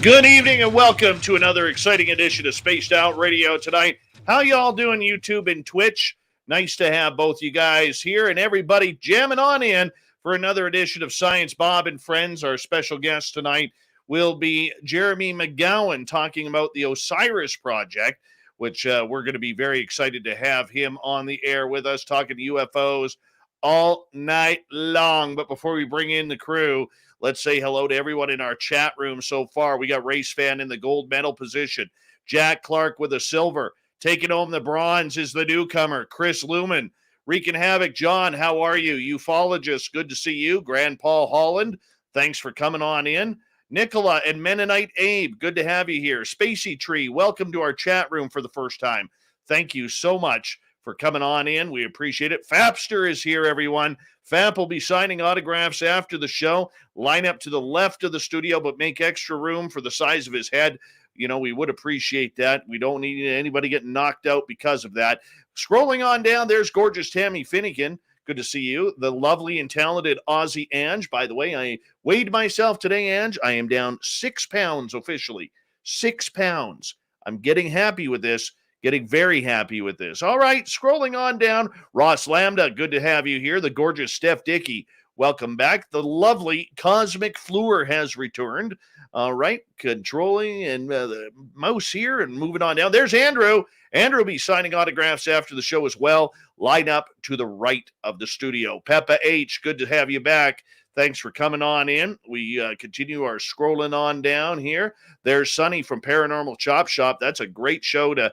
Good evening and welcome to another exciting edition of Spaced Out Radio tonight. How y'all doing, YouTube and Twitch? Nice to have both you guys here and everybody jamming on in for another edition of Science Bob and Friends. Our special guest tonight will be Jeremy McGowan talking about the Osiris Project, which we're going to be very excited to have him on the air with us talking UFOs all night long. But before we bring in the crew, let's say hello to everyone in our chat room so far. We got Race Fan in the gold medal position. Jack Clark with a silver. Taking home the bronze is the newcomer, Chris Lumen. Wreaking Havoc, John, how are you? Ufologist, good to see you. Grand Paul Holland, thanks for coming on in. Nicola and Mennonite Abe, good to have you here. Spacey Tree, welcome to our chat room for the first time. Thank you so much for coming on in. We appreciate it. Fapster is here, everyone. Fap will be signing autographs after the show. Line up to the left of the studio, but make extra room for the size of his head. You know, we would appreciate that. We don't need anybody getting knocked out because of that. Scrolling on down, there's gorgeous Tammy Finnegan. Good to see you. The lovely and talented Aussie Ange. By the way, I weighed myself today, Ange. I am down 6 pounds officially. 6 pounds. I'm getting happy with this. Getting very happy with this. All right, scrolling on down. Ross Lambda, good to have you here. The gorgeous Steph Dickey, welcome back. The lovely Cosmic Fleur has returned. All right, controlling and the mouse here and moving on down. There's Andrew. Andrew will be signing autographs after the show as well. Line up to the right of the studio. Peppa H, good to have you back. Thanks for coming on in. We continue our scrolling on down here. There's Sonny from Paranormal Chop Shop. That's a great show to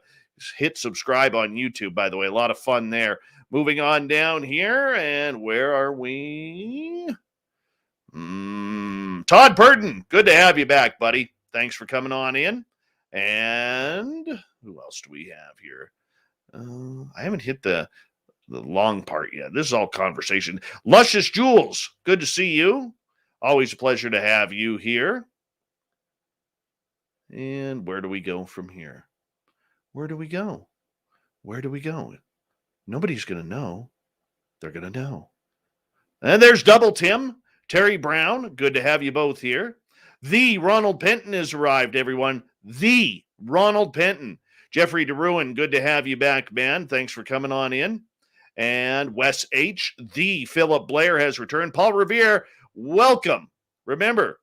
hit subscribe on YouTube, by the way. A lot of fun there. Moving on down here, and where are we? Todd Burton, good to have you back, buddy. Thanks for coming on in. And who else do we have here? I haven't hit the long part yet. This is all conversation. Luscious Jules, good to see you. Always a pleasure to have you here. And where do we go from here? Where do we go? Where do we go? Nobody's going to know. They're going to know. And there's Double Tim. Terry Brown, good to have you both here. The Ronald Penton has arrived, everyone. The Ronald Penton. Jeffrey DeRuin, good to have you back, man. Thanks for coming on in. And Wes H., the Philip Blair has returned. Paul Revere, welcome. Remember,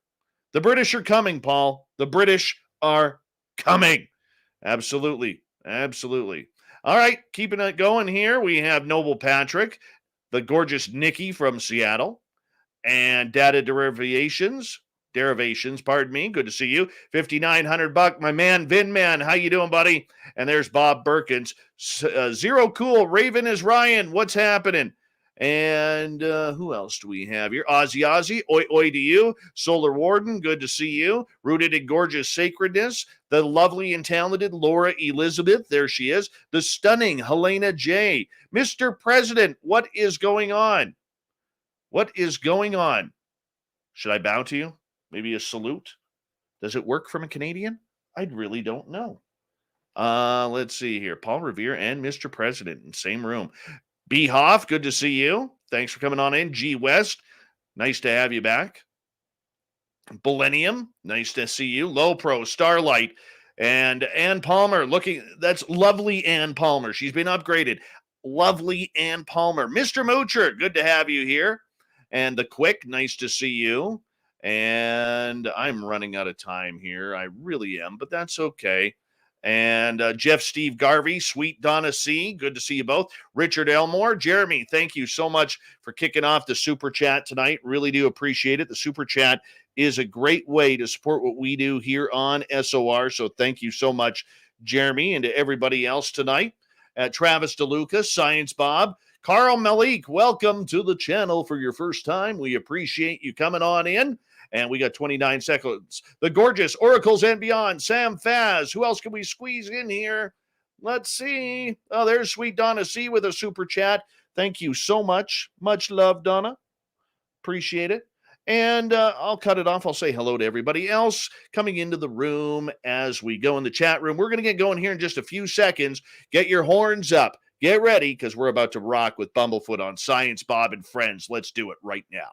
the British are coming, Paul. The British are coming. Absolutely. Absolutely. All right, keeping it going here. We have Noble Patrick, the gorgeous Nikki from Seattle, and Data Derivations, pardon me. Good to see you. $5,900, my man, Vin Man. How you doing, buddy? And there's Bob Perkins. Zero Cool. Raven is Ryan. What's happening? And who else do we have here? Ozzy, oi oi to you. Solar Warden, good to see you. Rooted in gorgeous sacredness. The lovely and talented Laura Elizabeth, there she is. The stunning Helena J. Mr. President, what is going on? What is going on? Should I bow to you? Maybe a salute? Does it work from a Canadian? I really don't know. Let's see here. Paul Revere and Mr. President in the same room. B. Hoff, good to see you. Thanks for coming on in. G. West, nice to have you back. Millennium, nice to see you. Low Pro, Starlight, and Ann Palmer. That's lovely Ann Palmer. She's been upgraded. Lovely Ann Palmer. Mr. Moocher, good to have you here. And The Quick, nice to see you. And I'm running out of time here. I really am, but that's okay. And Jeff Steve Garvey, Sweet Donna C., good to see you both. Richard Elmore, Jeremy, thank you so much for kicking off the Super Chat tonight. Really do appreciate it. The Super Chat is a great way to support what we do here on SOR, so thank you so much, Jeremy, and to everybody else tonight. Travis DeLuca, Science Bob, Carl Malik, welcome to the channel for your first time. We appreciate you coming on in. And we got 29 seconds. The gorgeous Oracles and Beyond, Sam Faz. Who else can we squeeze in here? Let's see. Oh, there's Sweet Donna C with a super chat. Thank you so much. Much love, Donna. Appreciate it. And I'll cut it off. I'll say hello to everybody else coming into the room as we go in the chat room. We're going to get going here in just a few seconds. Get your horns up. Get ready, because we're about to rock with Bumblefoot on Science Bob and Friends. Let's do it right now.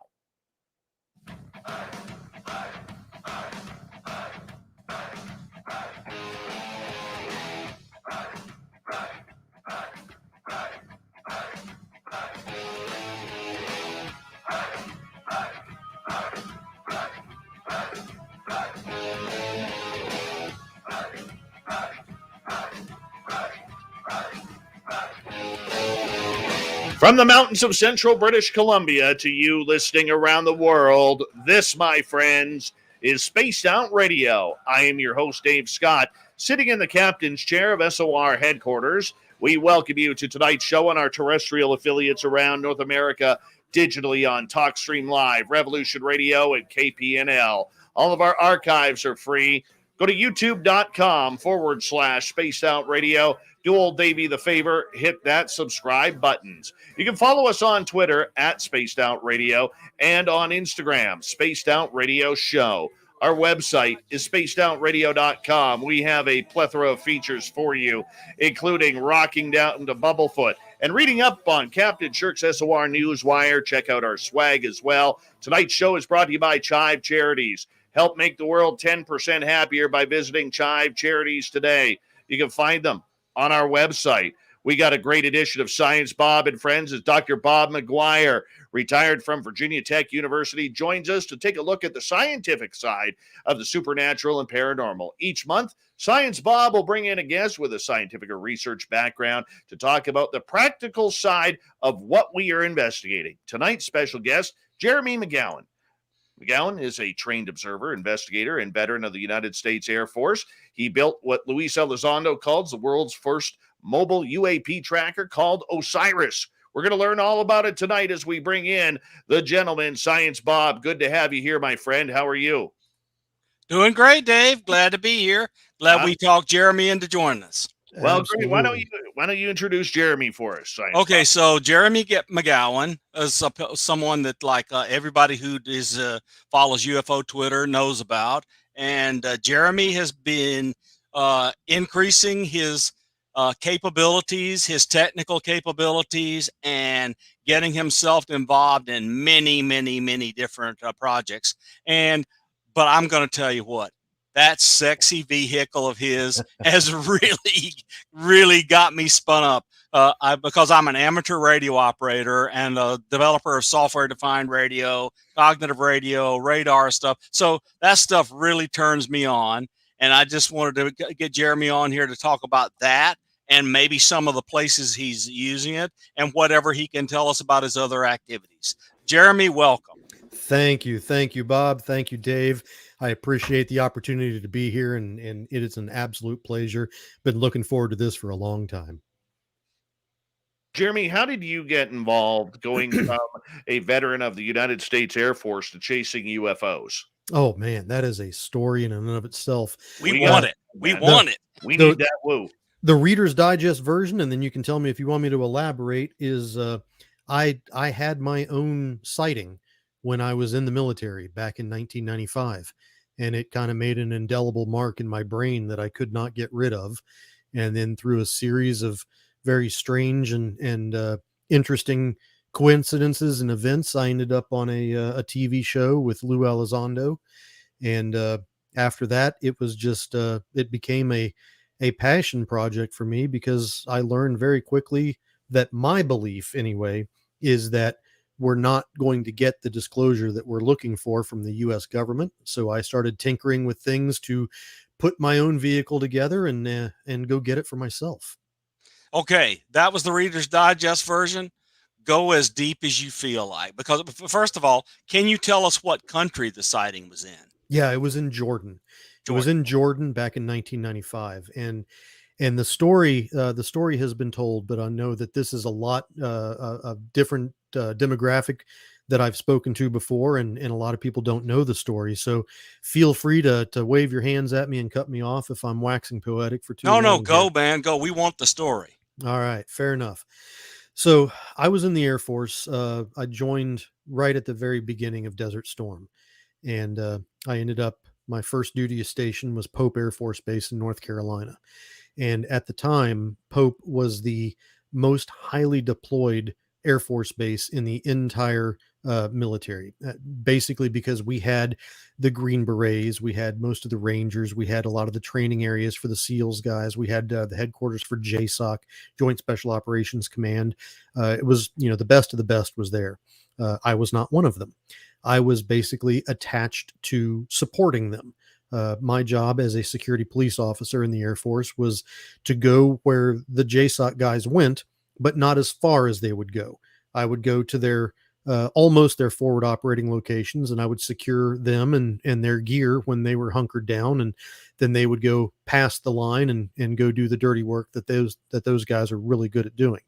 From the mountains of central British Columbia to you listening around the world, this, my friends, is Spaced Out Radio. I am your host, Dave Scott, sitting in the captain's chair of SOR headquarters. We welcome you to tonight's show on our terrestrial affiliates around North America, digitally on TalkStream Live, Revolution Radio, and KPNL. All of our archives are free. Go to youtube.com/Spaced Out Radio. Do old Davey the favor, hit that subscribe buttons. You can follow us on Twitter at Spaced Out Radio and on Instagram, Spaced Out Radio Show. Our website is spacedoutradio.com. We have a plethora of features for you, including rocking down to Bubblefoot and reading up on Captain Shirk's SOR Newswire. Check out our swag as well. Tonight's show is brought to you by Chive Charities. Help make the world 10% happier by visiting Chive Charities today. You can find them on our website. We got a great edition of Science Bob and Friends as Dr. Bob McGwier, retired from Virginia Tech University, joins us to take a look at the scientific side of the supernatural and paranormal. Each month, Science Bob will bring in a guest with a scientific or research background to talk about the practical side of what we are investigating. Tonight's special guest, Jeremy McGowan. McGowan is a trained observer, investigator, and veteran of the United States Air Force. He built what Luis Elizondo calls the world's first mobile UAP tracker called Osiris. We're going to learn all about it tonight as we bring in the gentleman, Science Bob. Good to have you here, my friend. How are you? Doing great, Dave. Glad to be here. Glad we talked Jeremy into joining us. Well, great. Why don't you introduce Jeremy for us? Science okay, Bob. So Jeremy McGowan is someone that everybody who follows UFO Twitter knows about, and Jeremy has been increasing his capabilities, his technical capabilities, and getting himself involved in many different projects. But I'm going to tell you what. That sexy vehicle of his has really got me spun up because I'm an amateur radio operator and a developer of software-defined radio, cognitive radio, radar stuff. So that stuff really turns me on. And I just wanted to get Jeremy on here to talk about that and maybe some of the places he's using it and whatever he can tell us about his other activities. Jeremy, welcome. Thank you, Bob. Thank you, Dave. I appreciate the opportunity to be here, and it is an absolute pleasure. Been looking forward to this for a long time. Jeremy, how did you get involved going from a veteran of the United States Air Force to chasing UFOs? Oh, man, that is a story in and of itself. We want it. We want it. We need that woo. The Reader's Digest version, and then you can tell me if you want me to elaborate, is I had my own sighting when I was in the military back in 1995. And it kind of made an indelible mark in my brain that I could not get rid of. And then through a series of very strange and interesting coincidences and events, I ended up on a TV show with Lou Elizondo. And after that, it was just, it became a passion project for me because I learned very quickly that my belief anyway is that we're not going to get the disclosure that we're looking for from the U.S. government. So I started tinkering with things to put my own vehicle together and go get it for myself. Okay, that was the Reader's Digest version. Go as deep as you feel like. Because first of all, can you tell us what country the sighting was in? Yeah, it was in Jordan. It was in Jordan back in 1995. And the story has been told, but I know that this is a lot of different demographic that I've spoken to before, and a lot of people don't know the story. So feel free to wave your hands at me and cut me off if I'm waxing poetic for too long. No, go, man, go. We want the story. All right, fair enough. So I was in the Air Force. I joined right at the very beginning of Desert Storm, and I ended up, my first duty station was Pope Air Force Base in North Carolina. And at the time, Pope was the most highly deployed Air Force base in the entire military, basically because we had the Green Berets, we had most of the Rangers, we had a lot of the training areas for the SEALs guys, we had the headquarters for JSOC, Joint Special Operations Command. It was, the best of the best was there. I was not one of them. I was basically attached to supporting them. My job as a security police officer in the Air Force was to go where the JSOC guys went, but not as far as they would go. I would go to their almost their forward operating locations, and I would secure them and their gear when they were hunkered down, and then they would go past the line and go do the dirty work that those guys are really good at doing.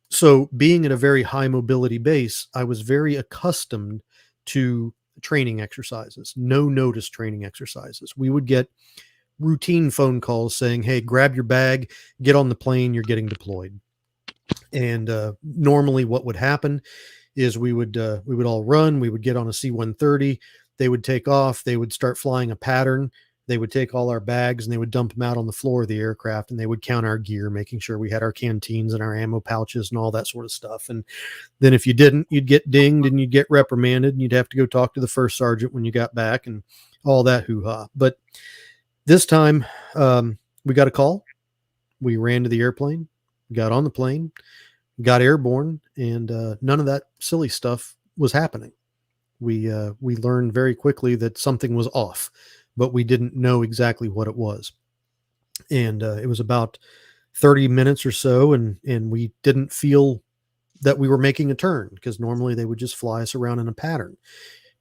So being at a very high mobility base, I was very accustomed to training exercises, no notice training exercises. We would get routine phone calls saying, "Hey, grab your bag, get on the plane, you're getting deployed." And normally what would happen is we would all run, we would get on a C-130, they would take off, they would start flying a pattern, they would take all our bags and they would dump them out on the floor of the aircraft, and they would count our gear, making sure we had our canteens and our ammo pouches and all that sort of stuff. And then if you didn't, you'd get dinged and you'd get reprimanded, and you'd have to go talk to the first sergeant when you got back and all that hoo-ha. But this time we got a call, we ran to the airplane, got on the plane, got airborne, and none of that silly stuff was happening. We learned very quickly that something was off, but we didn't know exactly what it was. And it was about 30 minutes or so, and we didn't feel that we were making a turn, because normally they would just fly us around in a pattern.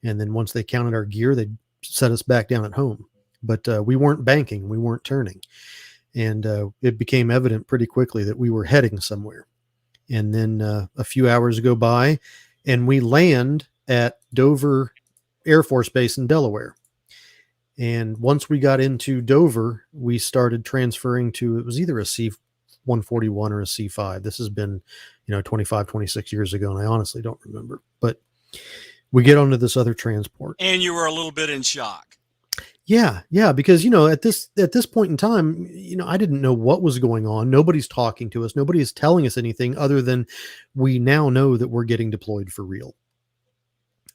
And then once they counted our gear, they'd set us back down at home. But we weren't banking, we weren't turning. And it became evident pretty quickly that we were heading somewhere. And then a few hours go by, and we land at Dover Air Force Base in Delaware. And once we got into Dover, we started transferring to, it was either a C-141 or a C-5. This has been, 25, 26 years ago, and I honestly don't remember. But we get onto this other transport. And you were a little bit in shock. Yeah, because at this point in time, I didn't know what was going on. Nobody's talking to us. Nobody is telling us anything other than we now know that we're getting deployed for real.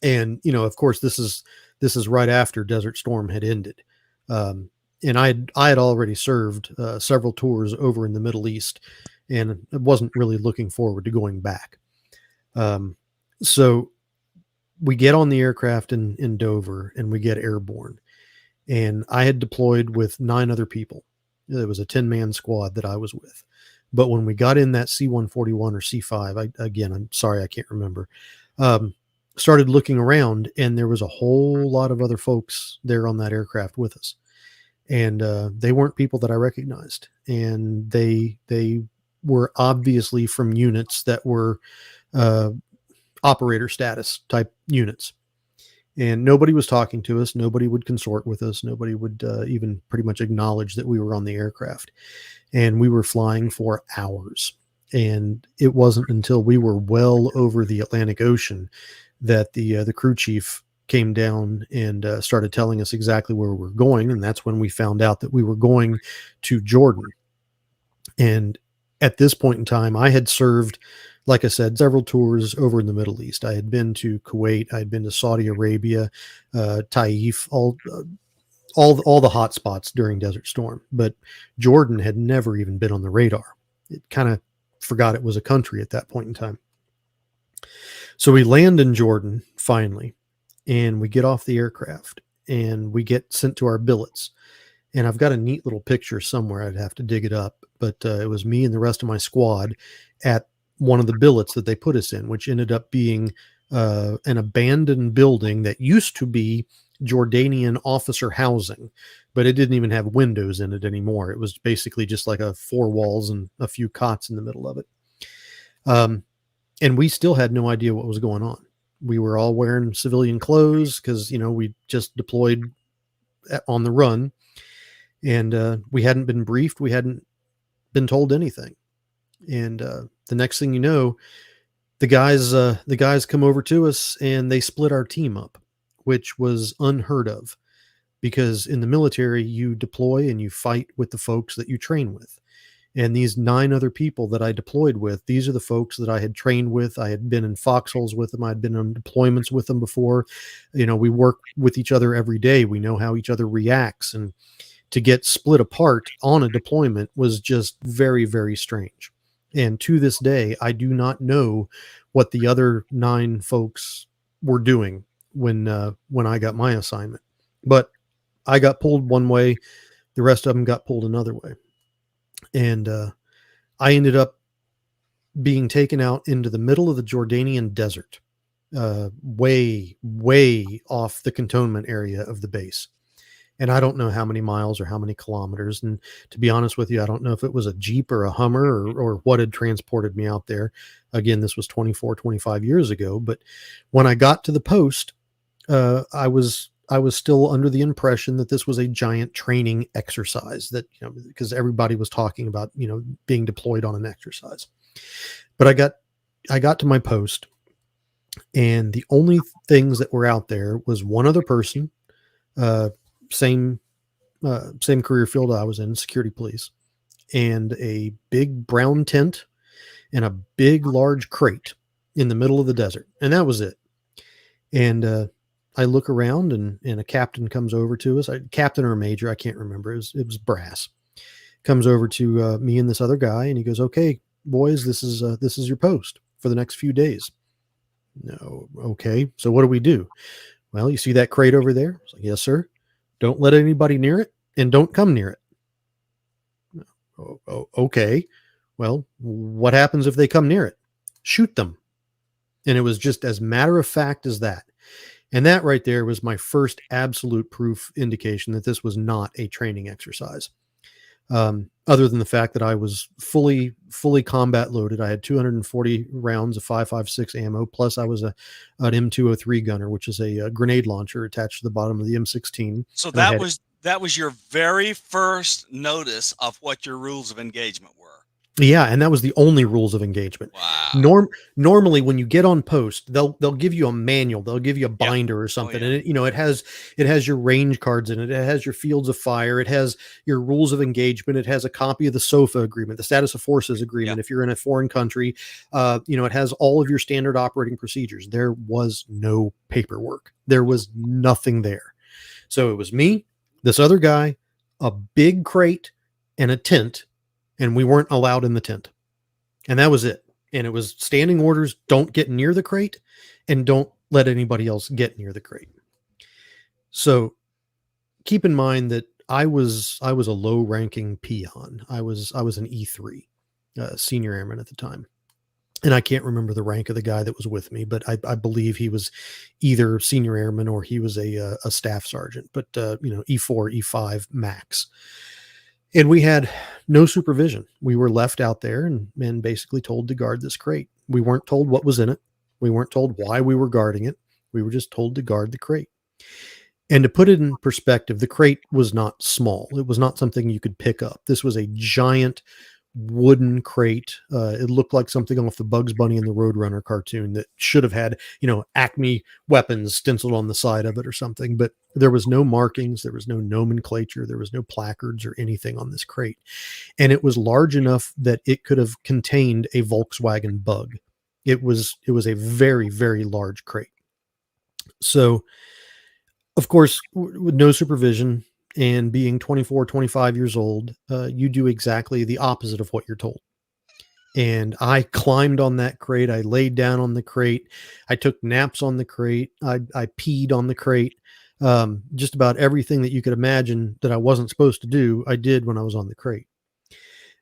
And of course, this is right after Desert Storm had ended, and I had already served several tours over in the Middle East, and I wasn't really looking forward to going back. So we get on the aircraft in Dover, and we get airborne. And I had deployed with 9 other people. It was a 10-man squad that I was with. But when we got in that C-141 or C-5, I'm sorry, I can't remember, started looking around, and there was a whole lot of other folks there on that aircraft with us. And they weren't people that I recognized. And they were obviously from units that were operator status type units. And nobody was talking to us. Nobody would consort with us. Nobody would even pretty much acknowledge that we were on the aircraft. And we were flying for hours. And it wasn't until we were well over the Atlantic Ocean that the crew chief came down and started telling us exactly where we were going. And that's when we found out that we were going to Jordan. And at this point in time, I had served, like I said, several tours over in the Middle East. I had been to Kuwait. I had been to Saudi Arabia, Taif, all the hot spots during Desert Storm. But Jordan had never even been on the radar. It kind of forgot it was a country at that point in time. So we land in Jordan finally, and we get off the aircraft, and we get sent to our billets. And I've got a neat little picture somewhere. I'd have to dig it up. But it was me and the rest of my squad at one of the billets that they put us in, which ended up being an abandoned building that used to be Jordanian officer housing, but it didn't even have windows in it anymore. It was basically just like 4 walls and a few cots in the middle of it. And we still had no idea what was going on. We were all wearing civilian clothes because, we just deployed on the run, and we hadn't been briefed. We hadn't been told anything. And the next thing you know, the guys come over to us, and they split our team up, which was unheard of, because in the military you deploy and you fight with the folks that you train with. And these 9 other people that I deployed with, these are the folks that I had trained with. I had been in foxholes with them. I'd been on deployments with them before. We work with each other every day. We know how each other reacts. And to get split apart on a deployment was just very, very strange. And to this day, I do not know what the other 9 folks were doing when I got my assignment. But I got pulled one way, the rest of them got pulled another way. And I ended up being taken out into the middle of the Jordanian desert, way off the cantonment area of the base. And I don't know how many miles or how many kilometers. And to be honest with you, I don't know if it was a Jeep or a Hummer or what had transported me out there. Again, this was 25 years ago. But when I got to the post, I was still under the impression that this was a giant training exercise, that, because everybody was talking about, being deployed on an exercise. But I got to my post, and the only things that were out there was one other person, same career field I was in, security police, and a big brown tent and a big large crate in the middle of the desert. And that was it. And I look around, and a captain comes over to us, captain or major, I can't remember. It was brass. Comes over to me and this other guy, and he goes, "Okay, boys, this is your post for the next few days." No. Okay. So what do we do? "Well, you see that crate over there?" I was like, "Yes, sir." "Don't let anybody near it, and don't come near it." Okay. "Well, what happens if they come near it?" "Shoot them." And it was just as matter of fact as that. And that right there was my first absolute proof indication that this was not a training exercise. Other than the fact that I was fully combat loaded. I had 240 rounds of 5.56 ammo. Plus I was an M203 gunner, which is a grenade launcher attached to the bottom of the M16. So that was your very first notice of what your rules of engagement were. Yeah, and that was the only rules of engagement. Wow. Normally, when you get on post, they'll give you a manual, they'll give you a binder or something, and it has your range cards in it, it has your fields of fire, it has your rules of engagement, it has a copy of the SOFA agreement, the status of forces agreement. If you're in a foreign country, it has all of your standard operating procedures. There was no paperwork. There was nothing there. So it was me, this other guy, a big crate, and a tent. And we weren't allowed in the tent. And that was it. And it was standing orders: don't get near the crate, and don't let anybody else get near the crate. So keep in mind that I was a low ranking peon. I was an E3, senior airman at the time. And I can't remember the rank of the guy that was with me, but I believe he was either senior airman or he was a staff sergeant, but E4, E5 max. And we had no supervision. We were left out there and basically told to guard this crate. We weren't told what was in it. We weren't told why we were guarding it. We were just told to guard the crate. And to put it in perspective, the crate was not small. It was not something you could pick up. This was a giant wooden crate. It looked like something off the Bugs Bunny and the Roadrunner cartoon that should have had, Acme weapons stenciled on the side of it or something. But there was no markings. There was no nomenclature. There was no placards or anything on this crate. And it was large enough that it could have contained a Volkswagen Bug. It was a very, very large crate. So, of course, with no supervision, and being 24, 25 years old, you do exactly the opposite of what you're told. And I climbed on that crate. I laid down on the crate. I took naps on the crate. I peed on the crate. Just about everything that you could imagine that I wasn't supposed to do, I did when I was on the crate.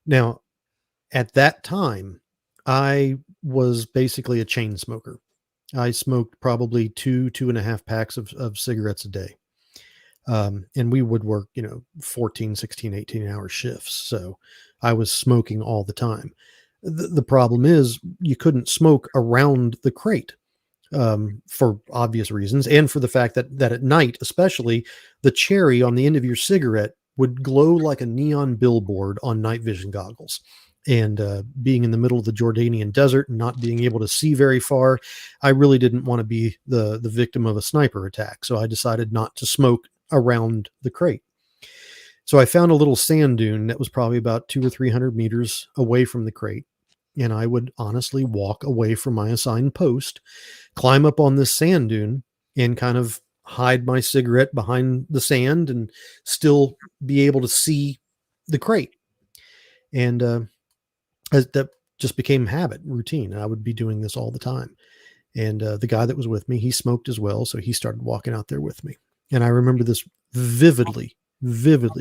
Now, at that time, I was basically a chain smoker. I smoked probably 2.5 packs of cigarettes a day. And we would work, 14, 16, 18-hour shifts. So I was smoking all the time. The problem is you couldn't smoke around the crate, for obvious reasons. And for the fact that at night, especially, the cherry on the end of your cigarette would glow like a neon billboard on night vision goggles. And being in the middle of the Jordanian desert and not being able to see very far, I really didn't want to be the victim of a sniper attack. So I decided not to smoke around the crate. So I found a little sand dune that was probably about 200 or 300 meters away from the crate. And I would honestly walk away from my assigned post, climb up on this sand dune, and kind of hide my cigarette behind the sand and still be able to see the crate. And that just became habit, routine. And I would be doing this all the time. And the guy that was with me, he smoked as well. So he started walking out there with me. And I remember this vividly,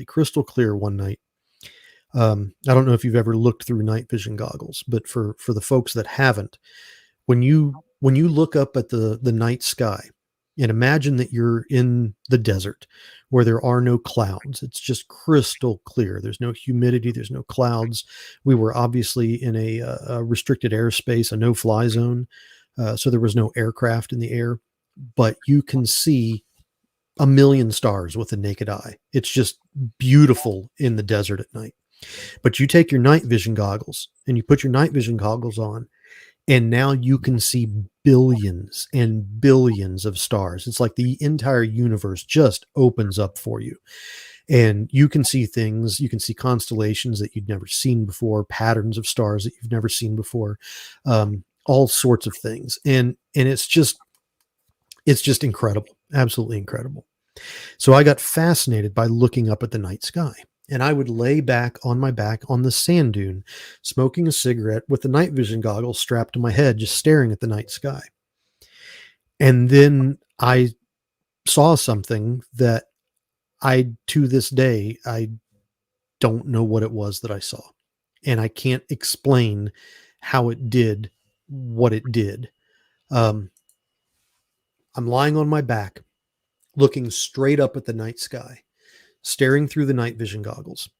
crystal clear one night. I don't know if you've ever looked through night vision goggles, but for the folks that haven't, when you look up at the night sky and imagine that you're in the desert where there are no clouds, it's just crystal clear. There's no humidity, there's no clouds. We were obviously in a restricted airspace, a no-fly zone, so there was no aircraft in the air, but you can see a million stars with the naked eye. It's just beautiful in the desert at night. But you take your night vision goggles and you put your night vision goggles on, and now you can see billions and billions of stars. It's like the entire universe just opens up for you. And you can see things, you can see constellations that you've never seen before, patterns of stars that you've never seen before, all sorts of things. And it's just incredible, absolutely incredible. So I got fascinated by looking up at the night sky. And I would lay back on my back on the sand dune, smoking a cigarette with the night vision goggles strapped to my head, just staring at the night sky. And then I saw something that to this day, I don't know what it was that I saw. And I can't explain how it did what it did. I'm lying on my back, looking straight up at the night sky, staring through the night vision goggles.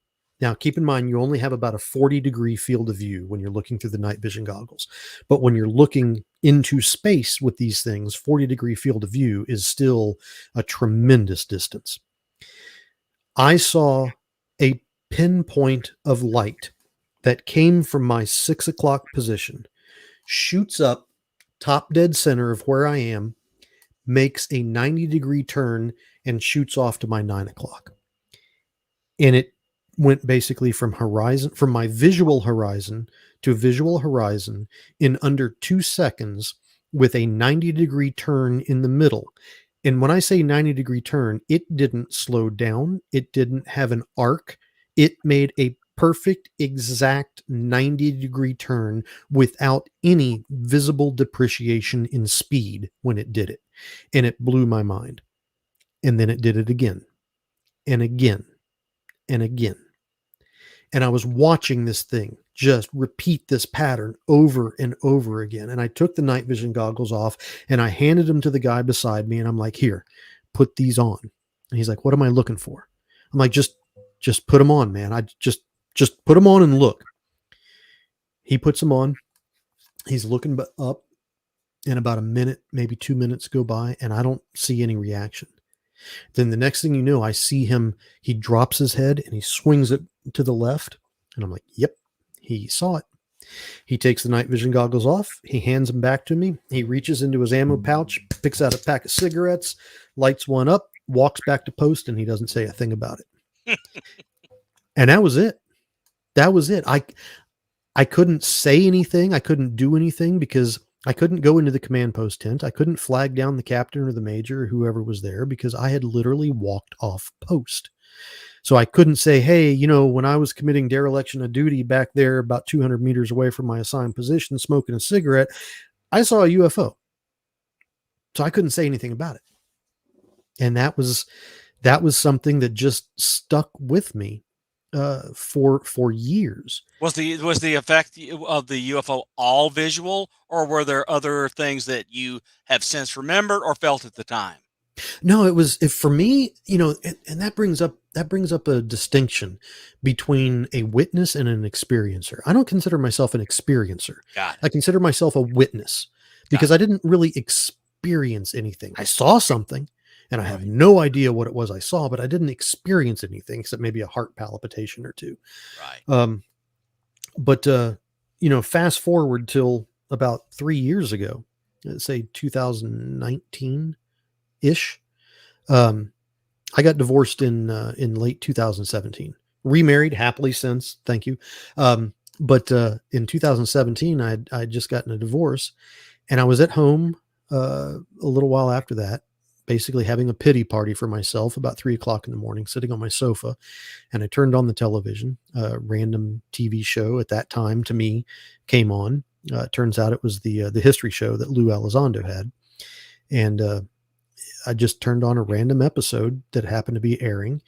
Now, keep in mind, you only have about a 40-degree field of view when you're looking through the night vision goggles. But when you're looking into space with these things, 40-degree field of view is still a tremendous distance. I saw a pinpoint of light that came from my 6 o'clock position, shoots up top dead center of where I am, makes a 90-degree turn, and shoots off to my 9 o'clock. And it went basically from my visual horizon to visual horizon in under 2 seconds with a 90-degree turn in the middle. And when I say 90-degree turn, it didn't slow down. It didn't have an arc. It made a perfect, exact 90-degree turn without any visible depreciation in speed when it did it. And it blew my mind. And then it did it again and again and again. And I was watching this thing just repeat this pattern over and over again. And I took the night vision goggles off and I handed them to the guy beside me. And I'm like, here, put these on. And he's like, what am I looking for? I'm like, just put them on, man. I just put them on and look. He puts them on. He's looking up, and about a minute, maybe 2 minutes go by, and I don't see any reaction. Then the next thing you know, I see him, he drops his head and he swings it to the left. And I'm like, yep, he saw it. He takes the night vision goggles off. He hands them back to me. He reaches into his ammo pouch, picks out a pack of cigarettes, lights one up, walks back to post, and he doesn't say a thing about it. And that was it. That was it. I couldn't say anything. I couldn't do anything because I couldn't go into the command post tent. I couldn't flag down the captain or the major or whoever was there because I had literally walked off post. So I couldn't say, hey, when I was committing dereliction of duty back there about 200 meters away from my assigned position, smoking a cigarette, I saw a UFO. So I couldn't say anything about it. And that was something that just stuck with me for years. Was the effect of the UFO all visual, or were there other things that you have since remembered or felt at the time? No, for me, and that brings up a distinction between a witness and an experiencer. I don't consider myself an experiencer. I consider myself a witness because I didn't really experience anything. I saw something and I have no idea what it was I saw, but I didn't experience anything except maybe a heart palpitation or two. Right. But fast forward till about 3 years ago, let's say 2019 ish. I got divorced in late 2017, remarried happily since. Thank you. But in 2017, I'd just gotten a divorce, and I was at home a little while after that, basically having a pity party for myself about 3 o'clock in the morning, sitting on my sofa. And I turned on the television, a random TV show at that time to me came on. Turns out it was the history show that Lou Elizondo had. And I just turned on a random episode that happened to be airing.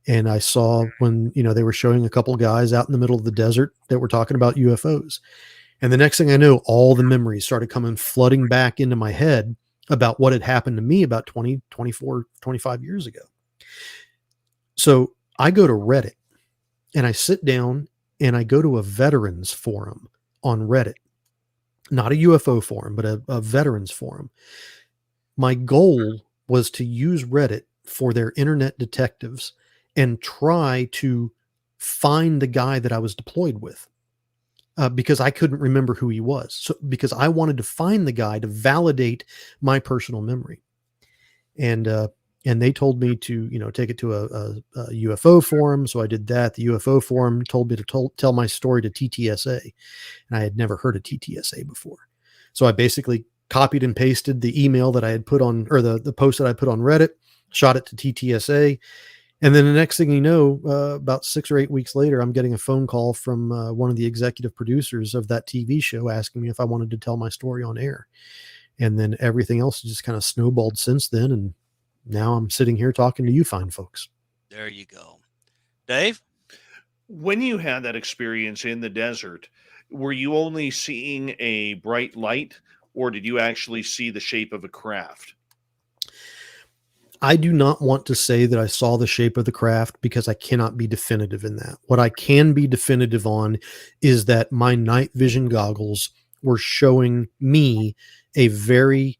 And I saw when, they were showing a couple guys out in the middle of the desert that were talking about UFOs. And the next thing I know, all the memories started coming flooding back into my head about what had happened to me about 20, 24, 25 years ago. So I go to Reddit and I sit down and I go to a veterans forum on Reddit, not a UFO forum, but a veterans forum. My goal was to use Reddit for their internet detectives and try to find the guy that I was deployed with. Because I couldn't remember who he was. So because I wanted to find the guy to validate my personal memory. And they told me to, take it to a UFO forum. So I did that. The UFO forum told me to tell my story to TTSA. And I had never heard of TTSA before. So I basically copied and pasted the email that I had put on, or the post that I put on Reddit, shot it to TTSA. And then the next thing you know, about 6 or 8 weeks later, I'm getting a phone call from one of the executive producers of that TV show asking me if I wanted to tell my story on air. And then everything else just kind of snowballed since then. And now I'm sitting here talking to you fine folks. There you go. Dave? When you had that experience in the desert, were you only seeing a bright light, or did you actually see the shape of a craft? I do not want to say that I saw the shape of the craft because I cannot be definitive in that. What I can be definitive on is that my night vision goggles were showing me a very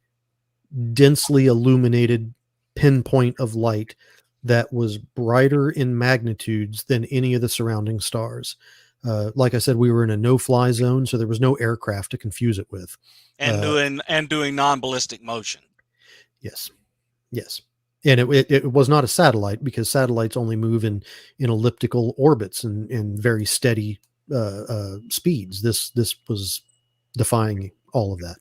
densely illuminated pinpoint of light that was brighter in magnitudes than any of the surrounding stars. Like I said, we were in a no-fly zone, so there was no aircraft to confuse it with. And doing non-ballistic motion. Yes. And it was not a satellite, because satellites only move in elliptical orbits and very steady speeds. This was defying all of that.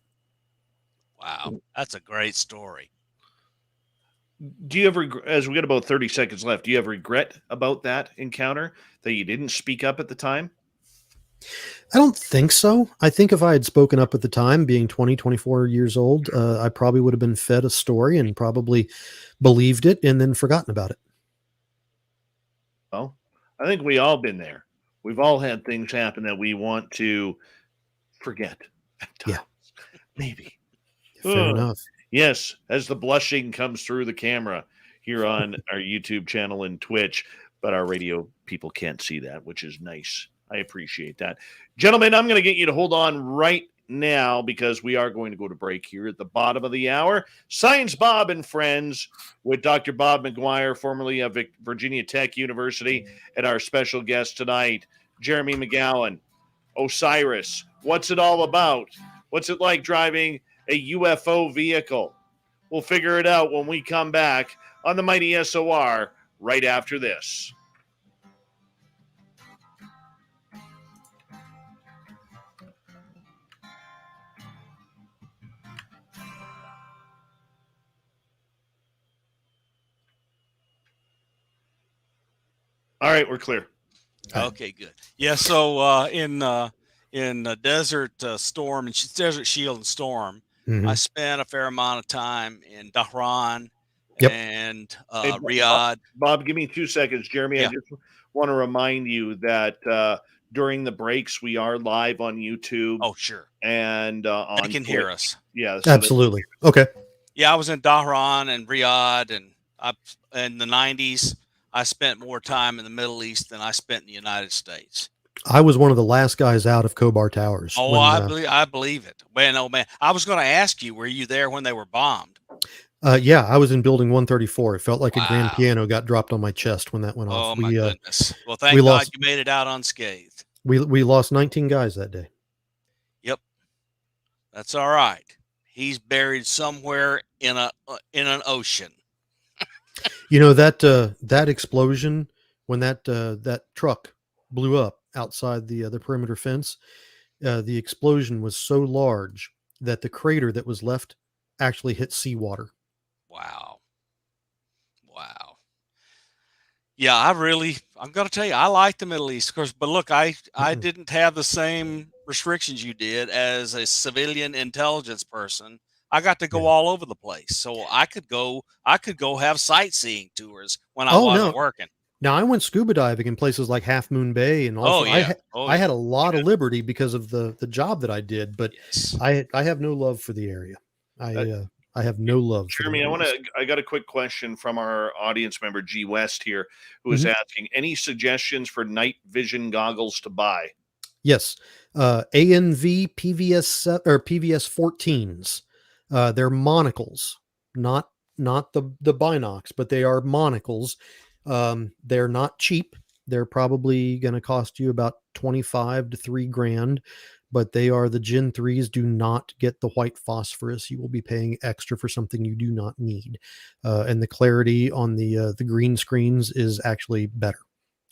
Wow, that's a great story. Do you ever, as we got about 30 seconds left, do you have regret about that encounter, that you didn't speak up at the time? I don't think so. I think if I had spoken up at the time, being 20, 24 years old, I probably would have been fed a story and probably believed it and then forgotten about it. Well, I think we all been there. We've all had things happen that we want to forget at times. Yeah. Maybe. Fair enough. Yes, as the blushing comes through the camera here on our YouTube channel and Twitch, but our radio people can't see that, which is nice. I appreciate that. Gentlemen, I'm going to get you to hold on right now, because we are going to go to break here at the bottom of the hour. Science Bob and Friends with Dr. Bob McGwier, formerly of Virginia Tech University, and our special guest tonight, Jeremy McGowan. Osiris, what's it all about? What's it like driving a UFO vehicle? We'll figure it out when we come back on the mighty SOR right after this. All right, we're clear. Okay, good. Yeah, so in Desert Storm and Desert Shield and Storm, I spent a fair amount of time in Dhahran and Riyadh. Bob, give me 2 seconds. Jeremy, I just want to remind you that during the breaks, we are live on YouTube. Oh, sure. And on they can hear us. Yeah, so absolutely. Okay. Yeah, I was in Dhahran and Riyadh, and in the 90s. I spent more time in the Middle East than I spent in the United States. I was one of the last guys out of Khobar Towers. Oh, I believe it. Man, oh man. I was going to ask you, were you there when they were bombed? Yeah, I was in building 134. It felt like a grand piano got dropped on my chest when that went off. Oh my goodness. Well, thank God you made it out unscathed. We lost 19 guys that day. Yep. That's all right. He's buried somewhere in an ocean. That explosion when that truck blew up outside the perimeter fence, the explosion was so large that the crater that was left actually hit seawater. Wow. Yeah, I'm going to tell you, I like the Middle East, of course, but look, I didn't have the same restrictions you did as a civilian intelligence person. I got to go all over the place, so I could go have sightseeing tours when I wasn't working. Now, I went scuba diving in places like Half Moon Bay and Oh also yeah. I had a lot of liberty because of the job that I did, but Yes. I have no love for the area. I have no love for the Jeremy, areas. I got a quick question from our audience member G West here, who is Mhm. asking any suggestions for night vision goggles to buy. Yes. ANV or PVS 14s. They're monocles, not the binocs, but they are monocles. They're not cheap. They're probably going to cost you about 25 to $3,000, but they are the Gen 3s. Do not get the white phosphorus. You will be paying extra for something you do not need. And the clarity on the green screens is actually better,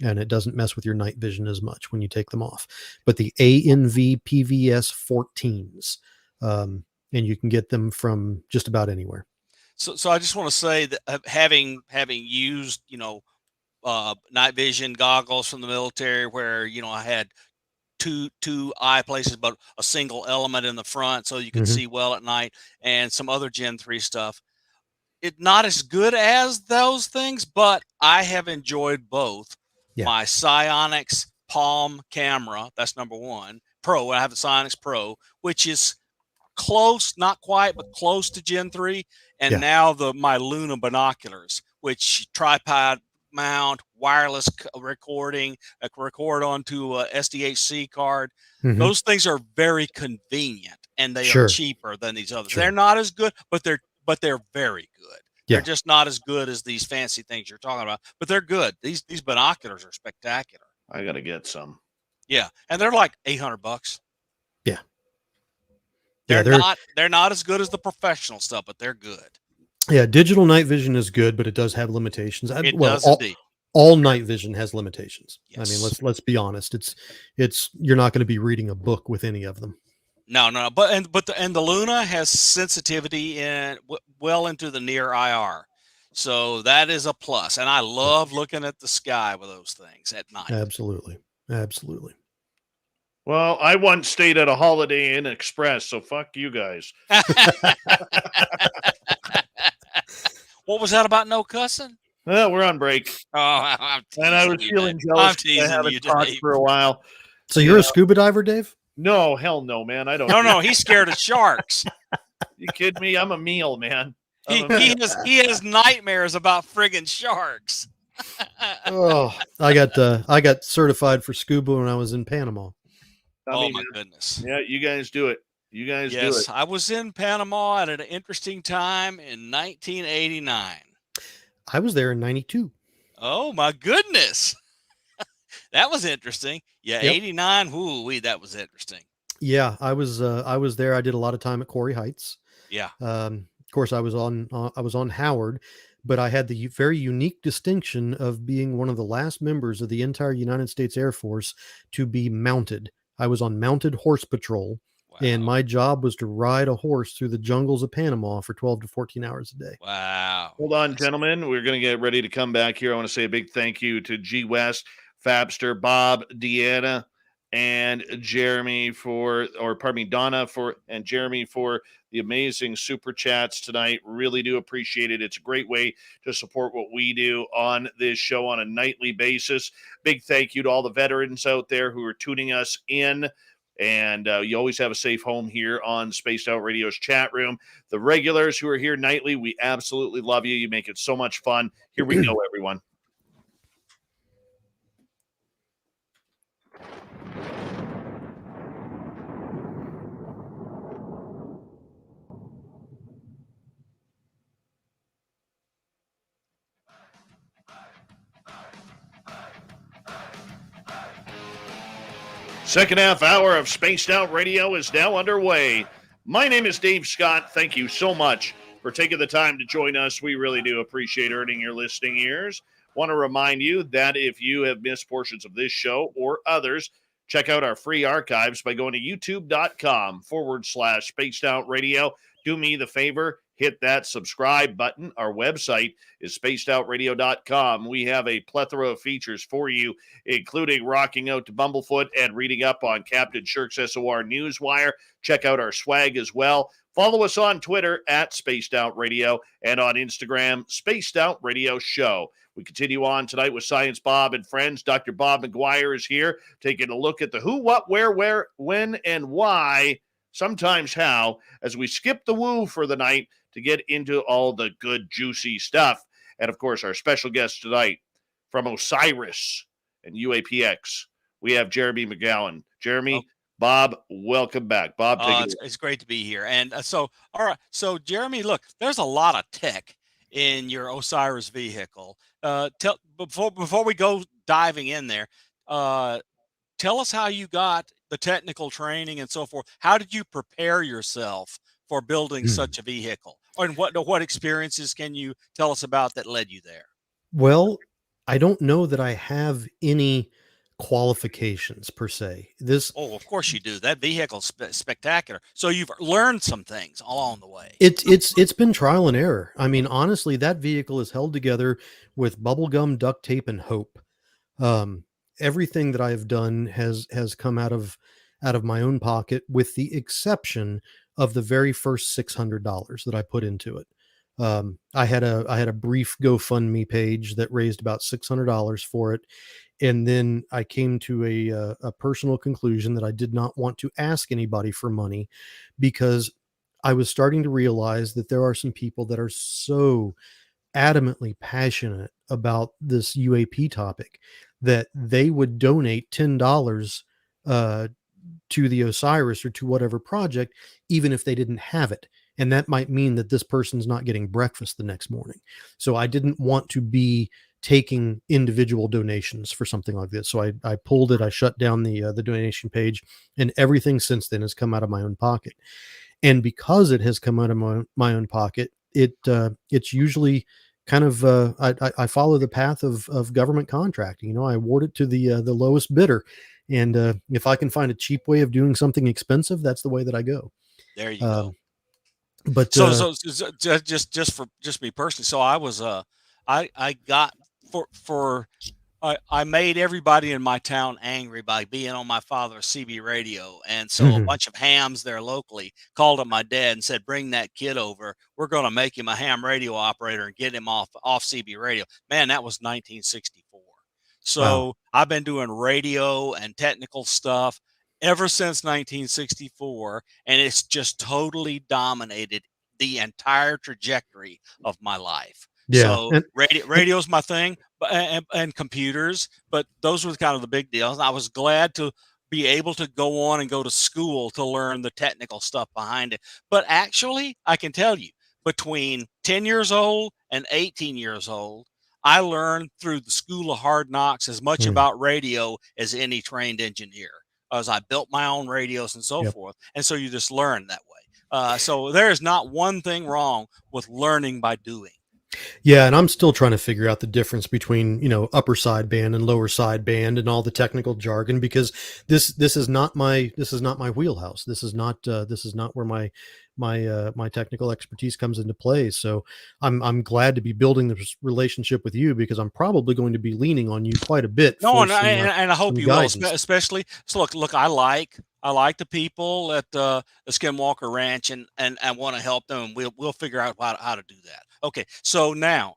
and it doesn't mess with your night vision as much when you take them off. But the ANV PVS 14s, and you can get them from just about anywhere. So I just want to say that having used, night vision goggles from the military, where I had two eye places, but a single element in the front, so you could Mhm. see well at night, and some other Gen 3 stuff. It's not as good as those things, but I have enjoyed both. Yeah. My Psionics Palm camera, that's number one. Pro, I have the Psionics Pro, which is close, not quite, but close to Gen 3. And Yeah. now my Luna binoculars, which tripod mount, wireless recording, record onto a SDHC card. Mhm. Those things are very convenient, and they are Sure. cheaper than these others. Sure. They're not as good, but they're very good. Yeah. They're just not as good as these fancy things you're talking about, but they're good. These binoculars are spectacular. I got to get some. Yeah, and they're like $800. Yeah. They're not as good as the professional stuff, but they're good. Yeah, digital night vision is good, but it does have limitations. It does indeed. All night vision has limitations. I mean, Yes. let's be honest. It's you're not going to be reading a book with any of them. No, but the Luna has sensitivity well into the near IR, so that is a plus. And I love looking at the sky with those things at night. Absolutely. Well, I once stayed at a Holiday Inn Express, so fuck you guys. What was that about no cussing? Well, we're on break. Oh, And I was feeling jealous. I haven't talked for a while. So you're a scuba diver, Dave? No, hell no, man. I don't. No, he's scared of sharks. You kidding me? I'm a meal, man. He has nightmares about friggin' sharks. Oh, I got certified for scuba when I was in Panama. My goodness. Yeah, you guys do it. You guys do it. Yes, I was in Panama at an interesting time in 1989. I was there in 92. Oh my goodness. That was interesting. Yeah, Yep. 89. That was interesting. Yeah, I was there. I did a lot of time at Quarry Heights. Yeah. Of course, I was on Howard, but I had the very unique distinction of being one of the last members of the entire United States Air Force to be mounted. I was on mounted horse patrol, and my job was to ride a horse through the jungles of Panama for 12 to 14 hours a day. Wow. Hold on, gentlemen. We're going to get ready to come back here. I want to say a big thank you to G West, Fabster, Bob, Deanna, and Jeremy Donna and Jeremy for the amazing super chats tonight. Really do appreciate it. It's a great way to support what we do on this show on a nightly basis. Big thank you to all the veterans out there who are tuning us in. And you always have a safe home here on Spaced Out Radio's chat room. The regulars who are here nightly, we absolutely love you. You make it so much fun. Here we go, everyone. Second half hour of Spaced Out Radio is now underway. My name is Dave Scott. Thank you so much for taking the time to join us. We really do appreciate earning your listening ears. Want to remind you that if you have missed portions of this show or others, check out our free archives by going to youtube.com/Spaced Out Radio. Do me the favor, hit that subscribe button. Our website is spacedoutradio.com. We have a plethora of features for you, including rocking out to Bumblefoot and reading up on Captain Shirk's SOR Newswire. Check out our swag as well. Follow us on Twitter at Spaced Out Radio and on Instagram, Spaced Out Radio Show. We continue on tonight with Science Bob and friends. Dr. Bob McGwier is here, taking a look at the who, what, where, when, and why, sometimes how, as we skip the woo for the night to get into all the good, juicy stuff. And, of course, our special guest tonight from Osiris and UAPX, we have Jeremy McGowan. Jeremy, Bob, welcome back. Bob, take it. It's great to be here. And all right. So, Jeremy, look, there's a lot of tech in your Osiris vehicle. Before we go diving in there, tell us how you got the technical training and so forth. How did you prepare yourself for building such a vehicle? And what experiences can you tell us about that led you there? Well, I don't know that I have any qualifications per se. Of course you do. That vehicle's spectacular. So you've learned some things along the way. It's been trial and error. I mean, honestly, that vehicle is held together with bubblegum, duct tape, and hope. Everything that I've done has come out of my own pocket, with the exception of the very first $600 that I put into it. I had a brief GoFundMe page that raised about $600 for it. And then I came to a personal conclusion that I did not want to ask anybody for money, because I was starting to realize that there are some people that are so adamantly passionate about this UAP topic that they would donate $10 to the Osiris or to whatever project, even if they didn't have it. And that might mean that this person's not getting breakfast the next morning. So I didn't want to be taking individual donations for something like this. So I pulled it. I shut down the donation page, and everything since then has come out of my own pocket. And because it has come out of my own pocket, it's usually kind of I follow the path of government contracting. You know, I award it to the lowest bidder, and if I can find a cheap way of doing something expensive, that's the way that I go. There you go. But so just me personally. So I was I got I made everybody in my town angry by being on my father's CB radio. And so a bunch of hams there locally called up my dad and said, bring that kid over. We're going to make him a ham radio operator and get him off CB radio. Man, that was 1964. So wow. I've been doing radio and technical stuff ever since 1964. And it's just totally dominated the entire trajectory of my life. Yeah. So radio's my thing, and computers, but those were kind of the big deals. I was glad to be able to go on and go to school to learn the technical stuff behind it. But actually, I can tell you, between 10 years old and 18 years old, I learned through the School of Hard Knocks as much about radio as any trained engineer, as I built my own radios and so forth. And so you just learn that way. So there is not one thing wrong with learning by doing. Yeah, and I'm still trying to figure out the difference between, you know, upper sideband and lower sideband and all the technical jargon, because this is not my wheelhouse. This is not where my technical expertise comes into play. So I'm glad to be building this relationship with you, because I'm probably going to be leaning on you quite a bit. No, and I hope you will, especially. So look, I like the people at the Skinwalker Ranch, and want to help them. We'll figure out how to do that. Okay, so now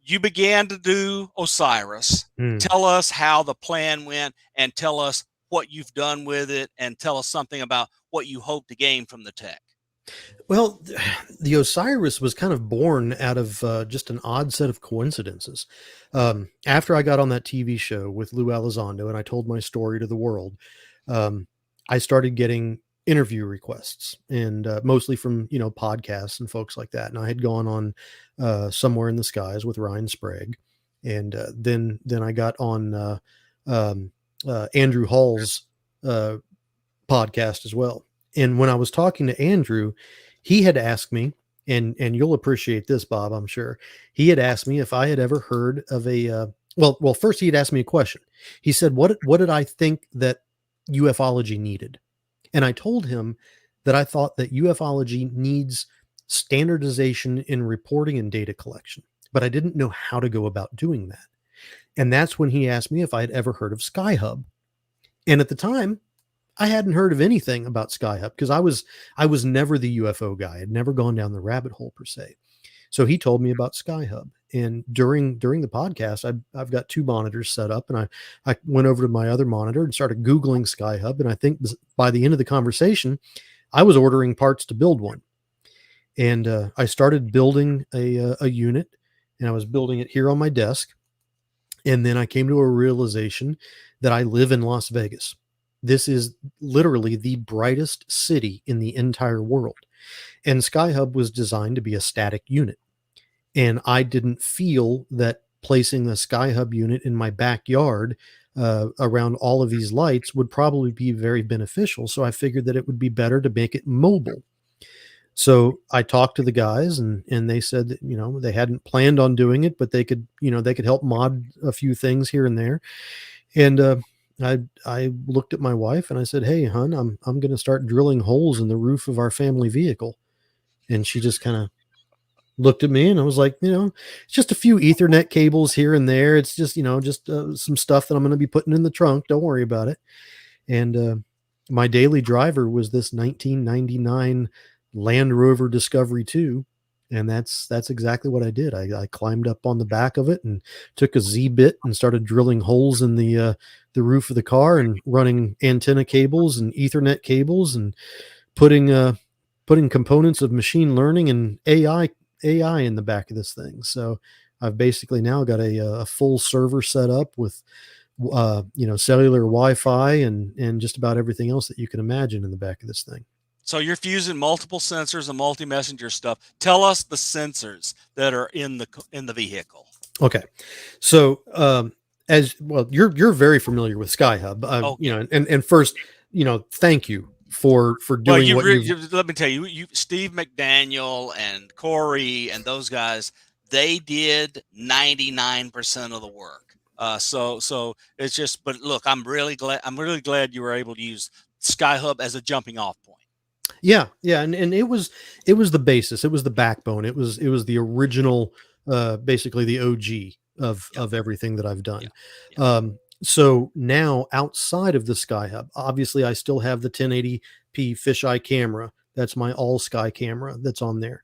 you began to do Osiris. Tell us how the plan went, and tell us what you've done with it, and tell us something about what you hope to gain from the tech. Well, the Osiris was kind of born out of just an odd set of coincidences. After I got on that TV show with Lou Elizondo and I told my story to the world, I started getting interview requests, and mostly from, you know, podcasts and folks like that. And I had gone on Somewhere in the Skies with Ryan Sprague, and then I got on Andrew Hall's podcast as well. And when I was talking to Andrew, he had asked me, and you'll appreciate this, Bob, I'm sure. He had asked me if I had ever heard of well, first he had asked me a question. He said, what did I think that ufology needed? And I told him that I thought that ufology needs standardization in reporting and data collection, but I didn't know how to go about doing that. And that's when he asked me if I had ever heard of Skyhub. And at the time, I hadn't heard of anything about Skyhub, because I was never the UFO guy. I'd never gone down the rabbit hole per se. So he told me about Skyhub, And during the podcast, I've got two monitors set up, and I went over to my other monitor and started Googling Skyhub. And I think by the end of the conversation, I was ordering parts to build one. And I started building a unit, and I was building it here on my desk. And then I came to a realization that I live in Las Vegas. This is literally the brightest city in the entire world. And Skyhub was designed to be a static unit. And I didn't feel that placing the Skyhub unit in my backyard around all of these lights would probably be very beneficial. So I figured that it would be better to make it mobile. So I talked to the guys, and they said that, you know, they hadn't planned on doing it, but they could help mod a few things here and there. And I looked at my wife and I said, "Hey, hon, I'm going to start drilling holes in the roof of our family vehicle." And she just kind of looked at me, and I was like, it's just a few Ethernet cables here and there. It's just, some stuff that I'm going to be putting in the trunk. Don't worry about it. And my daily driver was this 1999 Land Rover Discovery 2. And that's exactly what I did. I climbed up on the back of it and took a Z-bit and started drilling holes in the roof of the car and running antenna cables and Ethernet cables and putting components of machine learning and AI in the back of this thing. So I've basically now got a full server set up with cellular Wi-Fi and just about everything else that you can imagine in the back of this thing. So you're fusing multiple sensors and multi-messenger stuff. Tell us the sensors that are in the vehicle. Okay, so as well, you're very familiar with Skyhub, and first, thank you for doing what you. Let me tell you, Steve McDaniel and Corey and those guys, they did 99% of the work. So it's just, but look, I'm really glad you were able to use Skyhub as a jumping off point. Yeah. And it was the basis. It was the backbone. It was the original, basically the OG of everything that I've done. Yeah. So now outside of the Skyhub, obviously I still have the 1080p fisheye camera. That's my all sky camera that's on there,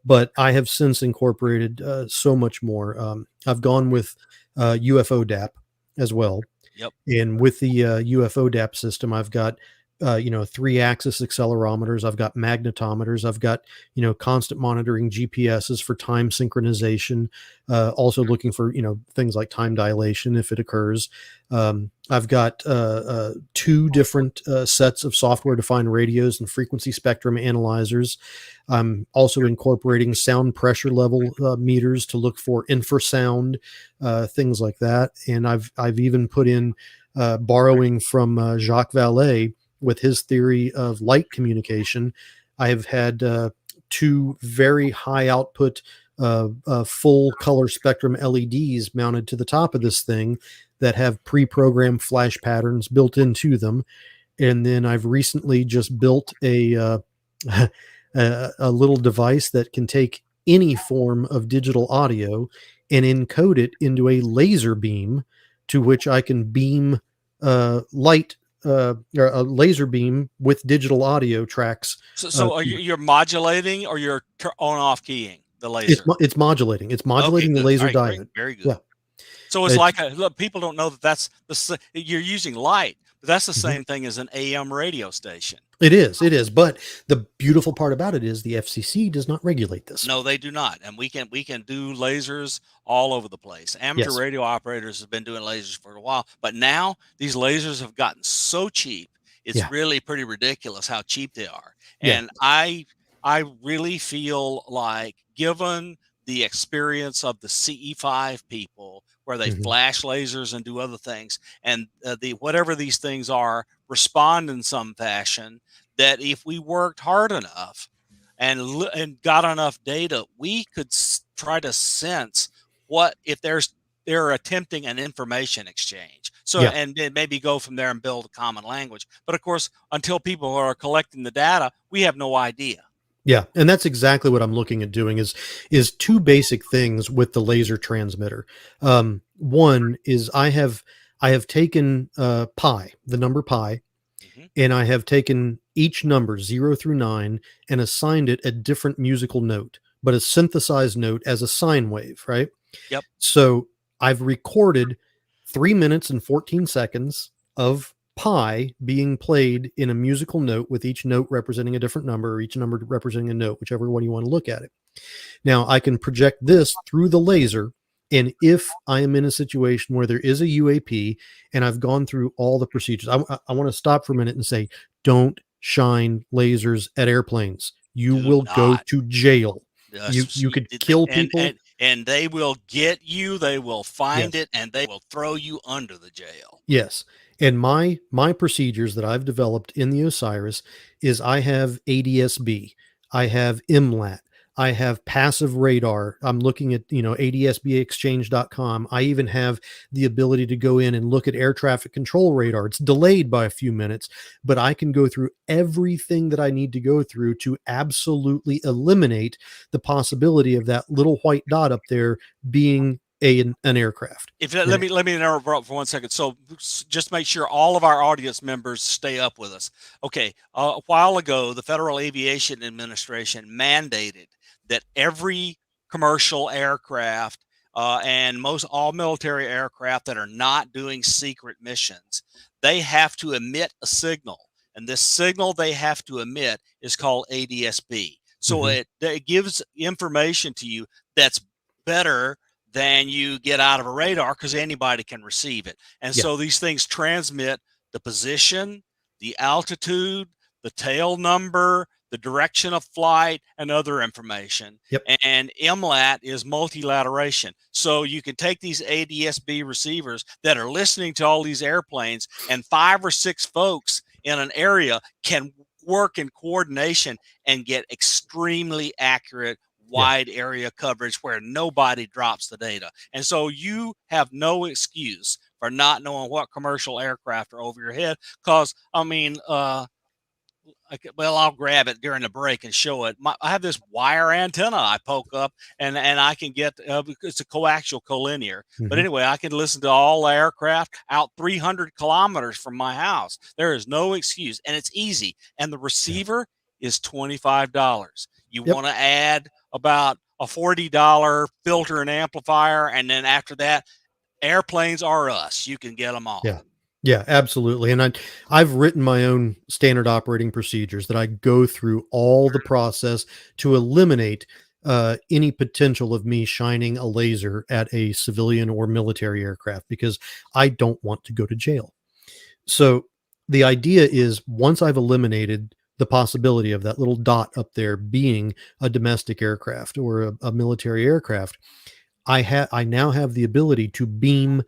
but I have since incorporated, so much more. I've gone with, UFO DAP as well. Yep. And with the, UFO DAP system, I've got, 3-axis accelerometers. I've got magnetometers. I've got, constant monitoring GPSs for time synchronization. Also looking for, things like time dilation if it occurs. I've got 2 different sets of software-defined radios and frequency spectrum analyzers. I'm also incorporating sound pressure level meters to look for infrasound, things like that. And I've even put in, borrowing from Jacques Vallée, with his theory of light communication. I have had 2 very high output full color spectrum LEDs mounted to the top of this thing that have pre-programmed flash patterns built into them. And then I've recently just built a little device that can take any form of digital audio and encode it into a laser beam, to which I can beam light, or a laser beam with digital audio tracks. So you're modulating, or you're on off keying the laser? It's modulating. It's modulating the laser diode. Great. Very good. Yeah. So it's like look, people don't know that's you're using light, but that's the same thing as an AM radio station. It is. But the beautiful part about it is the FCC does not regulate this. No, they do not. And we can do lasers all over the place. Amateur radio operators have been doing lasers for a while, but now these lasers have gotten so cheap. It's really pretty ridiculous how cheap they are. And I really feel like, given the experience of the CE5 people, where they flash lasers and do other things, and whatever these things are respond in some fashion, that if we worked hard enough and got enough data, we could try to sense what if they're attempting an information exchange. So and then maybe go from there and build a common language. But of course, until people are collecting the data, we have no idea. Yeah, and that's exactly what I'm looking at doing is 2 basic things with the laser transmitter. One is I have taken pi, the number pi, and I have taken each number 0 through 9 and assigned it a different musical note, but a synthesized note as a sine wave, right? Yep. So I've recorded 3 minutes and 14 seconds of pi being played in a musical note, with each note representing a different number, or each number representing a note, whichever one you want to look at it. Now I can project this through the laser. And if I am in a situation where there is a UAP and I've gone through all the procedures, I want to stop for a minute and say, don't shine lasers at airplanes. You Do will go not. to jail. Yes, You could kill people. And they will get you. They will find Yes. it, and they will throw you under the jail. Yes. And my procedures that I've developed in the Osiris is I have ADSB, I have MLAT, I have passive radar. I'm looking at, adsbexchange.com. I even have the ability to go in and look at air traffic control radar. It's delayed by a few minutes, but I can go through everything that I need to go through to absolutely eliminate the possibility of that little white dot up there being an aircraft. Let me interrupt for 1 second. So just make sure all of our audience members stay up with us. Okay, a while ago, the Federal Aviation Administration mandated that every commercial aircraft and most all military aircraft that are not doing secret missions, they have to emit a signal, and this signal they have to emit is called ADSB. So it gives information to you that's better than you get out of a radar, because anybody can receive it. And so these things transmit the position, the altitude, the tail number, the direction of flight, and other information. And MLAT is multilateration. So you can take these ADSB receivers that are listening to all these airplanes, and 5 or 6 folks in an area can work in coordination and get extremely accurate wide area coverage where nobody drops the data. And so you have no excuse for not knowing what commercial aircraft are over your head. Because, I'll grab it during the break and show it. I have this wire antenna I poke up, and I can get, it's a coaxial collinear. But anyway, I can listen to all aircraft out 300 kilometers from my house. There is no excuse, and it's easy. And the receiver is $25. You want to add about a $40 filter and amplifier, and then after that, airplanes are us. You can get them all. Yeah, absolutely. And I've written my own standard operating procedures that I go through all the process to eliminate any potential of me shining a laser at a civilian or military aircraft, because I don't want to go to jail. So the idea is, once I've eliminated the possibility of that little dot up there being a domestic aircraft or a military aircraft, I now have the ability to beam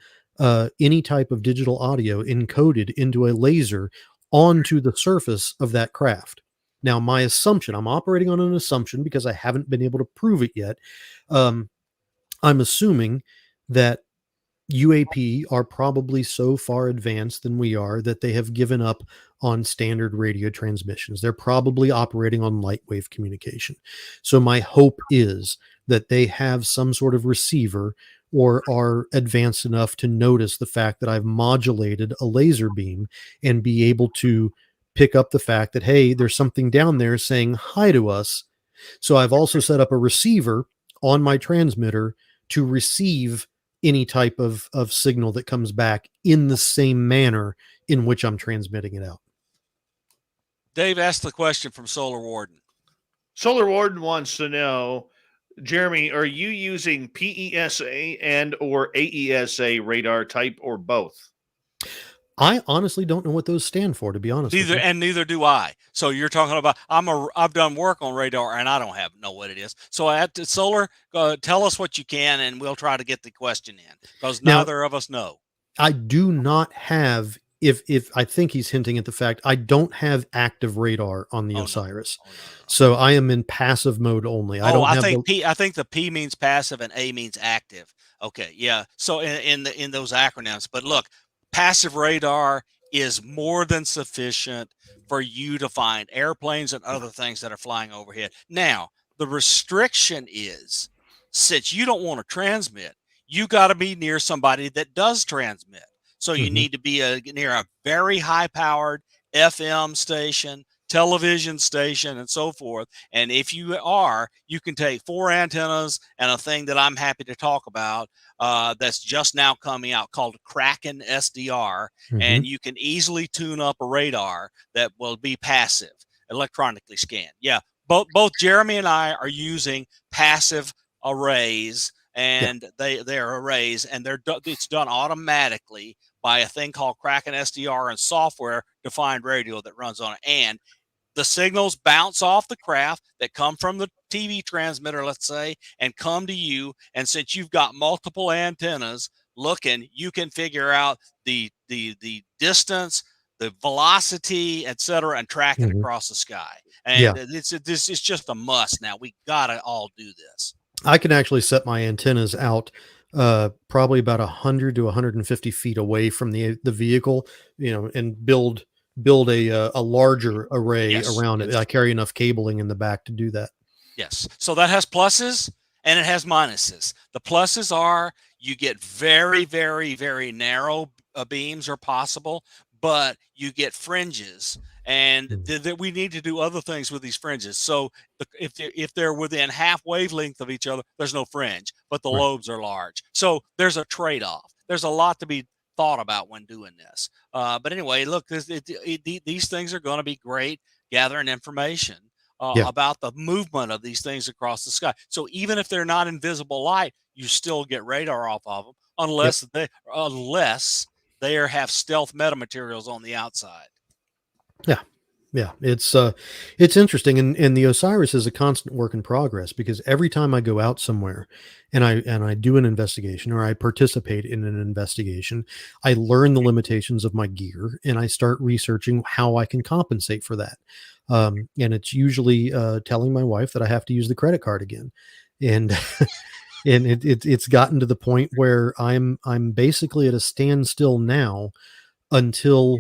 any type of digital audio encoded into a laser onto the surface of that craft. Now, my assumption, I'm operating on an assumption because I haven't been able to prove it yet. I'm assuming that UAP are probably so far advanced than we are that they have given up on standard radio transmissions. They're probably operating on light wave communication. So my hope is that they have some sort of receiver, or are advanced enough to notice the fact that I've modulated a laser beam and be able to pick up the fact that, hey, there's something down there saying hi to us. So I've also set up a receiver on my transmitter to receive any type of signal that comes back in the same manner in which I'm transmitting it out. Dave asked the question from Solar Warden. Solar Warden wants to know, Jeremy, are you using PESA and or AESA radar type, or both? I honestly don't know what those stand for, to be honest. Neither do I. So you're talking about, I've done work on radar and I don't know what it is. So at Solar, tell us what you can, and we'll try to get the question in, because neither of us know. I do not have, if I think he's hinting at the fact, I don't have active radar on the Osiris. No. So I am in passive mode only. I think the P means passive and A means active. Okay. Yeah. So in those acronyms, but look, passive radar is more than sufficient for you to find airplanes and other things that are flying overhead. Now, the restriction is, since you don't want to transmit, you got to be near somebody that does transmit. So you need to be near a very high-powered FM station television station, and so forth. And if you are, you can take 4 antennas and a thing that I'm happy to talk about that's just now coming out called Kraken SDR. Mhm. And you can easily tune up a radar that will be passive, electronically scanned. Yeah, both Jeremy and I are using passive arrays, Yeah. and they're arrays, and it's done automatically by a thing called Kraken SDR and software defined radio that runs on it. And the signals bounce off the craft that come from the TV transmitter, let's say, and come to you. And since you've got multiple antennas looking, you can figure out the distance, the velocity, etc., and track it Mhm. across the sky. Yeah. And this is just a must now. We gotta all do this. I can actually set my antennas out probably about 100 to 150 feet away from the vehicle, and build a larger array Yes, around it. yes. I carry enough cabling in the back to do that. Yes. So that has pluses and it has minuses. The pluses are you get very, very, very narrow beams are possible, but you get fringes, and Mhm. we need to do other things with these fringes. So if they're within half wavelength of each other, there's no fringe, but the Right. lobes are large. So there's a trade-off. There's a lot to be thought about when doing this. But anyway, look, these things are going to be great gathering information Yeah. about the movement of these things across the sky. So even if they're not in visible light, you still get radar off of them, Yep. unless they have stealth metamaterials on the outside. Yeah. Yeah. It's interesting. And the Osiris is a constant work in progress, because every time I go out somewhere and I do an investigation, or I participate in an investigation, I learn the limitations of my gear and I start researching how I can compensate for that. And it's usually telling my wife that I have to use the credit card again. And and it's gotten to the point where I'm basically at a standstill now until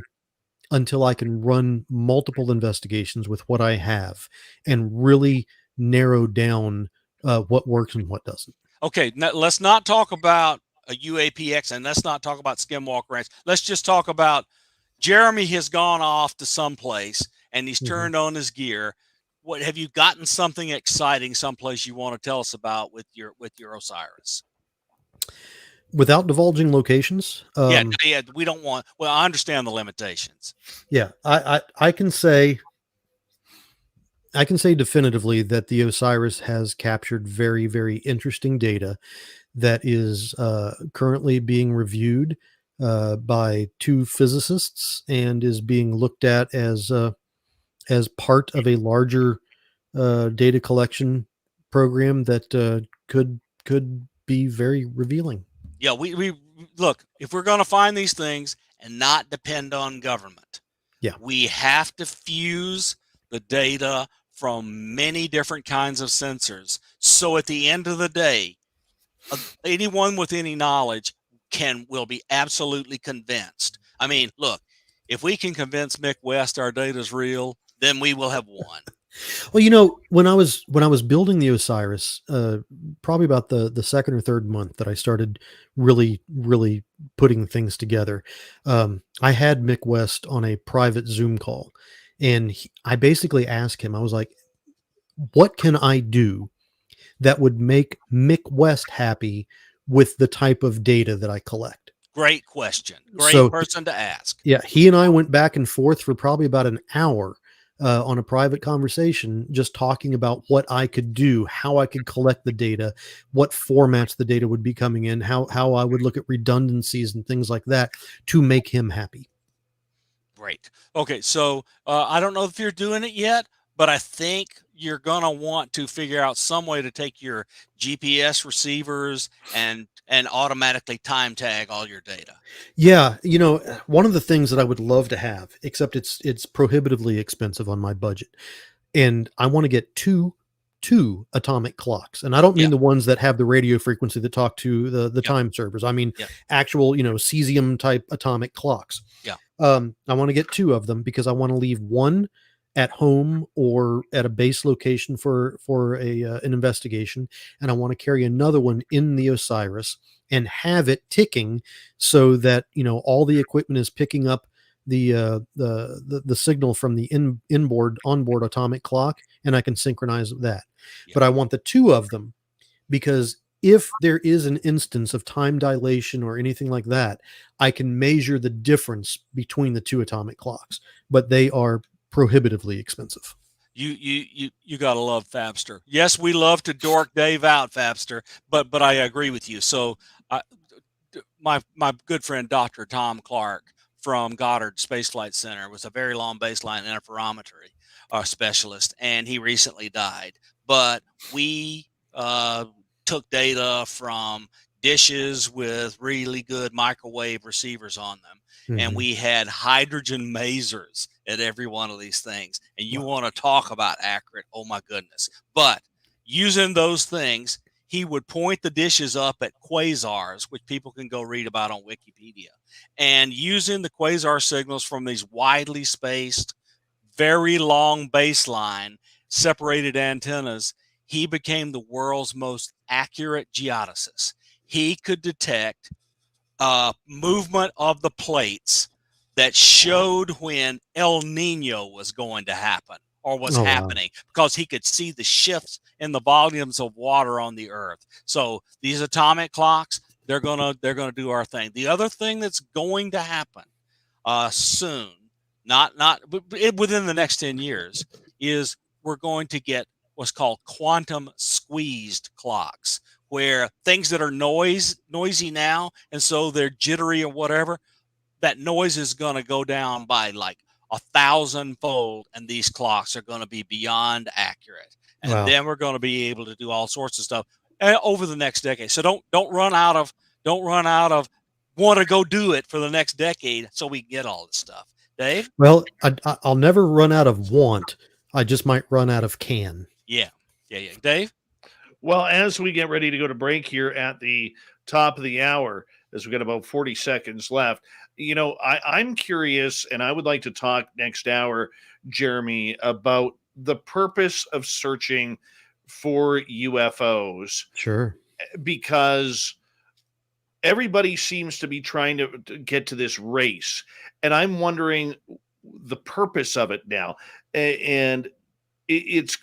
I can run multiple investigations with what I have and really narrow down what works and what doesn't. Okay, now let's not talk about a UAPX, and let's not talk about Skinwalker Ranch. Let's just talk about Jeremy has gone off to someplace and he's Mhm. turned on his gear. What have you gotten something exciting someplace you want to tell us about with your Osiris? Without divulging locations, Yeah, yeah, we don't want. Well, I understand the limitations. yeah, I can say definitively that the Osiris has captured very, very interesting data that is currently being reviewed by 2 physicists and is being looked at as part of a larger data collection program that could be very revealing. Yeah, we look, if we're going to find these things and not depend on government, Yeah. we have to fuse the data from many different kinds of sensors. So at the end of the day, anyone with any knowledge will be absolutely convinced. I mean, look, if we can convince Mick West our data is real, then we will have won. Well, when I was building the Osiris, probably about the second or third month that I started really putting things together, I had Mick West on a private Zoom call, and I basically asked him, I was like, "What can I do that would make Mick West happy with the type of data that I collect?" Great question. Great So person to ask. yeah, he and I went back and forth for probably about an hour on a private conversation, just talking about what I could do, how I could collect the data, what formats the data would be coming in, how I would look at redundancies and things like that to make him happy. Great. Okay, so I don't know if you're doing it yet, but I think you're going to want to figure out some way to take your GPS receivers and automatically time tag all your data. Yeah, one of the things that I would love to have, except it's prohibitively expensive on my budget, and I want to get two atomic clocks. And I don't Yeah, mean the ones that have the radio frequency that talk to the yeah, time servers. I mean yeah, actual, cesium type atomic clocks. yeah. I want to get 2 of them because I want to leave one at home or at a base location for an investigation, and I want to carry another one in the Osiris and have it ticking so that all the equipment is picking up the signal from the onboard atomic clock, and I can synchronize that. Yeah. But I want the two of them, because if there is an instance of time dilation or anything like that, I can measure the difference between the two atomic clocks, but they are prohibitively expensive. You gotta love Fabster. Yes, we love to dork Dave out, Fabster, but I agree with you. So my good friend Dr. Tom Clark from Goddard Space Flight Center was a very long baseline interferometry specialist, and he recently died. But we took data from dishes with really good microwave receivers on them, and we had hydrogen masers at every one of these things. And you want to talk about accurate, oh my goodness. But using those things, he would point the dishes up at quasars, which people can go read about on Wikipedia. And using the quasar signals from these widely spaced, very long baseline separated antennas, he became the world's most accurate geodesist. He could detect movement of the plates that showed when El Nino was going to happen or was happening, because he could see the shifts in the volumes of water on the earth. So these atomic clocks, they're gonna do our thing. The other thing that's going to happen soon, not within the next 10 years, is we're going to get what's called quantum squeezed clocks, where things that are noisy now, and so they're jittery or whatever, that noise is going to go down by like 1,000-fold, and these clocks are going to be beyond accurate. And then we're going to be able to do all sorts of stuff over the next decade. So don't run out of want to go do it for the next decade so we can get all this stuff. Dave? Well, I'll never run out of want. I just might run out of can. Yeah. Dave? Well, as we get ready to go to break here at the top of the hour, as we got about 40 seconds left, I'm curious, and I would like to talk next hour, Jeremy, about the purpose of searching for UFOs. Sure. Because everybody seems to be trying to get to this race, and I'm wondering the purpose of it now. And it's,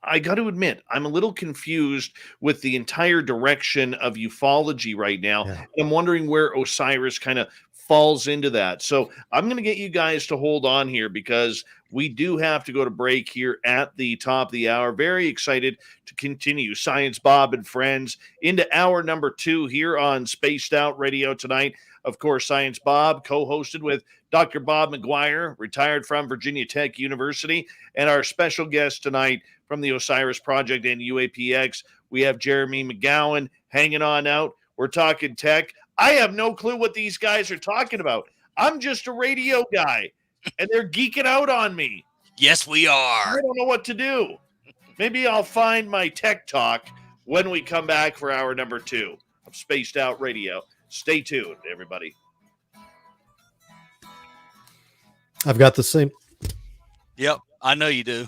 I got to admit, I'm a little confused with the entire direction of ufology right now. Yeah. I'm wondering where Osiris kind of falls into that. So I'm going to get you guys to hold on here, because we do have to go to break here at the top of the hour. Very excited to continue Science Bob and Friends into hour number 2 here on Spaced Out Radio tonight. Of course, Science Bob, co-hosted with Dr. Bob McGwier, retired from Virginia Tech University, and our special guest tonight from the Osiris Project and UAPX, we have Jeremy McGowan hanging on out. We're talking tech. I have no clue what these guys are talking about. I'm just a radio guy, and they're geeking out on me. Yes, we are. I don't know what to do. Maybe I'll find my tech talk when we come back for hour number 2 of Spaced Out Radio. Stay tuned, everybody. I've got the same. Yep, I know you do.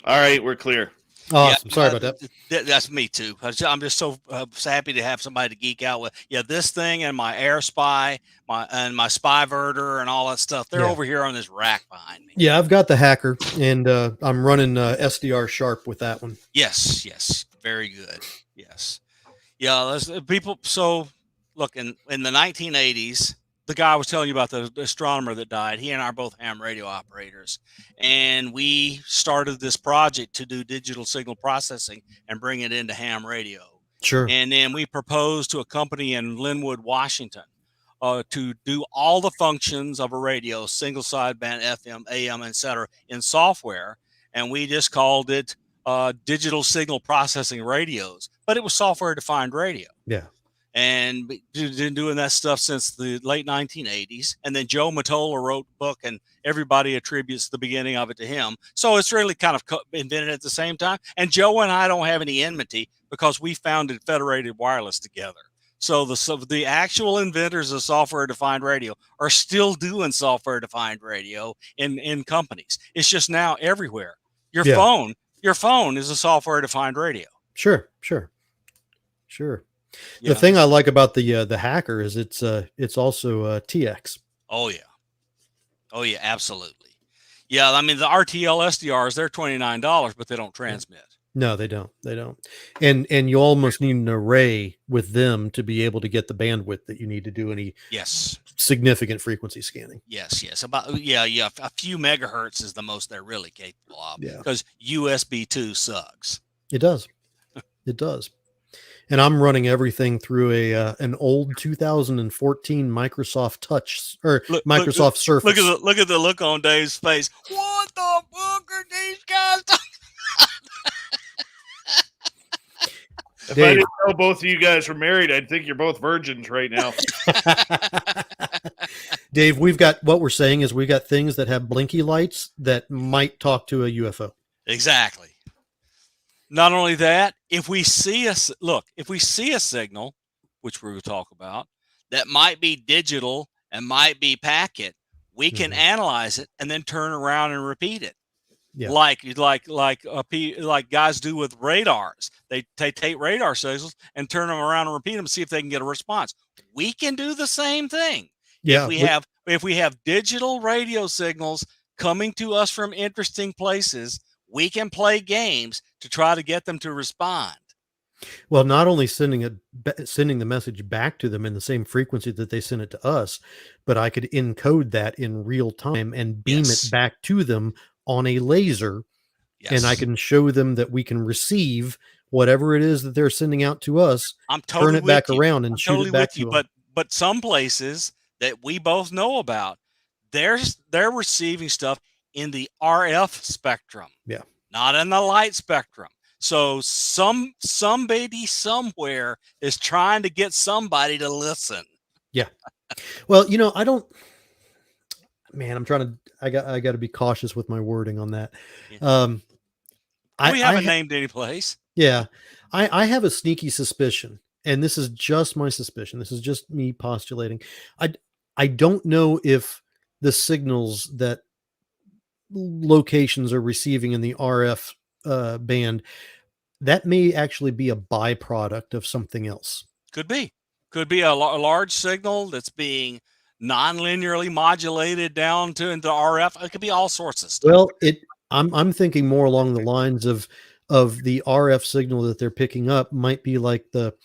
All right, we're clear. Awesome. Yeah, Sorry about that. That's me too. I'm just so happy to have somebody to geek out with. Yeah, this thing and my air spy, my spyverter and all that stuff. They're over here on this rack behind me. Yeah, I've got the hacker, and I'm running SDR Sharp with that one. Yes, very good. Yes, yeah. People. So look, in the 1980s, the guy I was telling you about, the astronomer that died, he and I are both ham radio operators. And we started this project to do digital signal processing and bring it into ham radio. Sure. And then we proposed to a company in Linwood, Washington, to do all the functions of a radio, single sideband, FM, AM, etc., in software. And we just called it digital signal processing radios. But it was software-defined radio. Yeah. And been doing that stuff since the late 1980s. And then Joe Mottola wrote a book, and everybody attributes the beginning of it to him. So it's really kind of invented at the same time. And Joe and I don't have any enmity, because we founded Federated Wireless together. So the actual inventors of software-defined radio are still doing software-defined radio in companies. It's just now everywhere. Your Yeah. phone is a software-defined radio. Sure. Yeah. The thing I like about the hacker is it's also TX. Oh yeah, absolutely. Yeah, I mean the RTL SDRs, they're $29, but they don't transmit. No, they don't. And you almost need an array with them to be able to get the bandwidth that you need to do any significant frequency scanning. Yes. A few megahertz is the most they're really capable of. Yeah. Because USB 2 sucks. It does. And I'm running everything through an old 2014 Microsoft Touch or Microsoft Surface. Look at the look on Dave's face. What the fuck are these guys talking? If I didn't know both of you guys were married, I'd think you're both virgins right now. Dave, we've got things that have blinky lights that might talk to a UFO. Exactly. Not only that, if we see a signal, which we will talk about, that might be digital and might be packet, we can analyze it and then turn around and repeat it. Yeah. Like guys do with radars. They take radar signals and turn them around and repeat them, see if they can get a response. We can do the same thing. Yeah. If we have digital radio signals coming to us from interesting places, we can play games to try to get them to respond. Well, not only sending the message back to them in the same frequency that they send it to us, but I could encode that in real time and beam it back to them on a laser. Yes. And I can show them that we can receive whatever it is that they're sending out to us, turn it back around and shoot it back to them. But some places that we both know about, they're receiving stuff in the RF spectrum. Yeah. Not in the light spectrum. So somebody somewhere is trying to get somebody to listen. Yeah. Well, I got to be cautious with my wording on that. Yeah. We haven't named any place. Yeah. I have a sneaky suspicion, and this is just my suspicion. This is just me postulating. I don't know if the signals that locations are receiving in the RF band, that may actually be a byproduct of something else. Could be a large signal that's being non-linearly modulated down into RF. It could be all sorts of stuff. Well, I'm thinking more along the lines of the RF signal that they're picking up might be like the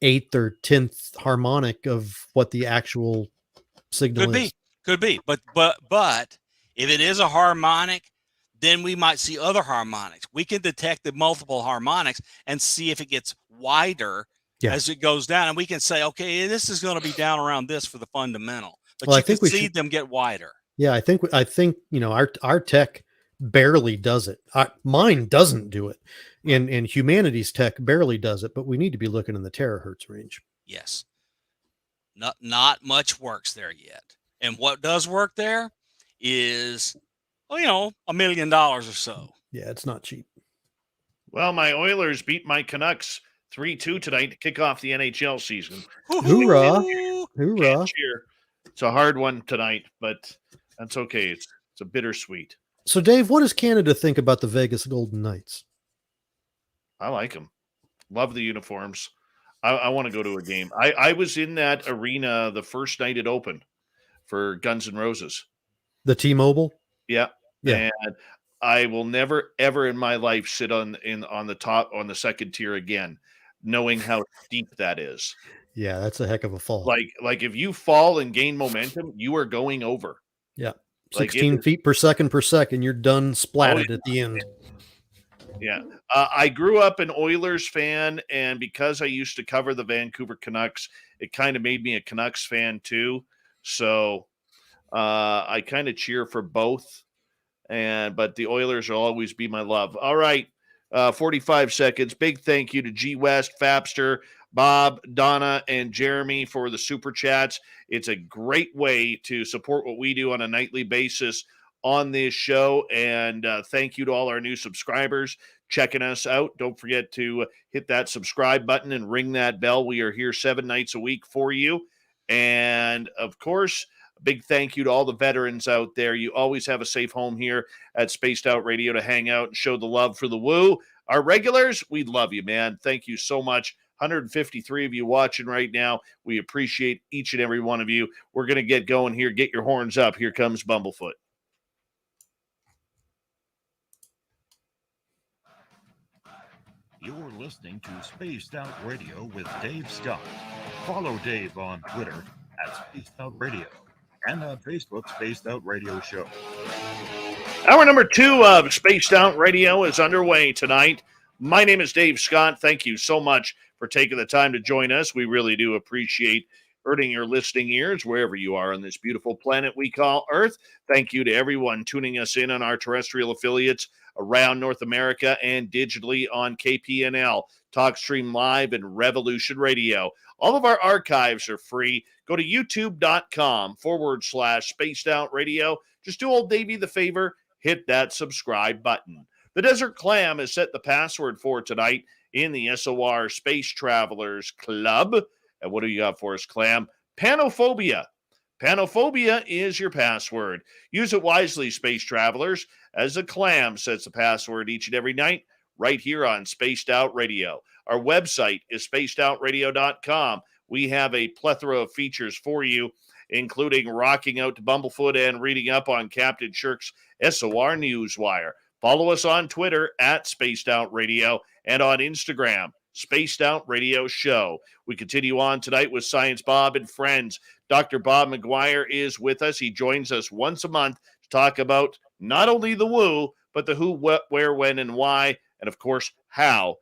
8th or 10th harmonic of what the actual signal is. Could be. But if it is a harmonic, then we might see other harmonics. We can detect the multiple harmonics and see if it gets wider as it goes down. And we can say, okay, this is going to be down around this for the fundamental. But I think we see them get wider. Yeah, I think our tech barely does it. Mine doesn't do it. And humanity's tech barely does it, but we need to be looking in the terahertz range. Yes. Not much works there yet. And what does work there is $1 million or so. Yeah, it's not cheap. Well, my Oilers beat my Canucks 3-2 tonight to kick off the NHL season. Hoorah. Hoorah. Cheer. It's a hard one tonight, but that's okay. It's a bittersweet. So, Dave, what does Canada think about the Vegas Golden Knights? I like them. Love the uniforms. I want to go to a game. I was in that arena the first night it opened for Guns N' Roses. The T-Mobile? Yeah. And I will never, ever in my life sit on the second tier again, knowing how steep that is. Yeah, that's a heck of a fall. Like if you fall and gain momentum, you are going over. Yeah. 16 feet per second, you're done splatted at the end. Yeah. I grew up an Oilers fan, and because I used to cover the Vancouver Canucks, it kind of made me a Canucks fan too. So I kind of cheer for both, but the Oilers will always be my love. All right. 45 seconds. Big thank you to G West, Fapster, Bob, Donna, and Jeremy for the super chats. It's a great way to support what we do on a nightly basis on this show. And thank you to all our new subscribers checking us out. Don't forget to hit that subscribe button and ring that bell. We are here 7 nights a week for you. And of course, a big thank you to all the veterans out there. You always have a safe home here at Spaced Out Radio to hang out and show the love for the woo. Our regulars, we love you, man. Thank you so much. 153 of you watching right now. We appreciate each and every one of you. We're going to get going here. Get your horns up. Here comes Bumblefoot. You're listening to Spaced Out Radio with Dave Scott. Follow Dave on Twitter at Spaced Out Radio and on Facebook, Spaced Out Radio Show. Hour number 2 of Spaced Out Radio is underway tonight. My name is Dave Scott. Thank you so much for taking the time to join us. We really do appreciate earning your listening ears wherever you are on this beautiful planet we call Earth. Thank you to everyone tuning us in on our terrestrial affiliates around North America and digitally on KPNL, TalkStream Live, and Revolution Radio. All of our archives are free. Go to youtube.com/Spaced Out Radio. Just do old Davey the favor, hit that subscribe button. The Desert Clam has set the password for tonight in the SOR Space Travelers Club. And what do you got for us, Clam? Panophobia. Panophobia is your password. Use it wisely, space travelers, as the Clam sets the password each and every night right here on Spaced Out Radio. Our website is spacedoutradio.com. We have a plethora of features for you, including rocking out to Bumblefoot and reading up on Captain Shirk's SOR Newswire. Follow us on Twitter at Spaced Out Radio and on Instagram, Spaced Out Radio Show. We continue on tonight with Science Bob and Friends. Dr. Bob McGwier is with us. He joins us once a month to talk about not only the woo, but the who, what, where, when, and why, and of course, how,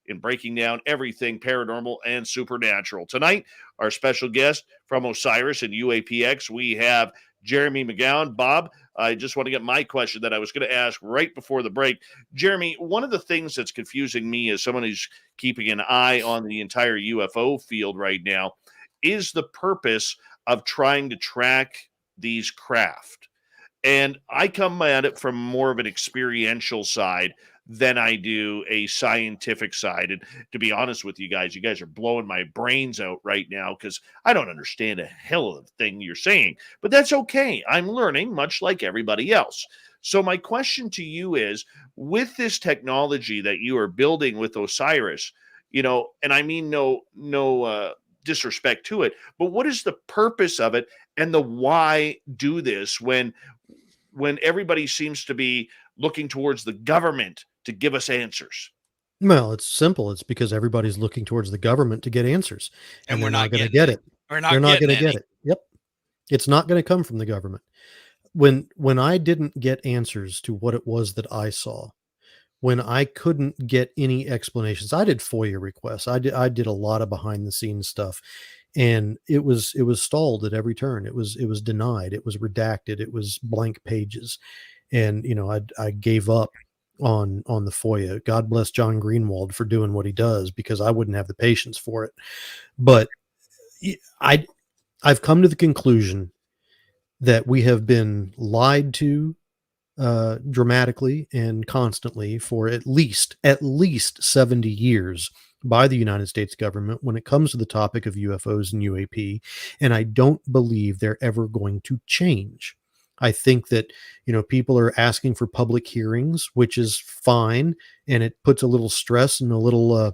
in breaking down everything paranormal and supernatural. Tonight, our special guest from Osiris and UAPX, we have Jeremy McGowan. Bob, I just want to get my question that I was going to ask right before the break. Jeremy, one of the things that's confusing me as someone who's keeping an eye on the entire UFO field right now is the purpose of trying to track these craft. And I come at it from more of an experiential side than I do a scientific side. And to be honest with you guys are blowing my brains out right now because I don't understand a hell of a thing you're saying. But that's okay. I'm learning much like everybody else. So my question to you is, with this technology that you are building with Osiris, and I mean no disrespect to it, but what is the purpose of it and the why do this when everybody seems to be looking towards the government to give us answers? Well, it's simple. It's because everybody's looking towards the government to get answers, And they're we're not going to getting get it. it. We're not They're not getting going to any. get it. Yep. It's not going to come from the government. When I didn't get answers to what it was that I saw, when I couldn't get any explanations, I did FOIA requests. I did a lot of behind the scenes stuff, and it was stalled at every turn. It was denied. It was redacted. It was blank pages. And, I gave up on the FOIA. God bless John Greenwald for doing what he does, because I wouldn't have the patience for it. But I've come to the conclusion that we have been lied to dramatically and constantly for at least 70 years by the United States government when it comes to the topic of UFOs and UAP. And I don't believe they're ever going to change. I think that, people are asking for public hearings, which is fine. And it puts a little stress and a little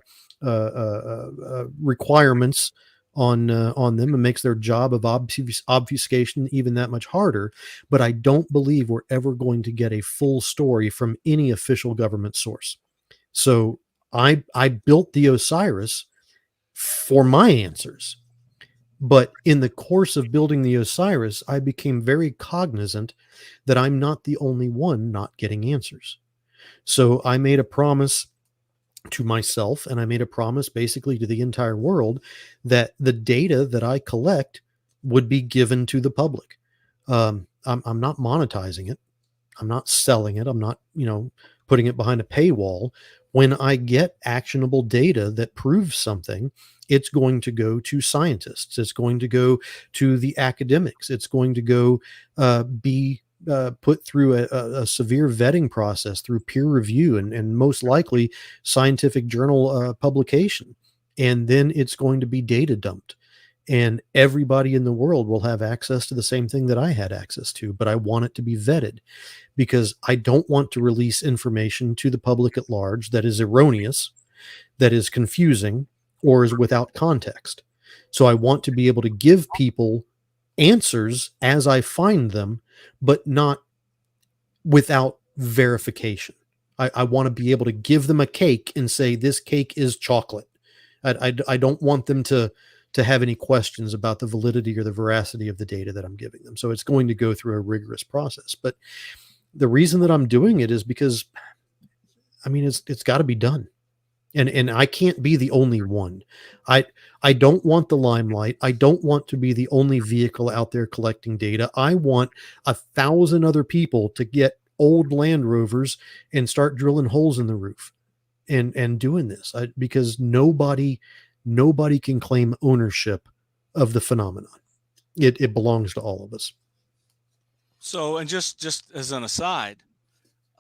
requirements on them and makes their job of obfuscation even that much harder. But I don't believe we're ever going to get a full story from any official government source. So I built the Osiris for my answers. But in the course of building the Osiris, I became very cognizant that I'm not the only one not getting answers. So I made a promise to myself, and I made a promise basically to the entire world, that the data that I collect would be given to the public. I'm not monetizing it. I'm not selling it. I'm not, putting it behind a paywall. When I get actionable data that proves something, it's going to go to scientists. It's going to go to the academics. It's going to go be put through a severe vetting process through peer review and most likely scientific journal publication. And then it's going to be data dumped. And everybody in the world will have access to the same thing that I had access to, but I want it to be vetted because I don't want to release information to the public at large that is erroneous, that is confusing, or is without context. So I want to be able to give people answers as I find them, but not without verification. I want to be able to give them a cake and say, this cake is chocolate. I don't want them to have any questions about the validity or the veracity of the data that I'm giving them. So it's going to go through a rigorous process. But the reason that I'm doing it is because, I mean, it's got to be done. And I can't be the only one. I don't want the limelight. I don't want to be the only vehicle out there collecting data. I want 1,000 other people to get old Land Rovers and start drilling holes in the roof and doing this because nobody can claim ownership of the phenomenon. It belongs to all of us. So, and just as an aside,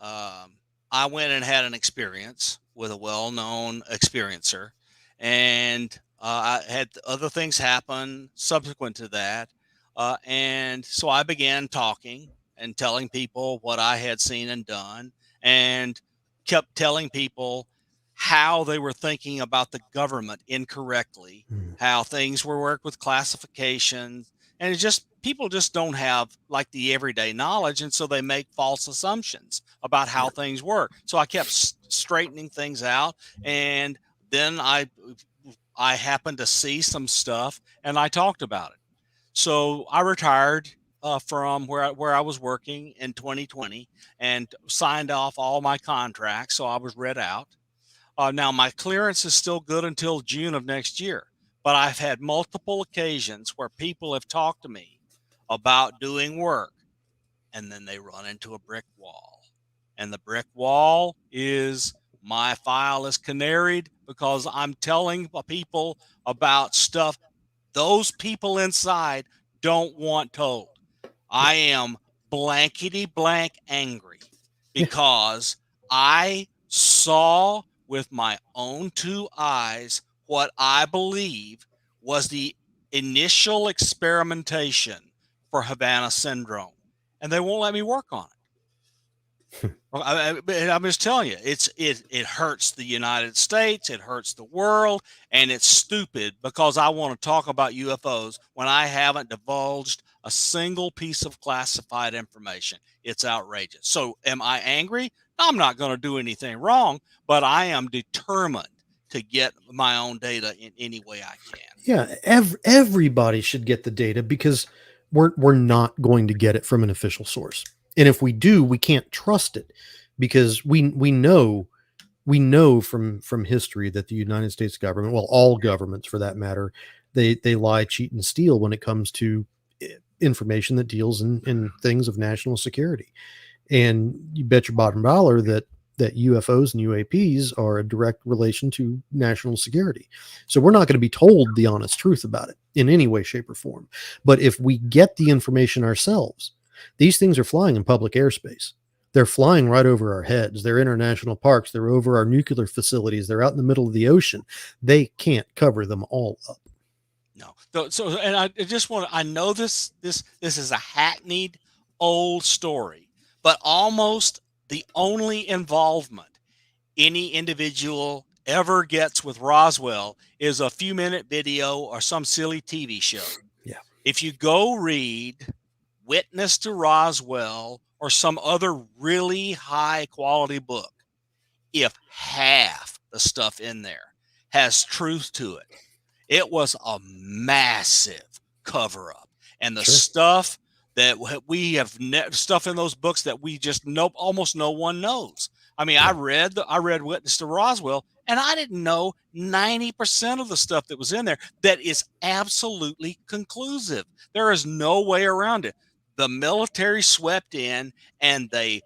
I went and had an experience with a well-known experiencer, and I had other things happen subsequent to that. And so I began talking and telling people what I had seen and done, and kept telling people how they were thinking about the government incorrectly, how things were worked with classifications, and it's just people just don't have like the everyday knowledge, and so they make false assumptions about how things work. So I kept straightening things out, and then I happened to see some stuff, and I talked about it. So I retired from where I was working in 2020 and signed off all my contracts, so I was read out. Now my clearance is still good until June of next year, but I've had multiple occasions where people have talked to me about doing work, and then they run into a brick wall. And the brick wall is my file is canaried because I'm telling people about stuff those people inside don't want told. I am blankety blank angry because I saw with my own 2 eyes what I believe was the initial experimentation for Havana syndrome, and they won't let me work on it. I'm just telling you, it hurts the United States, it hurts the world, and it's stupid because I want to talk about UFOs when I haven't divulged a single piece of classified information. It's outrageous. So am I angry? I'm not going to do anything wrong, but I am determined to get my own data in any way I can. Yeah, everybody should get the data because we're not going to get it from an official source. And if we do, we can't trust it because we know from history that the United States government, well, all governments for that matter, they lie, cheat, and steal when it comes to information that deals in things of national security. And you bet your bottom dollar that UFOs and UAPs are a direct relation to national security. So we're not going to be told the honest truth about it in any way, shape, or form. But if we get the information ourselves, these things are flying in public airspace. They're flying right over our heads. They're international parks. They're over our nuclear facilities. They're out in the middle of the ocean. They can't cover them all up. No. So, and I just want to, I know this is a hackneyed old story, but almost the only involvement any individual ever gets with Roswell is a few-minute video or some silly TV show. Yeah. If you go read Witness to Roswell or some other really high-quality book, if half the stuff in there has truth to it, it was a massive cover-up. And the stuff that we have, stuff in those books that we just know, almost no one knows. I mean, I read Witness to Roswell, and I didn't know 90% of the stuff that was in there that is absolutely conclusive. There is no way around it. The military swept in and they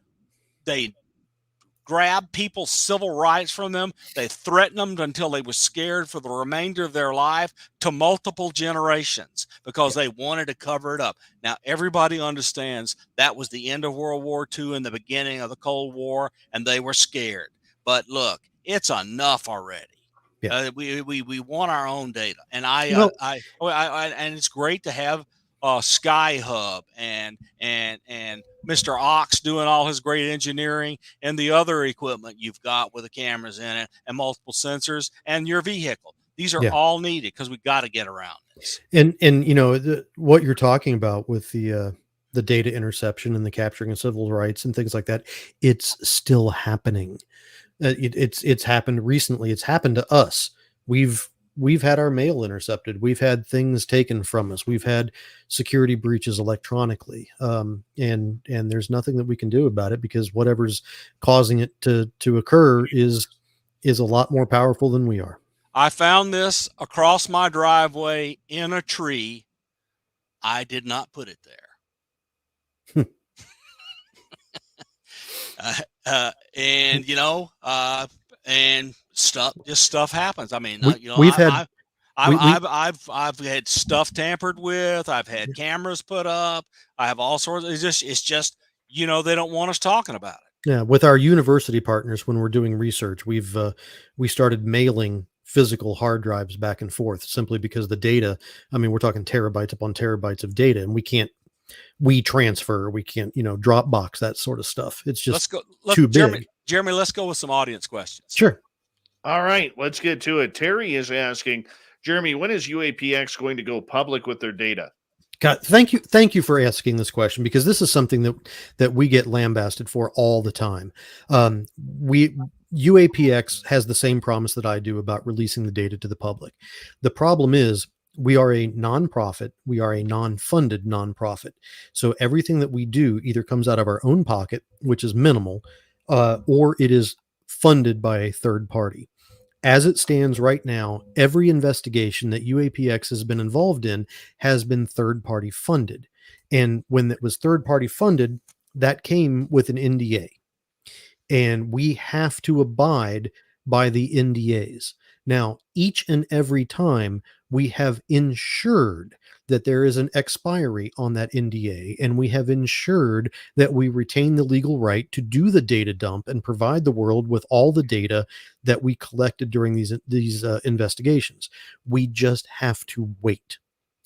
grab people's civil rights from them. They threatened them until they were scared for the remainder of their life, to multiple generations, because they wanted to cover it up. Now, everybody understands that was the end of World War II and the beginning of the Cold War, and they were scared. But look, it's enough already. Yeah. We want our own data, and Well, and it's great to have Sky Hub and Mr. Ox doing all his great engineering, and the other equipment you've got with the cameras in it and multiple sensors, and your vehicle. These are all needed because we got to get around this. And what you're talking about with the data interception and the capturing of civil rights and things like that, it's still happening. It's happened recently. It's happened to us. We've had our mail intercepted. We've had things taken from us. We've had security breaches electronically. And there's nothing that we can do about it, because whatever's causing it to occur is a lot more powerful than we are. I found this across my driveway in a tree. I did not put it there. And and stuff happens. I mean, I've had stuff tampered with. I've had cameras put up. I have all sorts. It's just they don't want us talking about it. Yeah, with our university partners, when we're doing research, we started mailing physical hard drives back and forth, simply because the data. I mean, we're talking terabytes upon terabytes of data, and we can't. We transfer, we can't, Dropbox, that sort of stuff. It's just too big. Jeremy, let's go with some audience questions. Sure. All right, let's get to it. Terry is asking, Jeremy, when is UAPX going to go public with their data? God, thank you for asking this question, because this is something that we get lambasted for all the time. UAPX has the same promise that I do about releasing the data to the public. The problem is, we are a nonprofit. We are a non-funded nonprofit. So everything that we do either comes out of our own pocket, which is minimal, or it is funded by a third party. As it stands right now, every investigation that UAPX has been involved in has been third party funded. And when it was third party funded, that came with an NDA. And we have to abide by the NDAs. Now, each and every time we have ensured that there is an expiry on that NDA, and we have ensured that we retain the legal right to do the data dump and provide the world with all the data that we collected during these investigations. We just have to wait.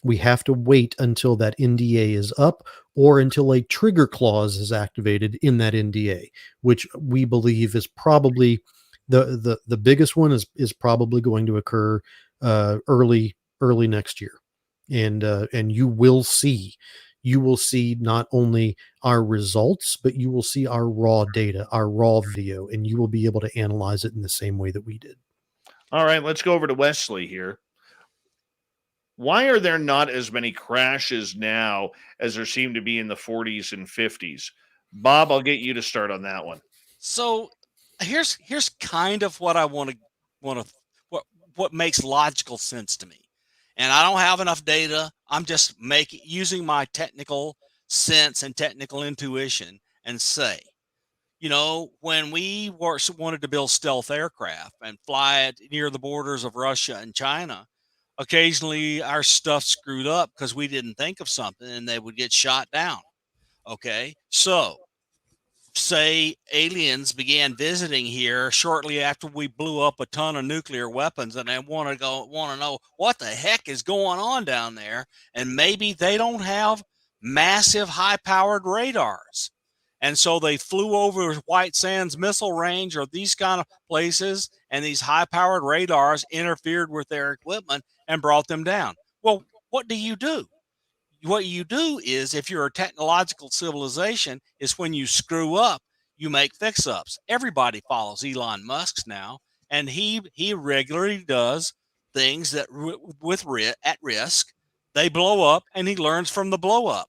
We have to wait until that NDA is up, or until a trigger clause is activated in that NDA, which we believe is probably the biggest one is probably going to occur early next year. And you will see not only our results, but you will see our raw data, our raw video, and you will be able to analyze it in the same way that we did. All right, let's go over to Wesley here. Why are there not as many crashes now as there seem to be in the 40s and 50s? Bob, I'll get you to start on that one. So here's kind of what I want to what makes logical sense to me. And I don't have enough data. I'm just using my technical sense and technical intuition and say, when we wanted to build stealth aircraft and fly it near the borders of Russia and China, occasionally our stuff screwed up because we didn't think of something and they would get shot down. Okay. So say aliens began visiting here shortly after we blew up a ton of nuclear weapons, and they want to know what the heck is going on down there. And maybe they don't have massive high-powered radars. And so they flew over White Sands Missile Range or these kind of places, and these high-powered radars interfered with their equipment and brought them down. Well, what do you do? What you do is, if you're a technological civilization, is when you screw up, you make fix-ups. Everybody follows Elon Musk's now, and he regularly does things that at risk. They blow up, and he learns from the blow up.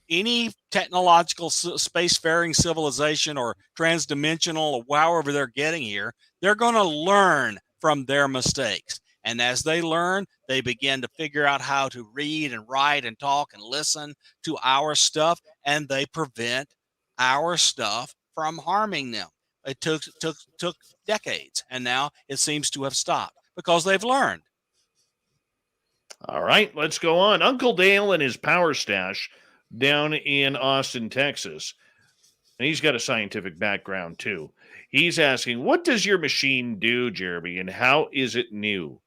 Any technological spacefaring civilization or transdimensional or however they're getting here, they're going to learn from their mistakes. And as they learn, they begin to figure out how to read and write and talk and listen to our stuff, and they prevent our stuff from harming them. It took decades, and now it seems to have stopped because they've learned. All right, let's go on. Uncle Dale and his power stash down in Austin, Texas. And he's got a scientific background too. He's asking, what does your machine do, Jeremy, and how is it new?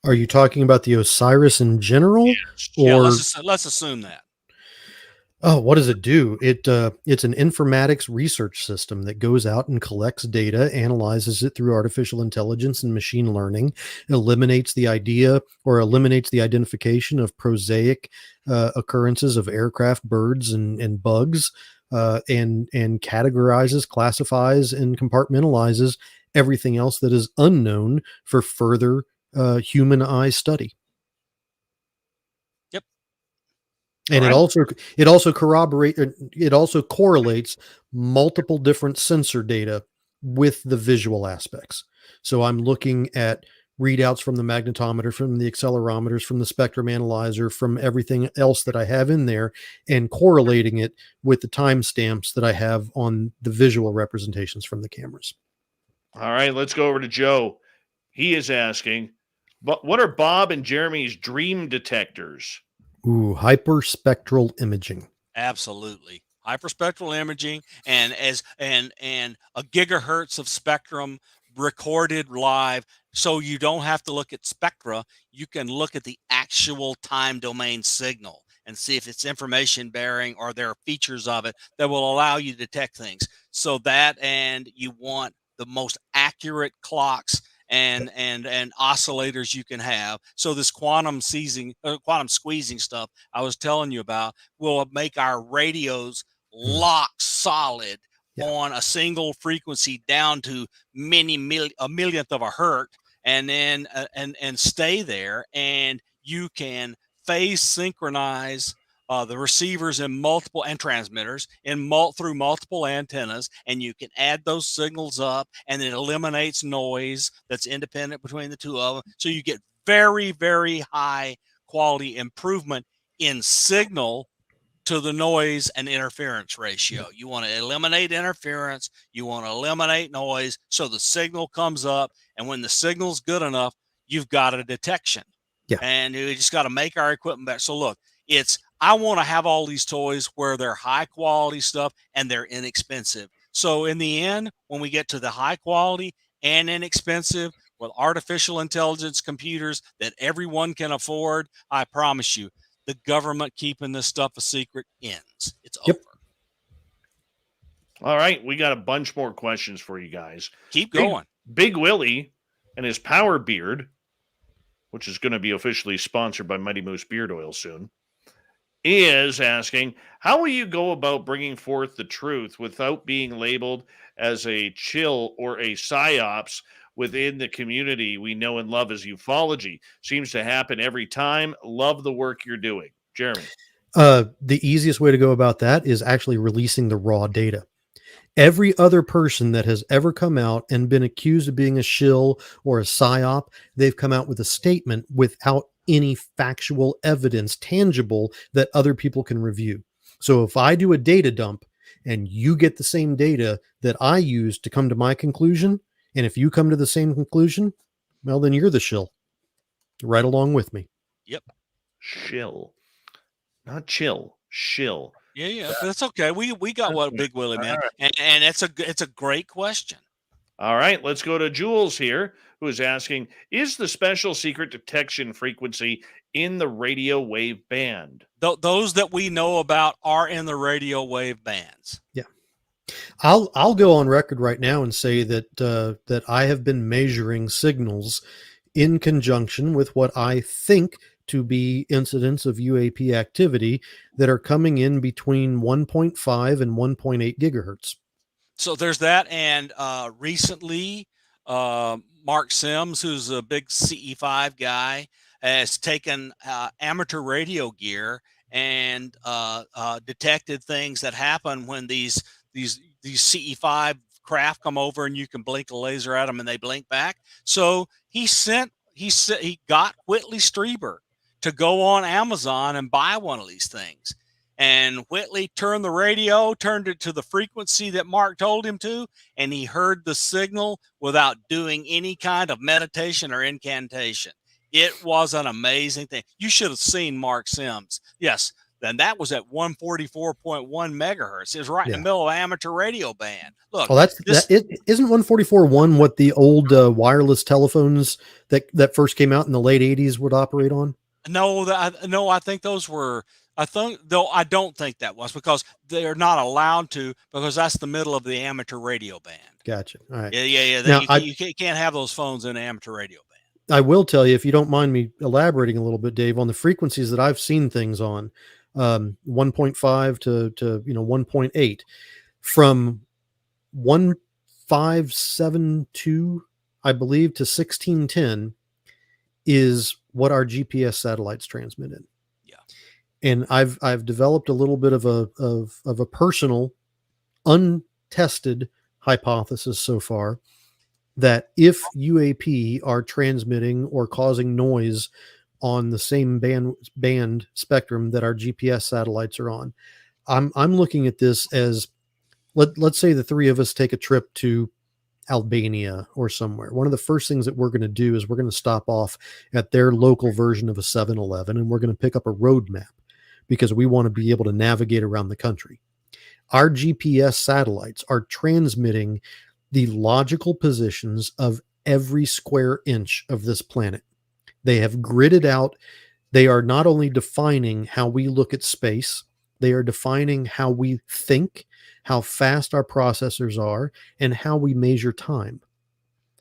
Are you talking about the Osiris in general? Yes. Yeah, Or let's assume that. oh, what does it do? It's an informatics research system that goes out and collects data, analyzes it through artificial intelligence and machine learning, eliminates the identification of prosaic occurrences of aircraft, birds, and bugs, and categorizes, classifies, and compartmentalizes everything else that is unknown for further human eye study. Yep. And All it also correlates multiple different sensor data with the visual aspects. So I'm looking at readouts from the magnetometer, from the accelerometers, from the spectrum analyzer, from everything else that I have in there, and correlating it with the timestamps that I have on the visual representations from the cameras. All right, let's go over to Joe. He is asking, but what are Bob and Jeremy's dream detectors? Ooh, hyperspectral imaging. Absolutely. Hyperspectral imaging and a gigahertz of spectrum recorded live, so you don't have to look at spectra. You can look at the actual time domain signal and see if it's information bearing or there are features of it that will allow you to detect things. So that, and you want the most accurate clocks and oscillators you can have. So this quantum squeezing stuff I was telling you about will make our radios lock solid on a single frequency down to a millionth of a hertz, and then and stay there, and you can phase synchronize the receivers and transmitters through multiple antennas, and you can add those signals up, and it eliminates noise that's independent between the two of them. So you get very, very high quality improvement in signal to the noise and interference ratio. You want to eliminate interference, you want to eliminate noise, so the signal comes up, and when the signal's good enough, you've got a detection. Yeah. And you just got to make our equipment better. So look, I want to have all these toys where they're high quality stuff and they're inexpensive. So in the end, when we get to the high quality and inexpensive with artificial intelligence computers that everyone can afford, I promise you, the government keeping this stuff a secret ends. It's over. All right, we got a bunch more questions for you guys. Keep going. Big Willie and his Power Beard, which is going to be officially sponsored by Mighty Moose Beard Oil soon, is asking, how will you go about bringing forth the truth without being labeled as a chill or a psyops within the community we know and love as ufology? Seems to happen every time. Love the work you're doing. Jeremy. The easiest way to go about that is actually releasing the raw data. Every other person that has ever come out and been accused of being a shill or a psyop, they've come out with a statement without any factual evidence tangible that other people can review. So if I do a data dump and you get the same data that I use to come to my conclusion, and if you come to the same conclusion, well, then you're the shill right along with me. Yep. Shill. Not chill. Shill. Yeah, that's okay. We got what Big Willie meant, right. and it's a great question. All right, let's go to Jules here, who is asking, is the special secret detection frequency in the radio wave band? Those that we know about are in the radio wave bands. Yeah. I'll go on record right now and say that I have been measuring signals in conjunction with what I think to be incidents of UAP activity that are coming in between 1.5 and 1.8 gigahertz. So there's that. And recently, Mark Sims, who's a big CE5 guy, has taken amateur radio gear and detected things that happen when these CE5 craft come over, and you can blink a laser at them and they blink back. So he got Whitley Strieber to go on Amazon and buy one of these things. And Whitley turned it to the frequency that Mark told him to, and he heard the signal without doing any kind of meditation or incantation. It was an amazing thing. You should have seen Mark Sims. Yes, then that was at 144.1 megahertz. It was right in the middle of amateur radio band. Look, isn't 144.1 what the old wireless telephones that first came out in the late 80s would operate on? No, I think those were. I don't think that was, because they're not allowed to, because that's the middle of the amateur radio band. Gotcha. All right. Yeah. Now, You can't have those phones in amateur radio band. I will tell you, if you don't mind me elaborating a little bit, Dave, on the frequencies that I've seen things on, 1.5 to 1.8, from 1572, I believe, to 1610 is what our GPS satellites transmit in. And I've developed a little bit of a personal, untested hypothesis so far that if UAP are transmitting or causing noise on the same band spectrum that our GPS satellites are on, I'm looking at this as, let's say the three of us take a trip to Albania or somewhere. One of the first things that we're going to do is we're going to stop off at their local version of a 7-Eleven, and we're going to pick up a road map, because we want to be able to navigate around the country. Our GPS satellites are transmitting the logical positions of every square inch of this planet. They have gridded out. They are not only defining how we look at space, they are defining how we think, how fast our processors are, and how we measure time.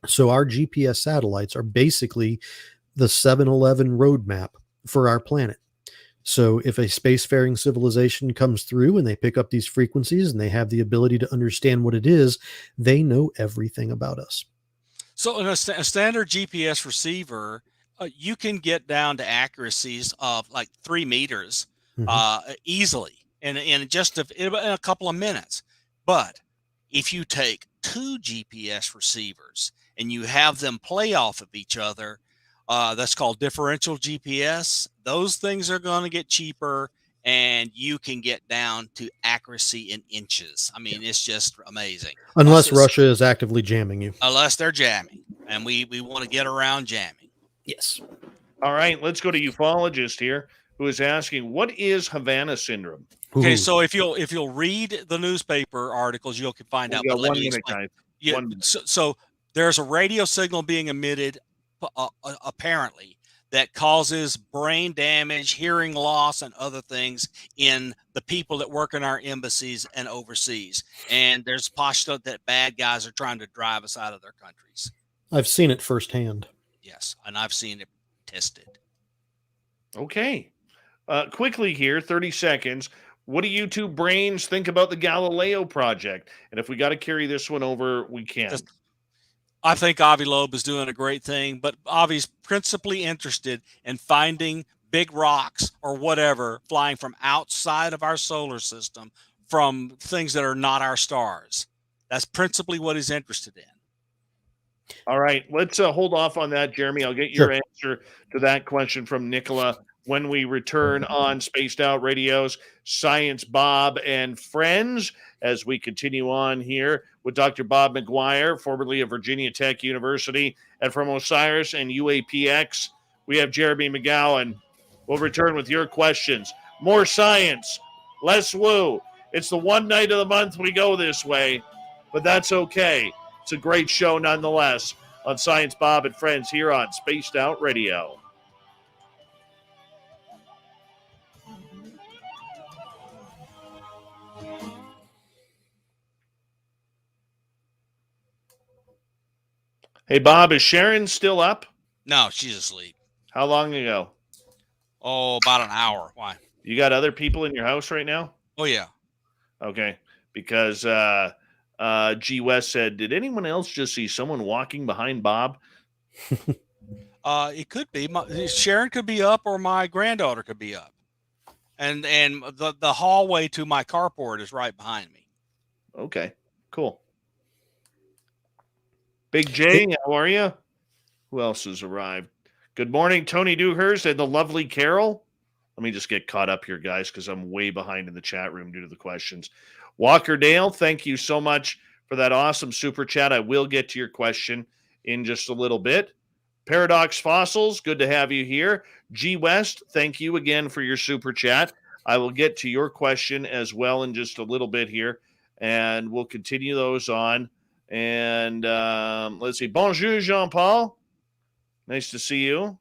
So our GPS satellites are basically the 7-Eleven roadmap for our planet. So if a spacefaring civilization comes through and they pick up these frequencies and they have the ability to understand what it is, they know everything about us. So in a standard GPS receiver, you can get down to accuracies of like 3 meters easily in a couple of minutes. But if you take 2 GPS receivers and you have them play off of each other, that's called differential GPS. Those things are going to get cheaper, and you can get down to accuracy in inches. I mean, it's just amazing. Unless Russia is actively jamming you. Unless they're jamming, and we want to get around jamming. Yes. All right, let's go to ufologist here, who is asking, what is Havana syndrome? Okay, so if you'll read the newspaper articles, you can find out. Got 1 minute, guys. Yeah, 1 minute. So there's a radio signal being emitted, apparently, that causes brain damage, hearing loss, and other things in the people that work in our embassies and overseas. And there's postulate that bad guys are trying to drive us out of their countries. I've seen it firsthand. Yes, and I've seen it tested. Okay. Quickly here, 30 seconds. What do you two brains think about the Galileo project? And if we got to carry this one over, we can. I think Avi Loeb is doing a great thing, but Avi's principally interested in finding big rocks or whatever flying from outside of our solar system, from things that are not our stars. That's principally what he's interested in. All right, let's hold off on that, Jeremy. I'll get your answer to that question from Nicola when we return on Spaced Out Radio's Science Bob and Friends, as we continue on here with Dr. Bob McGwier, formerly of Virginia Tech University, and from Osiris and UAPX, we have Jeremy McGowan. We'll return with your questions. More science, less woo. It's the one night of the month we go this way, but that's okay. It's a great show nonetheless on Science Bob and Friends here on Spaced Out Radio. Hey, Bob, is Sharon still up? No, she's asleep. How long ago? Oh, about an hour. Why? You got other people in your house right now? Oh, yeah. Okay. Because G. West said, did anyone else just see someone walking behind Bob? It could be. Sharon could be up, or my granddaughter could be up. And the hallway to my carport is right behind me. Okay, cool. Big J, how are you? Who else has arrived? Good morning, Tony Dewhurst and the lovely Carol. Let me just get caught up here, guys, because I'm way behind in the chat room due to the questions. Walker Dale, thank you so much for that awesome super chat. I will get to your question in just a little bit. Paradox Fossils, good to have you here. G West, thank you again for your super chat. I will get to your question as well in just a little bit here, and we'll continue those on. And let's see. Bonjour, Jean-Paul. Nice to see you.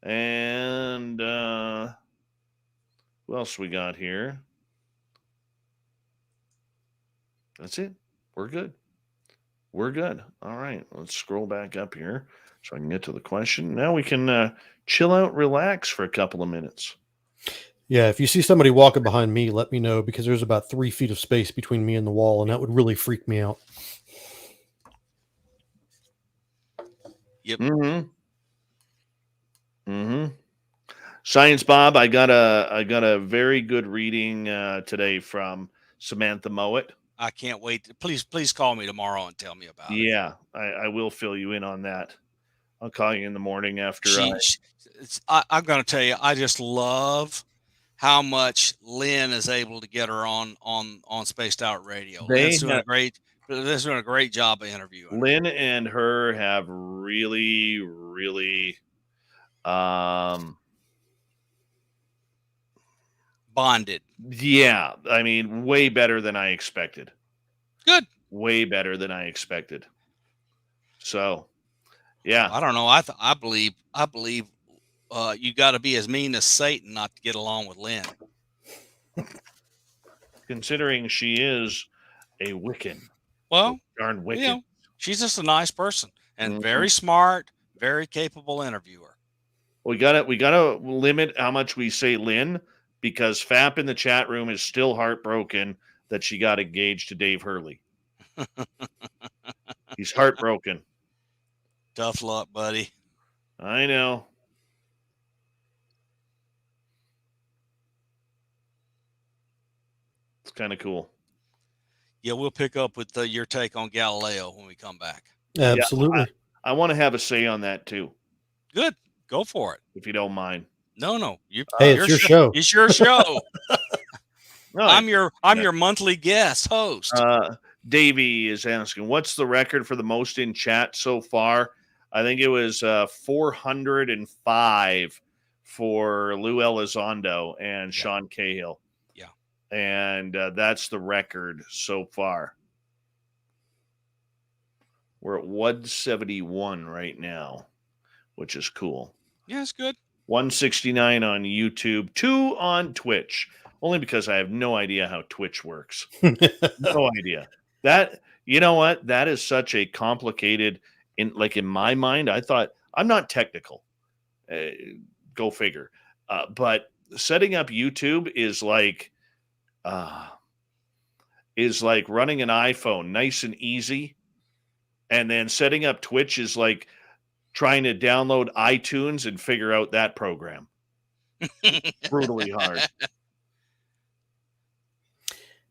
And who else we got here? That's it. We're good. We're good. All right. Let's scroll back up here so I can get to the question. Now we can chill out, relax for a couple of minutes. Yeah, if you see somebody walking behind me, let me know, because there's about 3 feet of space between me and the wall, and that would really freak me out. Yep. Mm-hmm. Mm-hmm. Science Bob, I got a very good reading today from Samantha Mowat. I can't wait. Please call me tomorrow and tell me about it. Yeah, I will fill you in on that. I'll call you in the morning after. I'm going to tell you, I just love how much Lynn is able to get her on Spaced Out Radio. Lynn's doing a great job of interviewing. Lynn and her have really, really bonded. Yeah, I mean, way better than I expected. Good. Way better than I expected. So, yeah. I don't know. I believe you got to be as mean as Satan not to get along with Lynn. Considering she is a Wiccan. Well, darn Wiccan. You know, she's just a nice person and very smart, very capable interviewer. We gotta limit how much we say Lynn, because Fap in the chat room is still heartbroken that she got engaged to Dave Hurley. He's heartbroken. Tough luck, buddy. I know. It's kind of cool. Yeah, we'll pick up with your take on Galileo when we come back. Absolutely. Yeah, I want to have a say on that too. Good. Go for it. If you don't mind. No. Hey, it's your show. It's your show. No, I'm your monthly guest host. Davey is asking, what's the record for the most in chat so far? I think it was 405 for Lou Elizondo and Sean Cahill. Yeah. And that's the record so far. We're at 171 right now, which is cool. Yeah, it's good. 169 on YouTube, 2 on Twitch. Only because I have no idea how Twitch works. No idea. That, you know what? That is such a complicated, in my mind, I thought, I'm not technical. Go figure. But setting up YouTube is like running an iPhone, nice and easy. And then setting up Twitch is like trying to download iTunes and figure out that program. Brutally hard.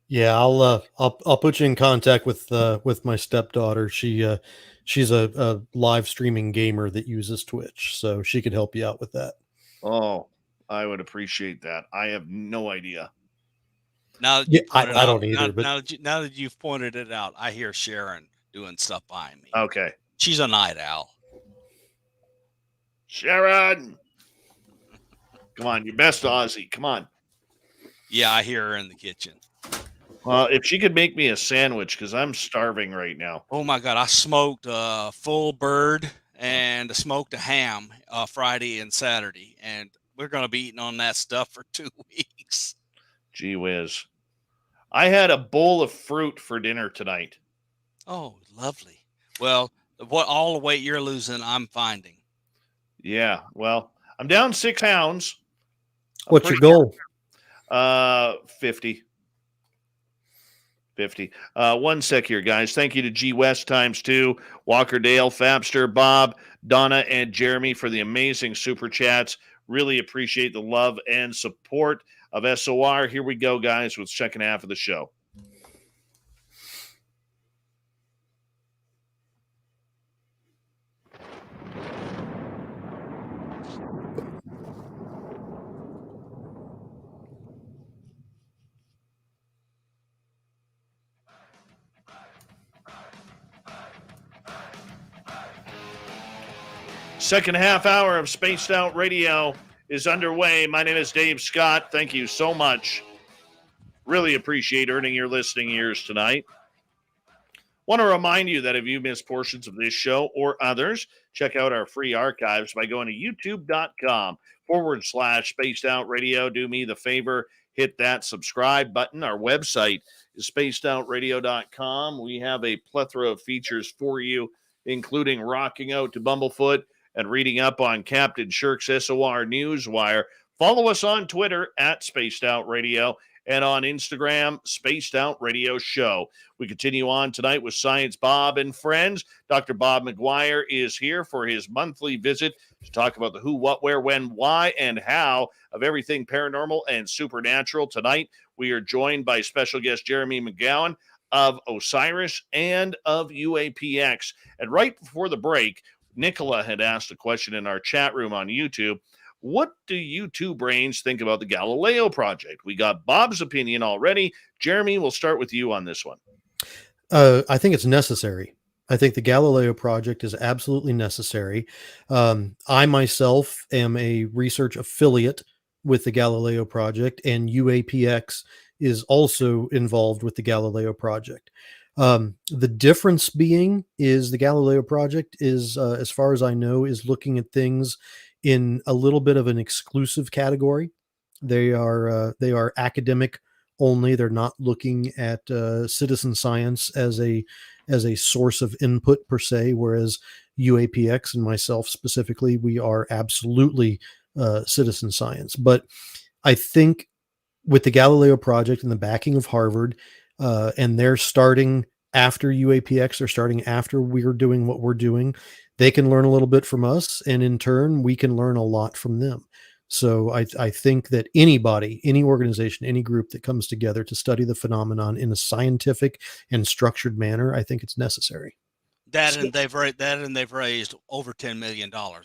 Yeah, I'll put you in contact with my stepdaughter. She's a live streaming gamer that uses Twitch, so she could help you out with that. Oh, I would appreciate that. I have no idea. Now, I don't either. Now that you've pointed it out, I hear Sharon doing stuff behind me. Okay, she's a night owl. Sharon, come on, your best Aussie. Come on. Yeah, I hear her in the kitchen. If she could make me a sandwich, because I'm starving right now. Oh my God, I smoked a full bird and smoked a ham Friday and Saturday, and we're going to be eating on that stuff for 2 weeks. Gee whiz. I had a bowl of fruit for dinner tonight. Oh, lovely. Well, all the weight you're losing, I'm finding. Yeah, well, I'm down 6 pounds. What's your goal? 50. 50. 1 sec here, guys. Thank you to G West ×2, Walker Dale, Fabster, Bob, Donna, and Jeremy for the amazing super chats. Really appreciate the love and support of SOR. Here we go, guys, with the second half of the show. Second half hour of Spaced Out Radio is underway. My name is Dave Scott. Thank you so much. Really appreciate earning your listening ears tonight. Want to remind you that if you missed portions of this show or others, check out our free archives by going to youtube.com/Spaced Out Radio. Do me the favor, hit that subscribe button. Our website is spacedoutradio.com. We have a plethora of features for you, including rocking out to Bumblefoot and reading up on Captain Shirk's SOR Newswire. Follow us on Twitter at Spaced Out Radio and on Instagram, Spaced Out Radio Show. We continue on tonight with Science Bob and friends. Dr. Bob McGwier is here for his monthly visit to talk about the who, what, where, when, why, and how of everything paranormal and supernatural. Tonight, we are joined by special guest Jeremy McGowan of Osiris and of UAPX. And right before the break, Nicola had asked a question in our chat room on YouTube. What do you two brains think about the Galileo Project? We got Bob's opinion already. Jeremy, we'll start with you on this one. I think it's necessary. I think the Galileo Project is absolutely necessary. I myself am a research affiliate with the Galileo Project, and UAPX is also involved with the Galileo Project. The difference being is the Galileo Project is, as far as I know, is looking at things in a little bit of an exclusive category. They are academic only. They're not looking at citizen science as a source of input per se, whereas UAPX and myself specifically, we are absolutely citizen science. But I think with the Galileo Project and the backing of Harvard, and they're starting after UAPX, they're starting after we're doing what we're doing, they can learn a little bit from us, and in turn, we can learn a lot from them. So I think that anybody, any organization, any group that comes together to study the phenomenon in a scientific and structured manner, I think it's necessary. And they've raised over $10 million already.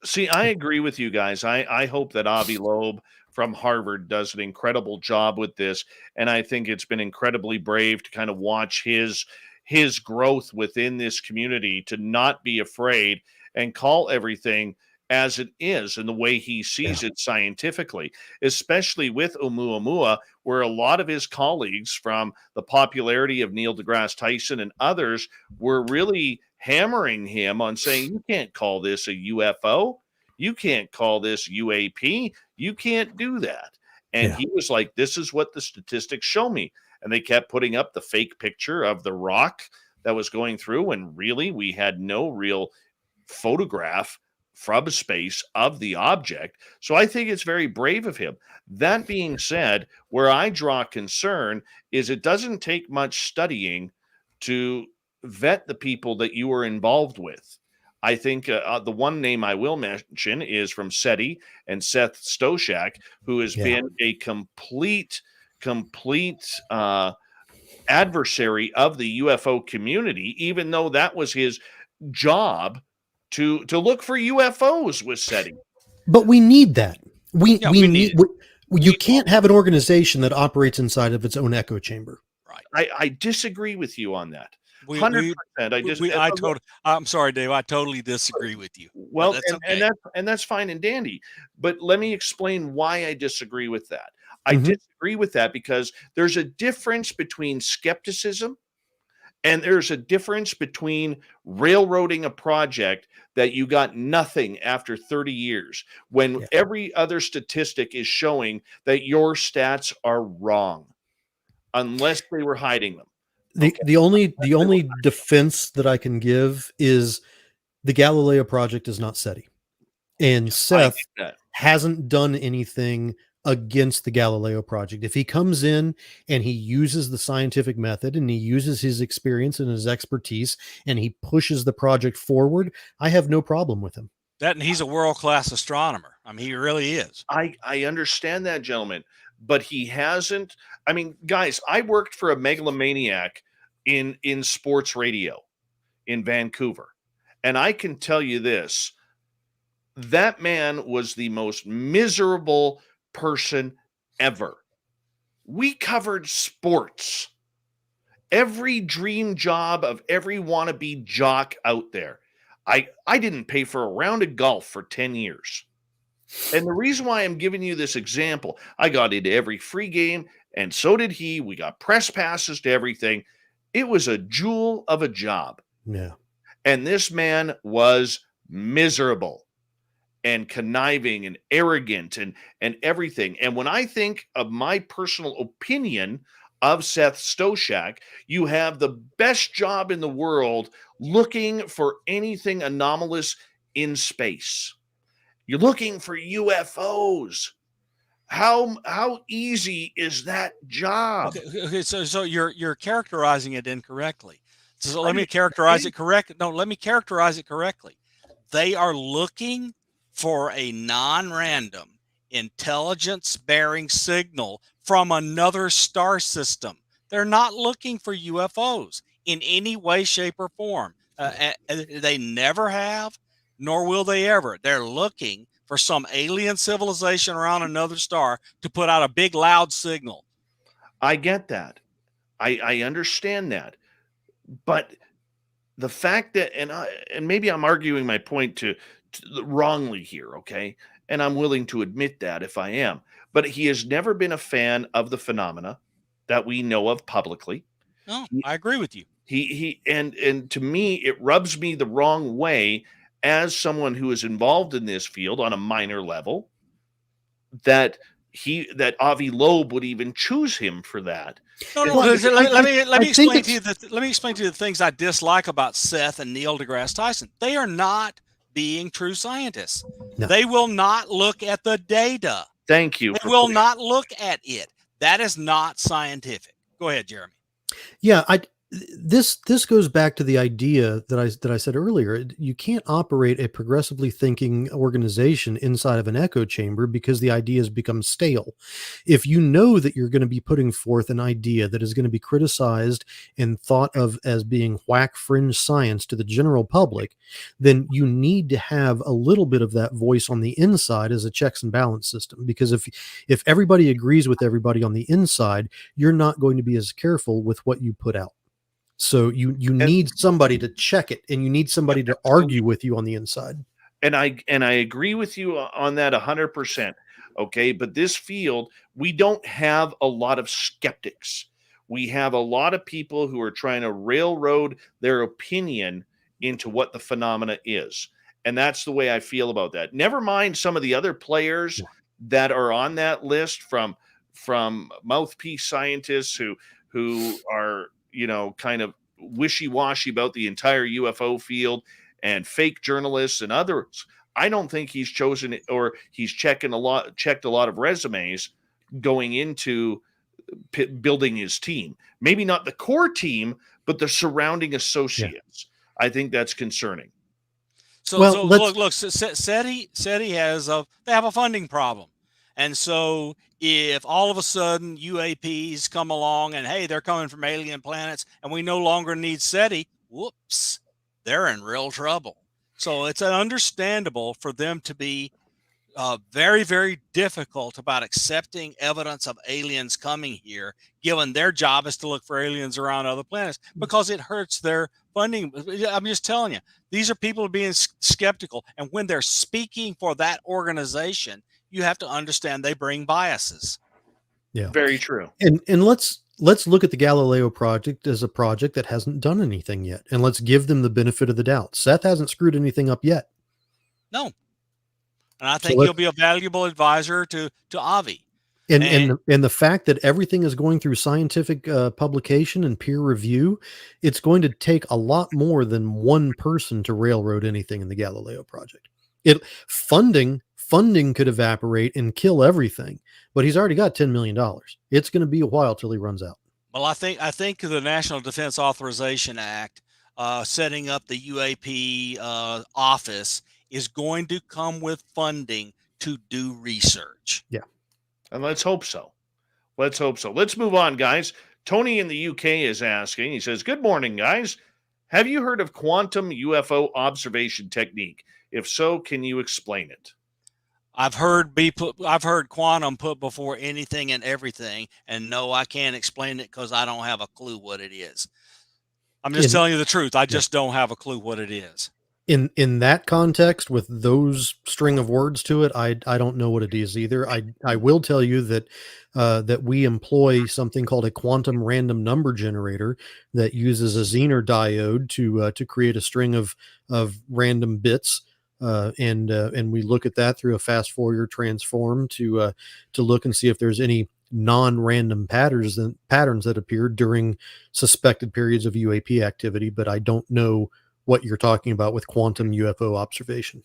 See, I agree with you guys. I hope that Avi Loeb from Harvard does an incredible job with this, and I think it's been incredibly brave to kind of watch his growth within this community, to not be afraid and call everything as it is and the way he sees it scientifically, especially with Oumuamua, where a lot of his colleagues from the popularity of Neil deGrasse Tyson and others were really hammering him on saying, you can't call this a UFO. You can't call this UAP. You can't do that. And he was like, this is what the statistics show me. And they kept putting up the fake picture of the rock that was going through. And really, we had no real photograph from space of the object. So I think it's very brave of him. That being said, where I draw concern is it doesn't take much studying to vet the people that you are involved with. I think the one name I will mention is from SETI and Seth Stoshak, who has been a complete adversary of the UFO community, even though that was his job to look for UFOs with SETI. But we need that. We need. You We can't have an organization that operates inside of its own echo chamber. Right. I disagree with you on that. 100%. I'm sorry, Dave. I totally disagree with you. Well, that's okay. and that's fine and dandy. But let me explain why I disagree with that. I disagree with that because there's a difference between skepticism and there's a difference between railroading a project that you got nothing after 30 years when every other statistic is showing that your stats are wrong, unless they were hiding them. The only defense that I can give is the Galileo Project is not SETI, and Seth hasn't done anything against the Galileo Project. If he comes in and he uses the scientific method and he uses his experience and his expertise and he pushes the project forward, I have no problem with him. And he's a world-class astronomer. I mean, he really is. I understand that, gentlemen, but he hasn't. I mean, guys, I worked for a megalomaniac in sports radio in Vancouver, and I can tell you this: that man was the most miserable person ever. We covered sports, every dream job of every wannabe jock out there. I didn't pay for a round of golf for 10 years. And the reason why I'm giving you this example, I got into every free game, and so did he. We got press passes to everything. It was a jewel of a job. Yeah. And this man was miserable and conniving and arrogant and everything. And when I think of my personal opinion of Seth Stoshak, you have the best job in the world looking for anything anomalous in space. You're looking for UFOs. How easy is that job? Okay, so you're characterizing it incorrectly. So let me characterize it correct. No, let me characterize it correctly. They are looking for a non-random intelligence-bearing signal from another star system. They're not looking for UFOs in any way, shape, or form. They never have, nor will they ever. They're looking for some alien civilization around another star to put out a big, loud signal. I get that. I understand that. But the fact that, and maybe I'm arguing my point to wrongly here, okay? And I'm willing to admit that if I am. But he has never been a fan of the phenomena that we know of publicly. No, I agree with you. And to me, it rubs me the wrong way as someone who is involved in this field on a minor level, that Avi Loeb would even choose him for that. No, let me explain to you the things I dislike about Seth and Neil deGrasse Tyson. They are not being true scientists. No. They will not look at the data. Thank you. They will not look at it. That is not scientific. Go ahead, Jeremy. Yeah, this goes back to the idea that I said earlier. You can't operate a progressively thinking organization inside of an echo chamber because the ideas become stale. If you know that you're going to be putting forth an idea that is going to be criticized and thought of as being whack fringe science to the general public, then you need to have a little bit of that voice on the inside as a checks and balance system. Because if everybody agrees with everybody on the inside, you're not going to be as careful with what you put out. So you need somebody to check it, and you need somebody to argue with you on the inside. And I agree with you on that 100%. Okay, but this field, we don't have a lot of skeptics. We have a lot of people who are trying to railroad their opinion into what the phenomena is. And that's the way I feel about that. Never mind some of the other players that are on that list from mouthpiece scientists who are, kind of wishy-washy about the entire UFO field, and fake journalists and others. I don't think he's chosen it, or he's checked a lot of resumes going into building his team. Maybe not the core team, but the surrounding associates. Yeah. I think that's concerning. Look, SETI has they have a funding problem. And so if all of a sudden UAPs come along and, hey, they're coming from alien planets and we no longer need SETI, whoops, they're in real trouble. So it's understandable for them to be very, very difficult about accepting evidence of aliens coming here, given their job is to look for aliens around other planets, because it hurts their funding. I'm just telling you, these are people being skeptical. And when they're speaking for that organization, you have to understand they bring biases. Yeah, very true. And let's look at the Galileo project as a project that hasn't done anything yet, and let's give them the benefit of the doubt. Seth hasn't screwed anything up yet. No, and I think he'll be a valuable advisor to Avi. And the fact that everything is going through scientific publication and peer review, it's going to take a lot more than one person to railroad anything in the Galileo project. Funding could evaporate and kill everything, but he's already got $10 million. It's going to be a while till he runs out. Well, I think the National Defense Authorization Act, setting up the UAP office, is going to come with funding to do research. Yeah. And let's hope so. Let's move on, guys. Tony in the UK is asking, he says, good morning, guys. Have you heard of quantum UFO observation technique? If so, can you explain it? I've heard quantum put before anything and everything, and no, I can't explain it because I don't have a clue what it is. I'm just telling you the truth. I just don't have a clue what it is. In that context, with those string of words to it, I don't know what it is either. I will tell you that that we employ something called a quantum random number generator that uses a Zener diode to create a string of random bits, and we look at that through a fast Fourier transform to look and see if there's any non-random patterns that appear during suspected periods of UAP activity. But I don't know what you're talking about with quantum UFO observation.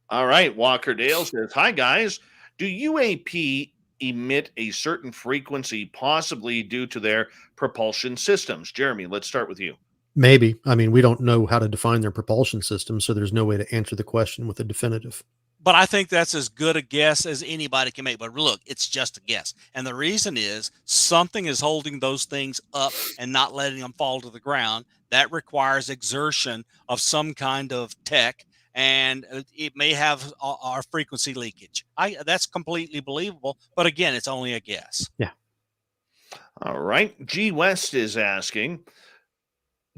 All right. Walker Dale says, hi, guys. Do UAP emit a certain frequency, possibly due to their propulsion systems? Jeremy, let's start with you. Maybe. I mean, we don't know how to define their propulsion system, so there's no way to answer the question with a definitive. But I think that's as good a guess as anybody can make. But look, it's just a guess. And the reason is something is holding those things up and not letting them fall to the ground. That requires exertion of some kind of tech, and it may have our frequency leakage. That's completely believable. But again, it's only a guess. Yeah. All right. G. West is asking,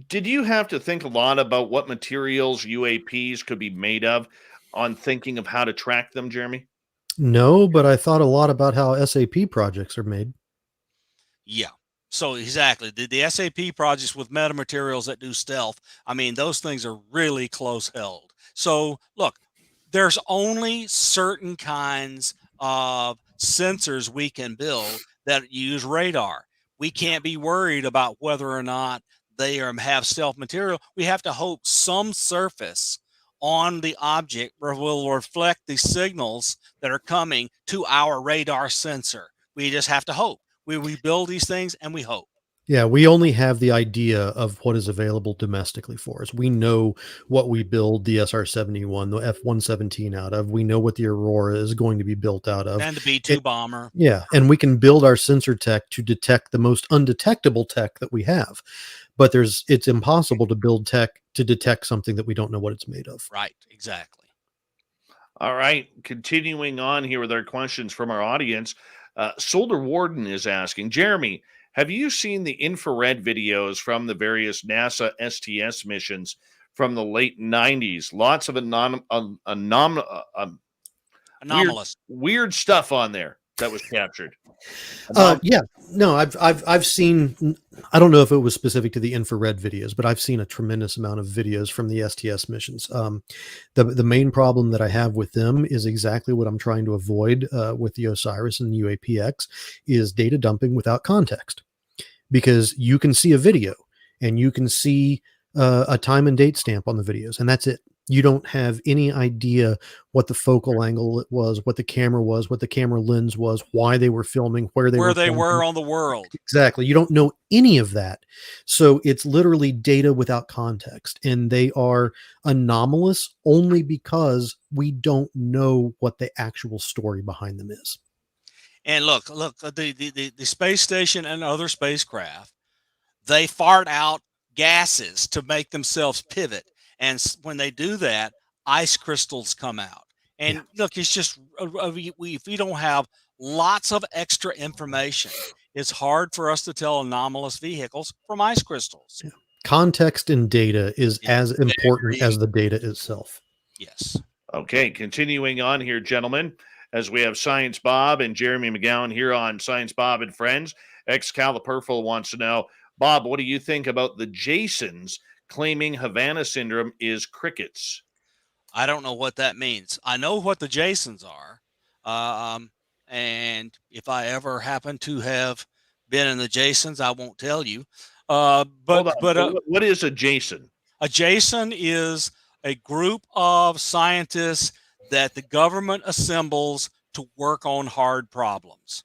did you have to think a lot about what materials UAPs could be made of on thinking of how to track them, Jeremy? No, but I thought a lot about how SAP projects are made. Yeah. So exactly. The SAP projects with metamaterials that do stealth, I mean, those things are really close held. So look, there's only certain kinds of sensors we can build that use radar. We can't be worried about whether or not they have stealth material. We have to hope some surface on the object will reflect the signals that are coming to our radar sensor. We just have to hope. We build these things and we hope. Yeah, we only have the idea of what is available domestically for us. We know what we build the SR-71, the F-117 out of. We know what the Aurora is going to be built out of. And the B-2 bomber. Yeah, and we can build our sensor tech to detect the most undetectable tech that we have. But it's impossible to build tech to detect something that we don't know what it's made of. Right, exactly. All right. Continuing on here with our questions from our audience. Solder Warden is asking, Jeremy, have you seen the infrared videos from the various NASA STS missions from the late 90s? Lots of Anomalous. weird stuff on there that was captured. Yeah, no, I've seen. I don't know if it was specific to the infrared videos, but I've seen a tremendous amount of videos from the STS missions. The main problem that I have with them is exactly what I'm trying to avoid with the OSIRIS and UAPX is data dumping without context, because you can see a video and you can see a time and date stamp on the videos, and that's it. You don't have any idea what the focal angle was, what the camera was, what the camera lens was, why they were filming, where they were on the world. Exactly. You don't know any of that. So it's literally data without context, and they are anomalous only because we don't know what the actual story behind them is. And look, the space station and other spacecraft, they fart out gases to make themselves pivot. And when they do that, ice crystals come out. And look, it's just, if we don't have lots of extra information, it's hard for us to tell anomalous vehicles from ice crystals. Yeah. Context in data is as important as the data itself. Yes. Okay, continuing on here, gentlemen, as we have Science Bob and Jeremy McGowan here on Science Bob and Friends. Excaliburful wants to know, Bob, what do you think about the Jasons claiming Havana syndrome is crickets? I don't know what that means. I know what the Jasons are. And if I ever happen to have been in the Jasons, I won't tell you. What is a Jason? A Jason is a group of scientists that the government assembles to work on hard problems.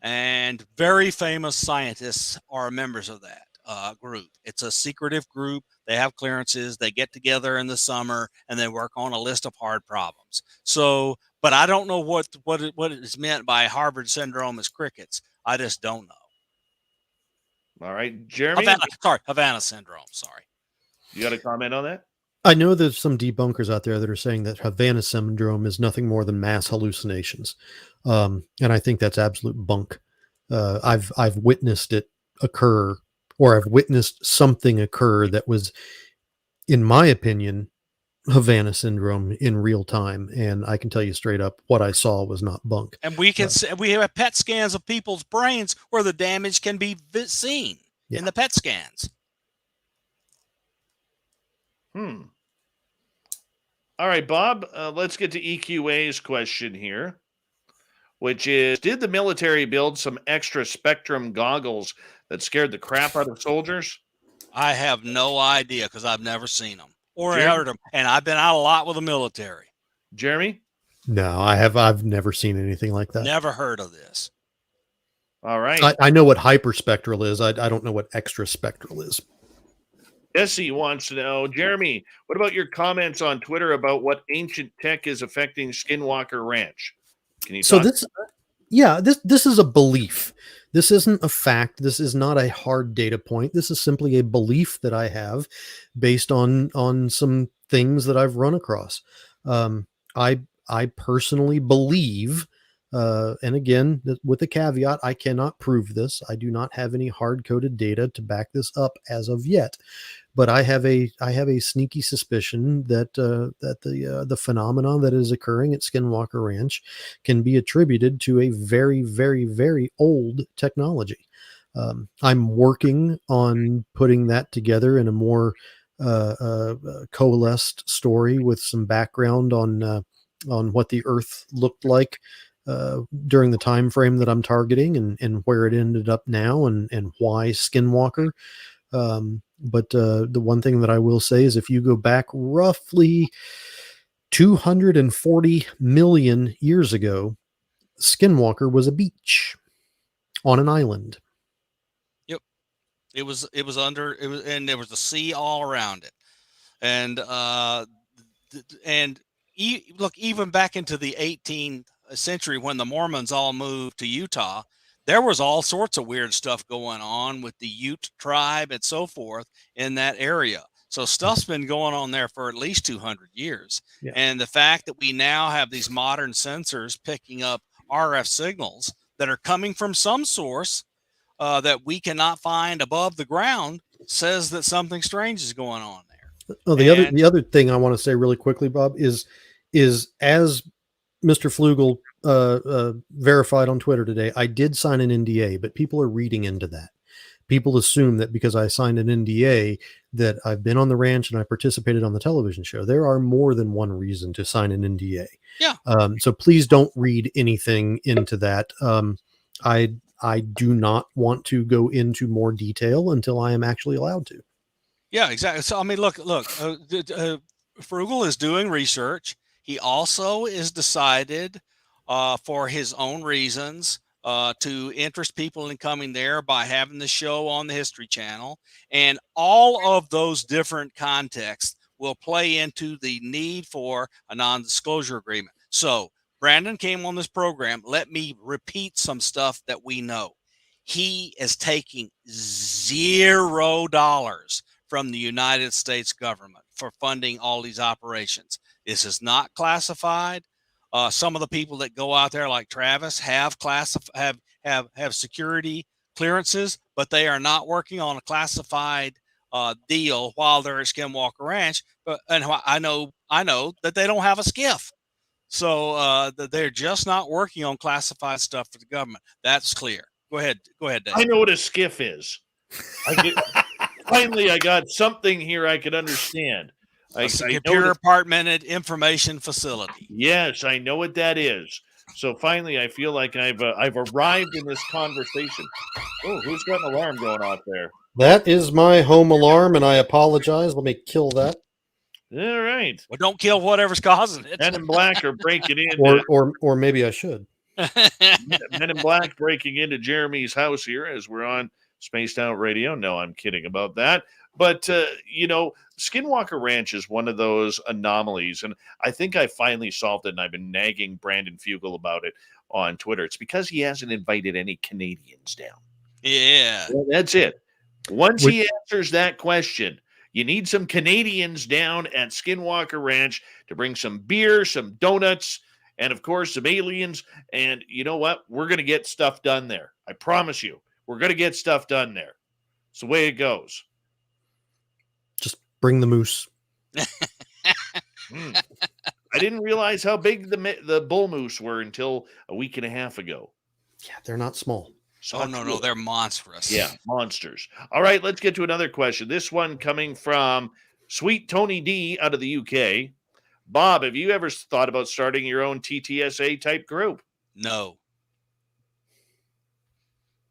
And very famous scientists are members of that group. It's a secretive group. They have clearances. They get together in the summer and they work on a list of hard problems. So, but I don't know what is meant by Harvard syndrome as crickets. I just don't know. All right, Jeremy. Havana syndrome. Sorry. You got a comment on that? I know there's some debunkers out there that are saying that Havana syndrome is nothing more than mass hallucinations. And I think that's absolute bunk. I've witnessed it occur, or I've witnessed something occur that was, in my opinion, Havana syndrome in real time, and I can tell you straight up, what I saw was not bunk. And we have PET scans of people's brains where the damage can be seen in the PET scans. All right, Bob, let's get to EQA's question here, which is, did the military build some extra spectrum goggles that scared the crap out of soldiers? I have no idea because I've never seen them or Jeremy? heard them, and I've been out a lot with the military. Jeremy? No, I've never seen anything like that. Never heard of this. All right. I know what hyperspectral is. I don't know what extra spectral is. Jesse wants to know, Jeremy, what about your comments on Twitter about what ancient tech is affecting Skinwalker Ranch? Can you So talk? this is a belief. This isn't a fact. This is not a hard data point. This is simply a belief that I have based on some things that I've run across. I personally believe, and again, with the caveat, I cannot prove this. I do not have any hard-coded data to back this up as of yet. But I have a sneaky suspicion that the phenomenon that is occurring at Skinwalker Ranch can be attributed to a very, very, very old technology. I'm working on putting that together in a more coalesced story with some background on what the Earth looked like during the time frame that I'm targeting, and where it ended up now, and why Skinwalker. But the one thing that I will say is, if you go back roughly 240 million years ago, Skinwalker was a beach on an island. Yep, it was and there was the sea all around it, and look, even back into the 18th century when the Mormons all moved to Utah, there was all sorts of weird stuff going on with the Ute tribe and so forth in that area. So stuff's been going on there for at least 200 years. Yeah. And the fact that we now have these modern sensors picking up RF signals that are coming from some source that we cannot find above the ground says that something strange is going on there. Oh, the other thing I want to say really quickly, Bob, is as Mr. Flugel verified on Twitter today, I did sign an NDA, but people are reading into that. People assume that because I signed an NDA that I've been on the ranch and I participated on the television show. There are more than one reason to sign an NDA. Yeah. So please don't read anything into that. I do not want to go into more detail until I am actually allowed to. Yeah, exactly. So, I mean, look, Frugal is doing research. He also is decided for his own reasons to interest people in coming there by having the show on the History Channel. And all of those different contexts will play into the need for a non-disclosure agreement. So Brandon came on this program. Let me repeat some stuff that we know. He is taking $0 from the United States government for funding all these operations. This is not classified. Some of the people that go out there, like Travis, have security clearances, but they are not working on a classified deal while they're at Skinwalker Ranch. And I know that they don't have a skiff, so they're just not working on classified stuff for the government. That's clear. Go ahead, Dave. I know what a skiff is. Finally, I got something here I could understand. A computer compartmented information facility. Yes, I know what that is. So finally, I feel like I've arrived in this conversation. Oh, who's got an alarm going off there? That is my home alarm, and I apologize. Let me kill that. All right. Well, don't kill whatever's causing it. Men in Black are breaking in. Or maybe I should. Men in Black breaking into Jeremy's house here as we're on Spaced Out Radio. No, I'm kidding about that. But, Skinwalker Ranch is one of those anomalies, and I think I finally solved it, and I've been nagging Brandon Fugel about it on Twitter. It's because he hasn't invited any Canadians down. Yeah. Well, that's it. Once he answers that question, you need some Canadians down at Skinwalker Ranch to bring some beer, some donuts, and, of course, some aliens. And you know what? We're going to get stuff done there. I promise you. We're going to get stuff done there. It's the way it goes. Just bring the moose. I didn't realize how big the bull moose were until a week and a half ago. Yeah, they're not small. Oh, no, they're monstrous. Yeah, monsters. All right, let's get to another question. This one coming from Sweet Tony D out of the UK. Bob, have you ever thought about starting your own TTSA type group? No.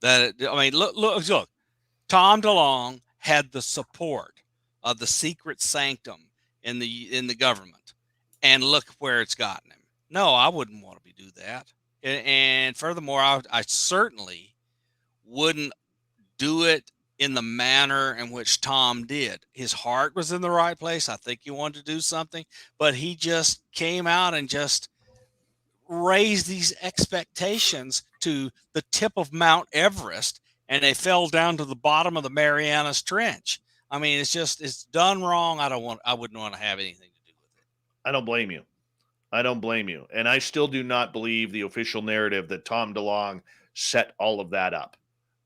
Look. Tom DeLonge had the support of the secret sanctum in the government, and look where it's gotten him. No, I wouldn't want to do that. And furthermore, I certainly wouldn't do it in the manner in which Tom did. His heart was in the right place. I think he wanted to do something, but he just came out and just raised these expectations to the tip of Mount Everest, and they fell down to the bottom of the Marianas Trench. I mean, it's done wrong. I wouldn't want to have anything to do with it. I don't blame you. And I still do not believe the official narrative that Tom DeLonge set all of that up.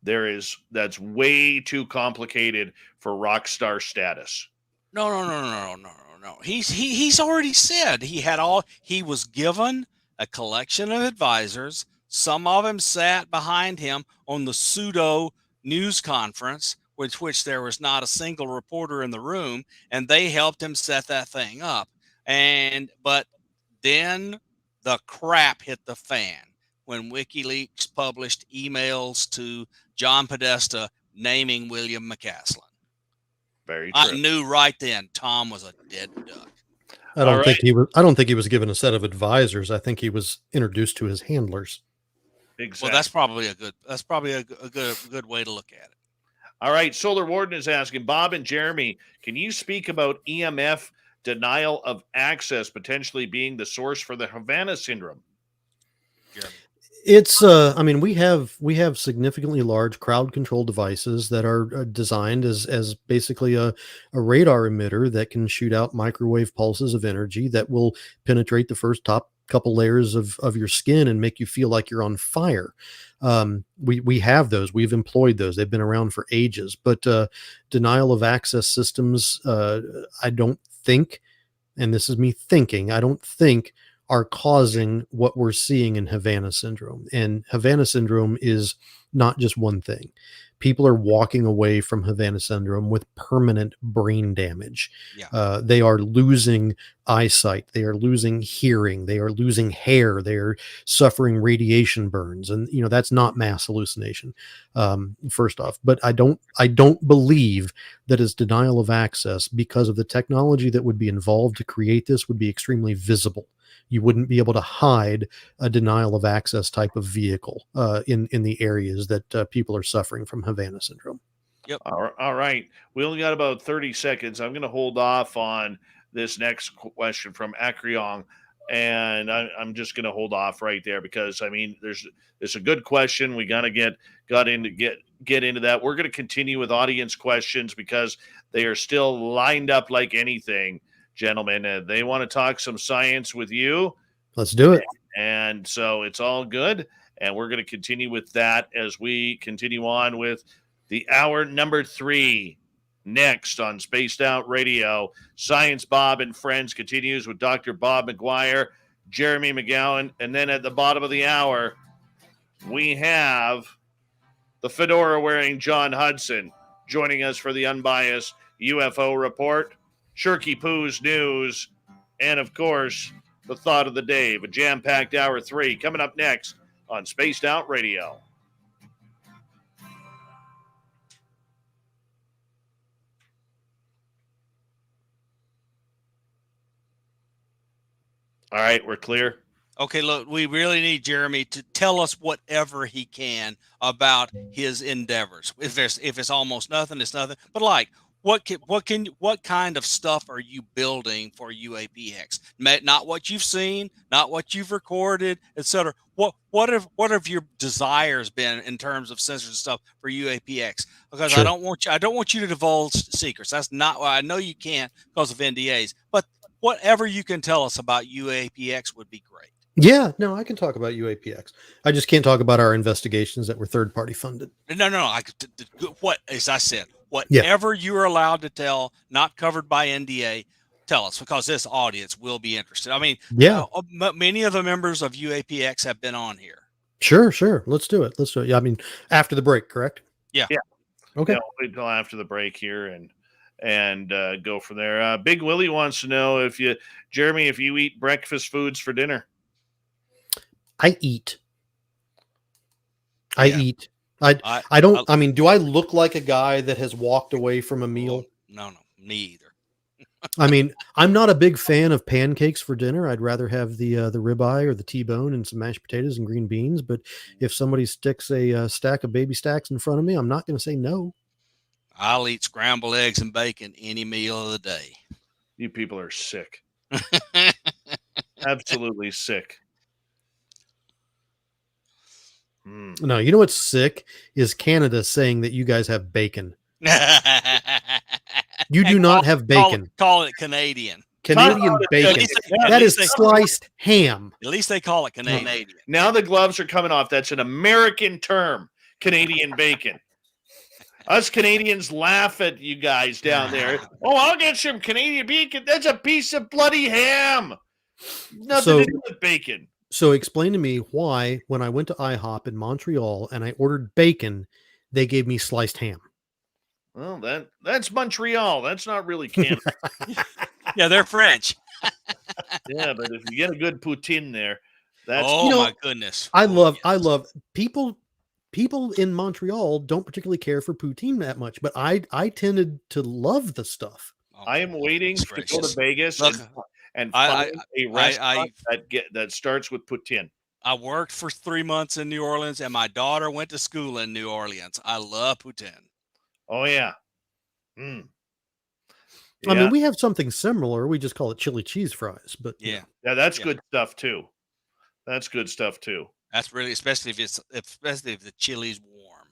That's way too complicated for rock star status. No. He's already said he was given a collection of advisors. Some of them sat behind him on the pseudo news conference, which there was not a single reporter in the room, and they helped him set that thing up. But then the crap hit the fan when WikiLeaks published emails to John Podesta naming William McCaslin. Very true. I knew right then Tom was a dead duck. I don't think he was given a set of advisors. I think he was introduced to his handlers. Exactly. Well, that's probably a good way to look at it. All right. Solar Warden is asking, Bob and Jeremy, can you speak about EMF denial of access potentially being the source for the Havana syndrome? Jeremy. It's we have significantly large crowd control devices that are designed as basically a radar emitter that can shoot out microwave pulses of energy that will penetrate the first top couple layers of your skin and make you feel like you're on fire. We have those. We've employed those. They've been around for ages. But denial of access systems, I don't think, and this is me thinking, I don't think are causing what we're seeing in Havana syndrome. And Havana syndrome is not just one thing. People are walking away from Havana syndrome with permanent brain damage. Yeah. They are losing eyesight. They are losing hearing. They are losing hair. They are suffering radiation burns. And, that's not mass hallucination, first off. But I don't believe that is denial of access, because of the technology that would be involved to create this would be extremely visible. You wouldn't be able to hide a denial of access type of vehicle in the areas that people are suffering from Havana syndrome. Yep. All right. We only got about 30 seconds. I'm going to hold off on this next question from Acreon, and I'm just going to hold off right there because, it's a good question. We got to get into that. We're going to continue with audience questions because they are still lined up like anything. Gentlemen, they want to talk some science with you. Let's do it. And so it's all good. And we're going to continue with that as we continue on with the hour number 3 next on Spaced Out Radio. Science Bob and Friends continues with Dr. Bob McGwier, Jeremy McGowan. And then at the bottom of the hour, we have the fedora wearing John Hudson joining us for the unbiased UFO report. Shirky Poo's news, and of course, the thought of the day, a jam-packed hour 3 coming up next on Spaced Out Radio. All right, we're clear. Okay, look, we really need Jeremy to tell us whatever he can about his endeavors. If it's almost nothing, it's nothing. But what kind of stuff are you building for UAPX? Not what you've seen, not what you've recorded, etc. What have your desires been in terms of sensors and stuff for UAPX? Because Sure. I don't want you to divulge secrets. That's not I know you can't because of NDAs. But whatever you can tell us about UAPX would be great. Yeah, no, I can talk about UAPX. I just can't talk about our investigations that were third-party funded. No. As I said, whatever you are allowed to tell, not covered by NDA, Tell us, because this audience will be interested. I mean, Yeah. many of the members of UAPX have been on here. Sure. Let's do it. Yeah, I mean, after the break, correct? Yeah. Okay. Yeah, we'll wait until after the break here and go from there. Big Willie wants to know Jeremy, if you eat breakfast foods for dinner. I eat. Yeah. I don't. I mean, do I look like a guy that has walked away from a meal? No, me either. I mean, I'm not a big fan of pancakes for dinner. I'd rather have the ribeye or the T-bone and some mashed potatoes and green beans. But if somebody sticks a stack of baby stacks in front of me, I'm not going to say no. I'll eat scrambled eggs and bacon any meal of the day. You people are sick. Absolutely sick. No, you know what's sick is Canada saying that you guys have bacon. You do not have bacon. Call it Canadian. Canadian bacon. That is sliced ham. At least they call it Canadian. Now the gloves are coming off. That's an American term, Canadian bacon. Us Canadians laugh at you guys down there. Oh, I'll get some Canadian bacon. That's a piece of bloody ham. Nothing to do with bacon. So explain to me why, when I went to IHOP in Montreal and I ordered bacon, they gave me sliced ham. Well, that's Montreal. That's not really Canada. Yeah, they're French. Yeah, but if you get a good poutine there, that's my goodness. I love people in Montreal don't particularly care for poutine that much, but I tended to love the stuff. I am waiting to go to Vegas and I- find a restaurant that starts with poutine. I worked for 3 months in New Orleans, and my daughter went to school in New Orleans. I love poutine. Oh yeah. I mean, we have something similar. We just call it chili cheese fries, but Yeah, that's good stuff too. That's good stuff too. that's really, especially if the chili's warm.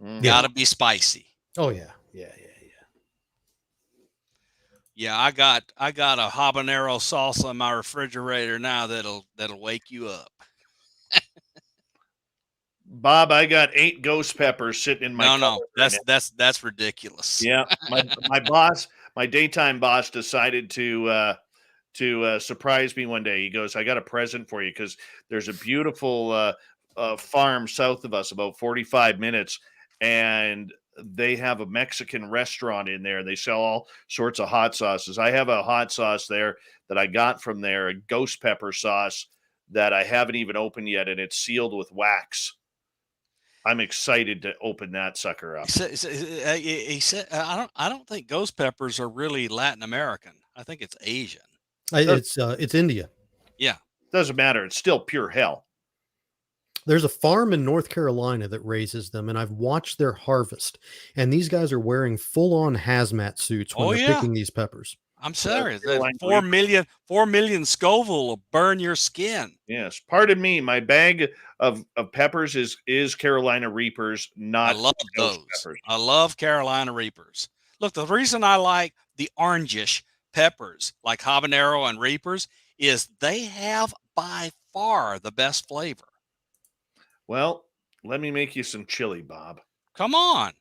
Mhm. Gotta be spicy. Oh yeah. Yeah, I got a habanero salsa in my refrigerator now that'll wake you up. Bob, I got 8 ghost peppers sitting in my No, cupboard right that's ridiculous. now. Yeah, my boss, my daytime boss, decided to surprise me one day. He goes, "I got a present for you," because there's a beautiful farm south of us, about 45 minutes, and they have a Mexican restaurant in there. They sell all sorts of hot sauces. I have a hot sauce there that I got from there, a ghost pepper sauce that I haven't even opened yet, and it's sealed with wax. I'm excited to open that sucker up. He said, I don't think ghost peppers are really Latin American. I think it's Asian. It's India. Yeah. Doesn't matter. It's still pure hell. There's a farm in North Carolina that raises them, and I've watched their harvest. And these guys are wearing full-on hazmat suits when they're picking these peppers. I'm serious. 4 million Scoville will burn your skin. Yes. Pardon me. My bag of peppers is Carolina Reapers, not I love ghost those. peppers. I love Carolina Reapers. Look, the reason I like the orangish peppers like habanero and Reapers is they have by far the best flavor. Well, let me make you some chili, Bob. Come on.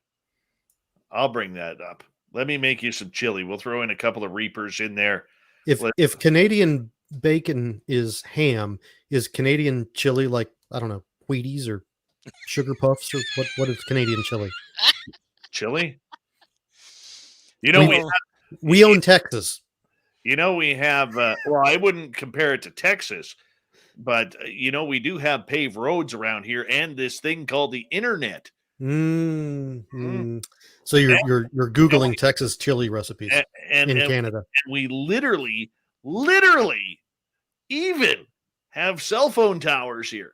I'll bring that up. Let me make you some chili. We'll throw in a couple of Reapers in there. If Canadian bacon is ham, is Canadian chili like, I don't know, Wheaties or Sugar Puffs, or what is Canadian chili? Chili? You know, we own Texas. You know, we have, well, I wouldn't compare it to Texas, but, we do have paved roads around here and this thing called the internet. So you're Googling Texas chili recipes in Canada. And we literally even have cell phone towers here.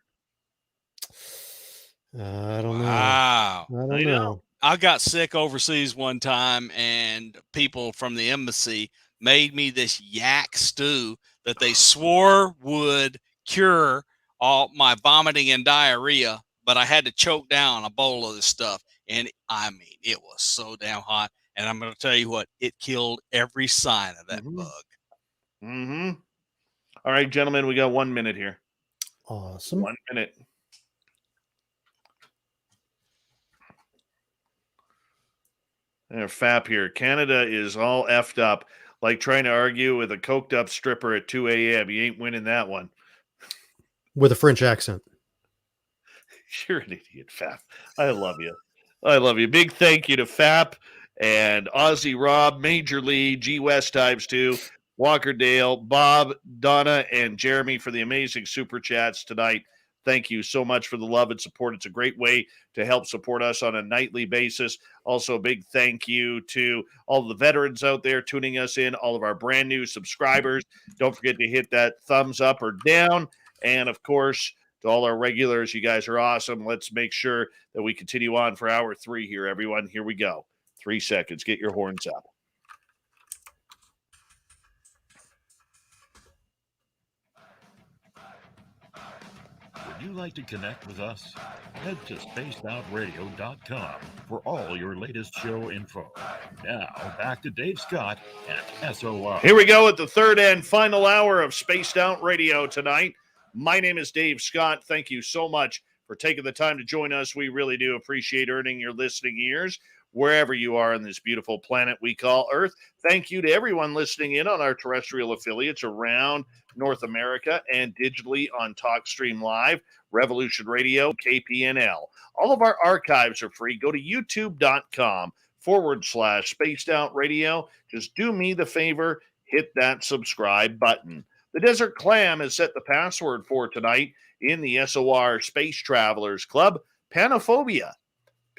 I don't know. Wow. I don't know. I got sick overseas one time, and people from the embassy made me this yak stew that they swore would cure all my vomiting and diarrhea, but I had to choke down a bowl of this stuff. And I mean, it was so damn hot. And I'm going to tell you what, it killed every sign of that bug. Mm-hmm. All right, gentlemen, we got 1 minute here. Awesome. 1 minute. Fap here. Canada is all effed up. like trying to argue with a coked up stripper at 2 a.m. You ain't winning that one. With a French accent. You're an idiot, Fap. I love you. I love you. Big thank you to Fap and Aussie Rob, Major League, G West times 2, Walker Dale, Bob, Donna, and Jeremy for the amazing super chats tonight. Thank you so much for the love and support. It's a great way to help support us on a nightly basis. Also, a big thank you to all the veterans out there tuning us in, all of our brand new subscribers. Don't forget to hit that thumbs up or down. And of course, to all our regulars, you guys are awesome. Let's make sure that we continue on for hour 3 here, everyone. Here we go. 3 seconds. Get your horns up. Would you like to connect with us? Head to spacedoutradio.com for all your latest show info. Now, back to Dave Scott at SOR. Here we go at the third and final hour of Spaced Out Radio tonight. My name is Dave Scott. Thank you so much for taking the time to join us. We really do appreciate earning your listening ears wherever you are on this beautiful planet we call Earth. Thank you to everyone listening in on our terrestrial affiliates around North America and digitally on TalkStream Live, Revolution Radio, KPNL. All of our archives are free. Go to youtube.com/Spaced Out Radio. Just do me the favor, hit that subscribe button. The Desert Clam has set the password for tonight in the SOR Space Travelers Club, Panophobia.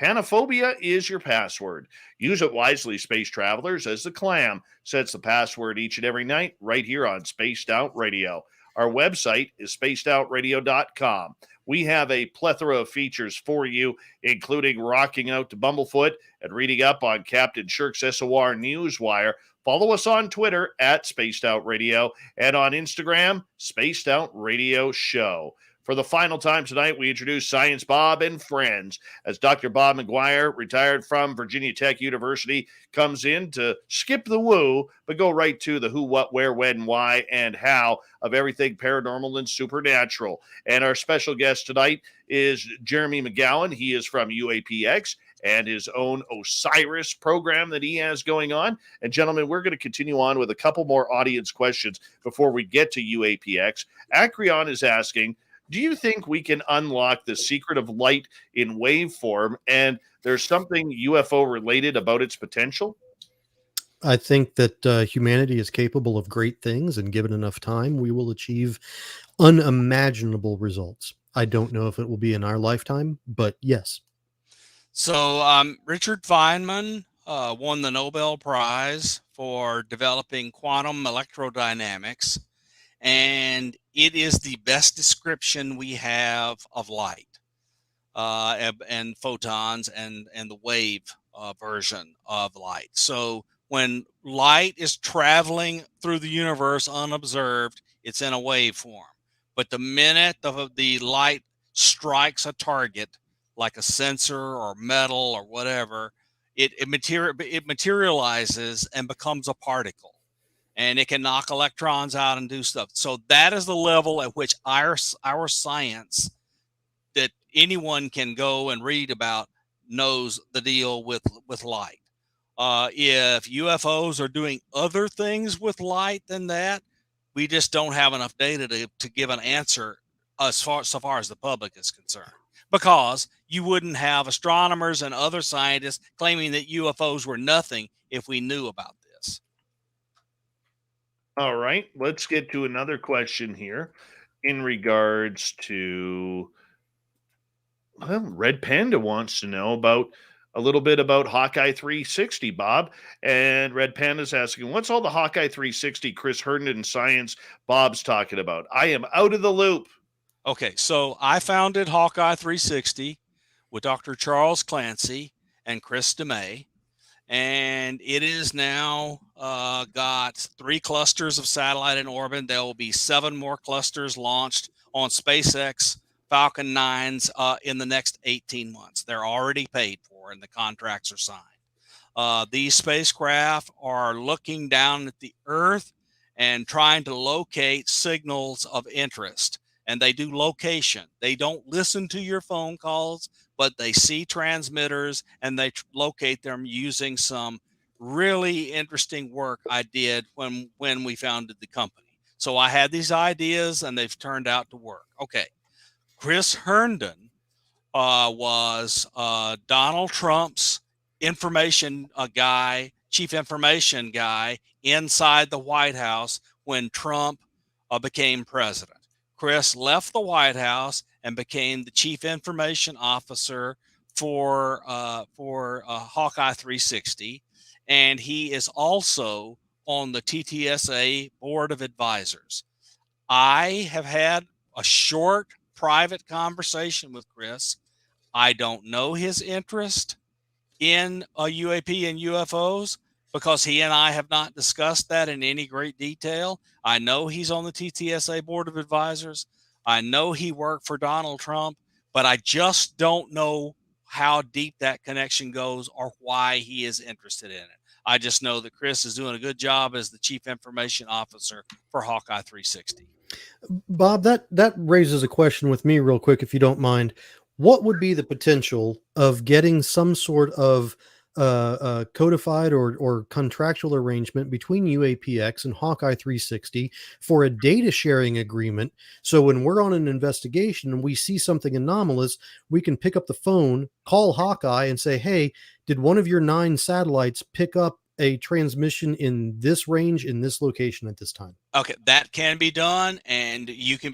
Panophobia is your password. Use it wisely, space travelers, as the Clam sets the password each and every night right here on Spaced Out Radio. Our website is spacedoutradio.com. We have a plethora of features for you, including rocking out to Bumblefoot and reading up on Captain Shirk's SOR Newswire. Follow us on Twitter at Spaced Out Radio and on Instagram, Spaced Out Radio Show. For the final time tonight, we introduce Science Bob and Friends as Dr. Bob McGwier, retired from Virginia Tech University, comes in to skip the woo, but go right to the who, what, where, when, why, and how of everything paranormal and supernatural. And our special guest tonight is Jeremy McGowan. He is from UAPX and his own Osiris program that he has going on. And gentlemen, we're going to continue on with a couple more audience questions before we get to UAPX. Acreon is asking, do you think we can unlock the secret of light in waveform, and there's something UFO related about its potential? I think that humanity is capable of great things, and given enough time, we will achieve unimaginable results. I don't know if it will be in our lifetime, but yes. So Richard Feynman won the Nobel Prize for developing quantum electrodynamics, and it is the best description we have of light and photons and the wave version of light. So when light is traveling through the universe unobserved, it's in a wave form. But the minute the light strikes a target, like a sensor or metal or whatever, it materializes and becomes a particle. And it can knock electrons out and do stuff. So that is the level at which our science that anyone can go and read about knows the deal with light. If UFOs are doing other things with light than that, we just don't have enough data to give an answer so far as the public is concerned. Because you wouldn't have astronomers and other scientists claiming that UFOs were nothing if we knew about this. All right, let's get to another question here in regards to, well, Red Panda wants to know a little bit about Hawkeye 360, Bob. And Red Panda's asking, what's all the Hawkeye 360 Chris Herndon science Bob's talking about? I am out of the loop. Okay, so I founded Hawkeye 360 with Dr. Charles Clancy and Chris DeMay. And it is now got 3 clusters of satellite in orbit. There will be 7 more clusters launched on SpaceX Falcon 9s in the next 18 months. They're already paid for and the contracts are signed. These spacecraft are looking down at the Earth and trying to locate signals of interest. And they do location. They don't listen to your phone calls, but they see transmitters and they locate them using some really interesting work I did when we founded the company. So I had these ideas and they've turned out to work. Okay. Chris Herndon was Donald Trump's information guy, chief information guy inside the White House when Trump became president. Chris left the White House and became the chief information officer for Hawkeye 360, and he is also on the TTSA board of advisors. I have had a short private conversation with Chris. I don't know his interest in a UAP and UFOs because he and I have not discussed that in any great detail. I know he's on the TTSA board of advisors. I know he worked for Donald Trump, but I just don't know how deep that connection goes or why he is interested in it. I just know that Chris is doing a good job as the chief information officer for Hawkeye 360. Bob, that raises a question with me real quick, if you don't mind. What would be the potential of getting some sort of codified or contractual arrangement between UAPX and Hawkeye 360 for a data sharing agreement? So when we're on an investigation and we see something anomalous, we can pick up the phone, call Hawkeye and say, hey, did one of your 9 satellites pick up a transmission in this range, in this location at this time? Okay, that can be done, and you can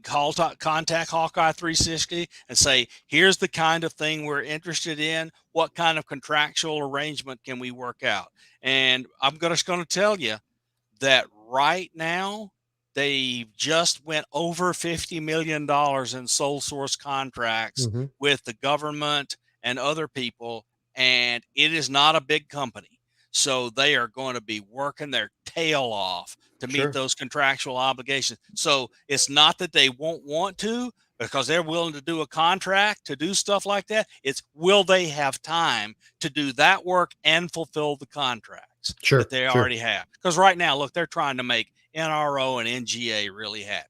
contact Hawkeye 360 and say, here's the kind of thing we're interested in. What kind of contractual arrangement can we work out? And I'm just going to tell you that right now they just went over $50 million in sole source contracts with the government and other people, and it is not a big company. So they are going to be working their tail off to meet those contractual obligations. So it's not that they won't want to, because they're willing to do a contract to do stuff like that. It's will they have time to do that work and fulfill the contracts that they already have? Because right now, look, they're trying to make NRO and NGA really happy.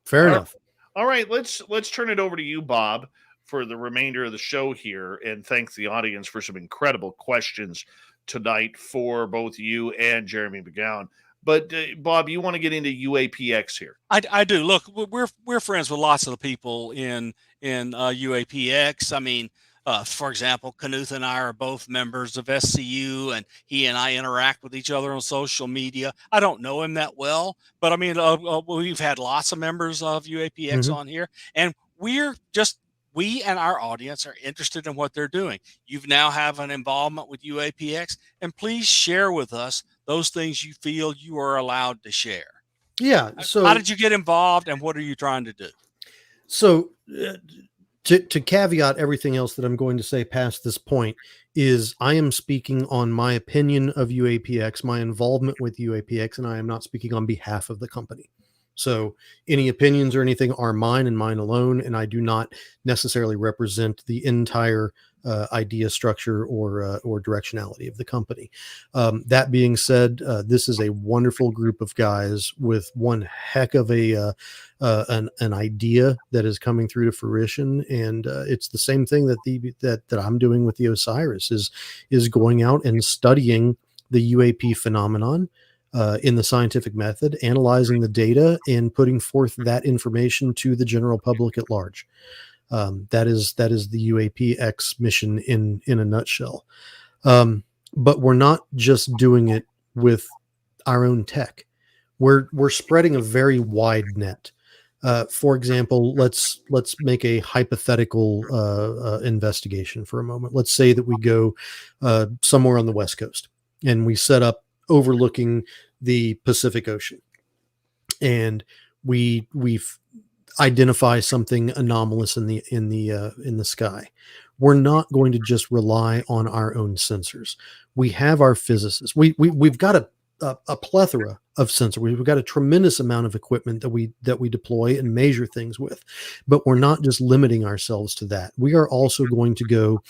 Fair enough. All right, let's turn it over to you, Bob, for the remainder of the show here, and thank the audience for some incredible questions tonight for both you and Jeremy McGowan. But Bob, you want to get into UAPX here? I do. Look, we're friends with lots of the people in UAPX. I mean, for example, Knuth and I are both members of SCU, and he and I interact with each other on social media. I don't know him that well, but I mean, we've had lots of members of UAPX on here, and we and our audience are interested in what they're doing. You now have an involvement with UAPX, and please share with us those things you feel you are allowed to share. Yeah. So how did you get involved, and what are you trying to do? So to caveat everything else that I'm going to say past this point is I am speaking on my opinion of UAPX, my involvement with UAPX, and I am not speaking on behalf of the company. So any opinions or anything are mine and mine alone, and I do not necessarily represent the entire idea structure or directionality of the company. That being said, this is a wonderful group of guys with one heck of an idea that is coming through to fruition, and it's the same thing that I'm doing with the Osiris is going out and studying the UAP phenomenon. In the scientific method, analyzing the data and putting forth that information to the general public at large. That is the UAPX mission in a nutshell. But we're not just doing it with our own tech. We're spreading a very wide net. For example, let's make a hypothetical investigation for a moment. Let's say that we go somewhere on the West Coast and we set up overlooking the Pacific Ocean, and we identify something anomalous in the sky. We're not going to just rely on our own sensors. We have our physicists. We've got a plethora of sensors. We've got a tremendous amount of equipment that we deploy and measure things with, but we're not just limiting ourselves to that. We are also going to go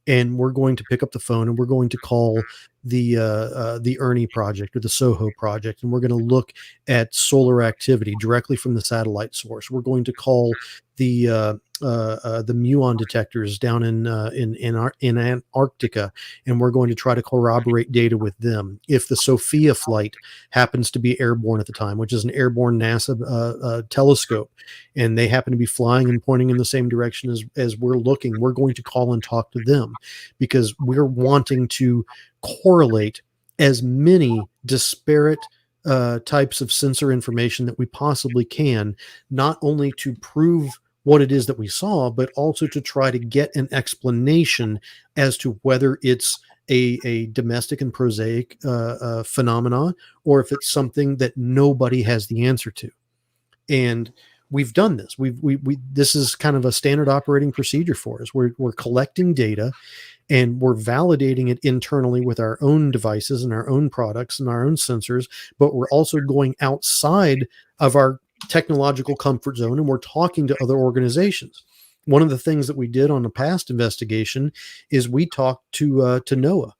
and we're going to pick up the phone and we're going to call the Ernie project or the SOHO project, and we're going to look at solar activity directly from the satellite source. We're going to call the muon detectors down in Antarctica, and we're going to try to corroborate data with them. If the Sophia flight happens to be airborne at the time, which is an airborne NASA telescope, and they happen to be flying and pointing in the same direction as we're looking, we're going to call and talk to them, because we're wanting to correlate as many disparate types of sensor information that we possibly can, not only to prove what it is that we saw, but also to try to get an explanation as to whether it's a domestic and prosaic phenomenon, or if it's something that nobody has the answer to. And we've done this. This is kind of a standard operating procedure for us. We're collecting data, and we're validating it internally with our own devices and our own products and our own sensors, but we're also going outside of our technological comfort zone, and we're talking to other organizations. One of the things that we did on a past investigation is we talked to NOAA,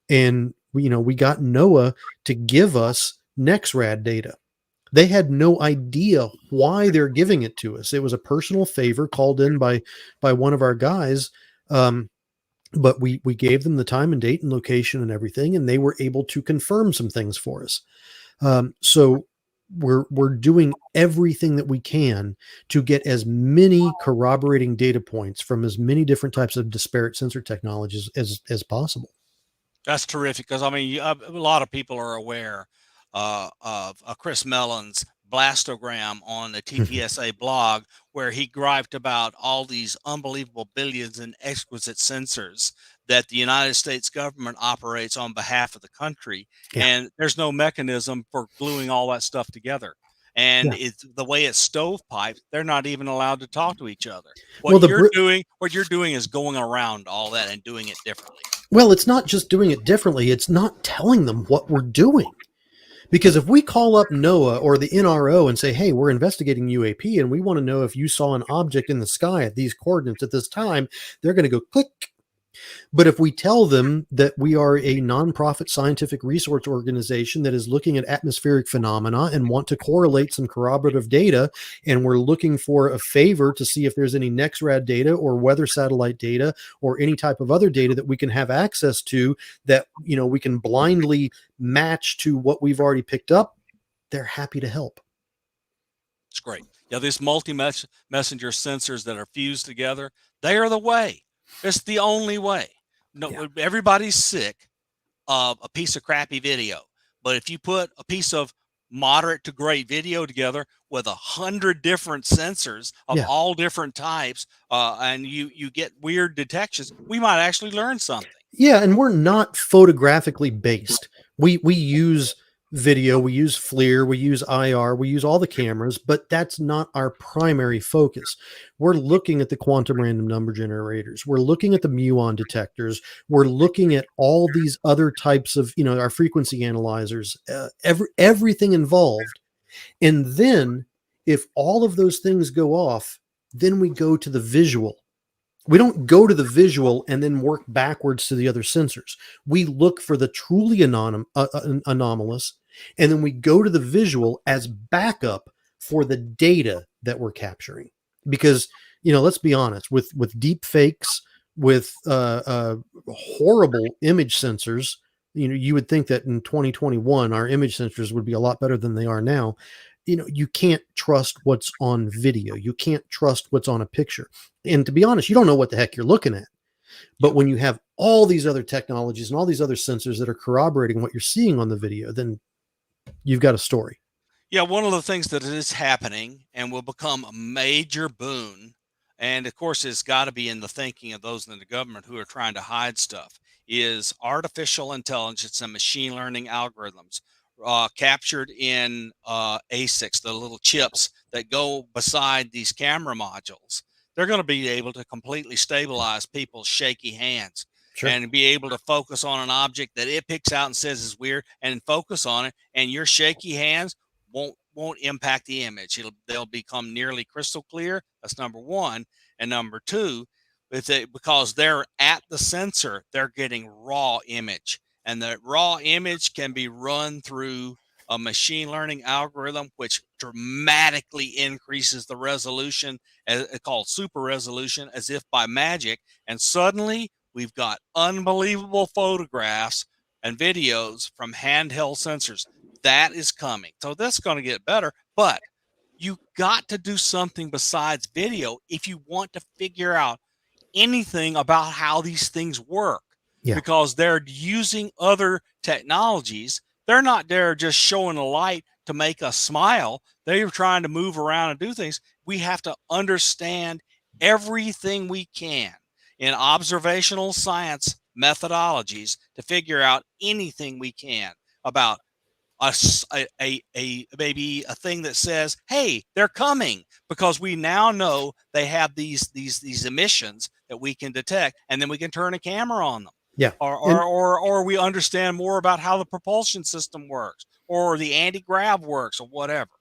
and we got NOAA to give us NEXRAD data. They had no idea why they're giving it to us. It was a personal favor called in by one of our guys. But we gave them the time and date and location and everything, and they were able to confirm some things for us. So we're doing everything that we can to get as many corroborating data points from as many different types of disparate sensor technologies as possible. That's terrific, because I mean, a lot of people are aware of Chris Mellon's blastogram on the TTSA blog, where he griped about all these unbelievable billions and exquisite sensors that the United States government operates on behalf of the country. Yeah. And there's no mechanism for gluing all that stuff together. And Yeah. it's the way it's stovepiped, they're not even allowed to talk to each other. Well, What you're doing is going around all that and doing it differently. Well, it's not just doing it differently. It's not telling them what we're doing. Because if we call up NOAA or the NRO and say, hey, we're investigating UAP and we want to know if you saw an object in the sky at these coordinates at this time, they're going to go click. But if we tell them that we are a nonprofit scientific research organization that is looking at atmospheric phenomena and want to correlate some corroborative data, and we're looking for a favor to see if there's any NEXRAD data or weather satellite data or any type of other data that we can have access to that, we can blindly match to what we've already picked up, they're happy to help. It's great. Yeah, these multi-messenger sensors that are fused together, they are the way. It's the only way. No, yeah. Everybody's sick of a piece of crappy video, but if you put a piece of moderate to great video together with 100 different sensors of all different types, and you get weird detections, we might actually learn something. Yeah, and we're not photographically based. We use video, we use FLIR, we use IR, we use all the cameras, but that's not our primary focus. We're looking at the quantum random number generators. We're looking at the muon detectors. We're looking at all these other types of, our frequency analyzers, everything involved. And then if all of those things go off, then we go to the visual. We don't go to the visual and then work backwards to the other sensors. We look for the truly anomalous, and then we go to the visual as backup for the data that we're capturing. Because, let's be honest, with deep fakes, with horrible image sensors, you would think that in 2021, our image sensors would be a lot better than they are now. You can't trust what's on video. You can't trust what's on a picture. And to be honest, you don't know what the heck you're looking at. But when you have all these other technologies and all these other sensors that are corroborating what you're seeing on the video, then you've got a story. Yeah, one of the things that is happening and will become a major boon, and of course it's got to be in the thinking of those in the government who are trying to hide stuff, is artificial intelligence and machine learning algorithms. Captured in ASICs, the little chips that go beside these camera modules. They're going to be able to completely stabilize people's shaky hands. Sure. And be able to focus on an object that it picks out and says is weird, and focus on it, and your shaky hands won't impact the image. They'll become nearly crystal clear. That's number one. And number two, because they're at the sensor, they're getting raw image. and the raw image can be run through a machine learning algorithm, which dramatically increases the resolution, called super resolution, as if by magic. And suddenly we've got unbelievable photographs and videos from handheld sensors. That is coming. So that's going to get better, but you got to do something besides video if you want to figure out anything about how these things work. Yeah. Because they're using other technologies. They're not there just showing a light to make us smile. They're trying to move around and do things. We have to understand everything we can in observational science methodologies to figure out anything we can about maybe a thing that says, hey, they're coming, because we now know they have these emissions that we can detect, and then we can turn a camera on them. Yeah. Or we understand more about how the propulsion system works, or the anti-grav works, or whatever.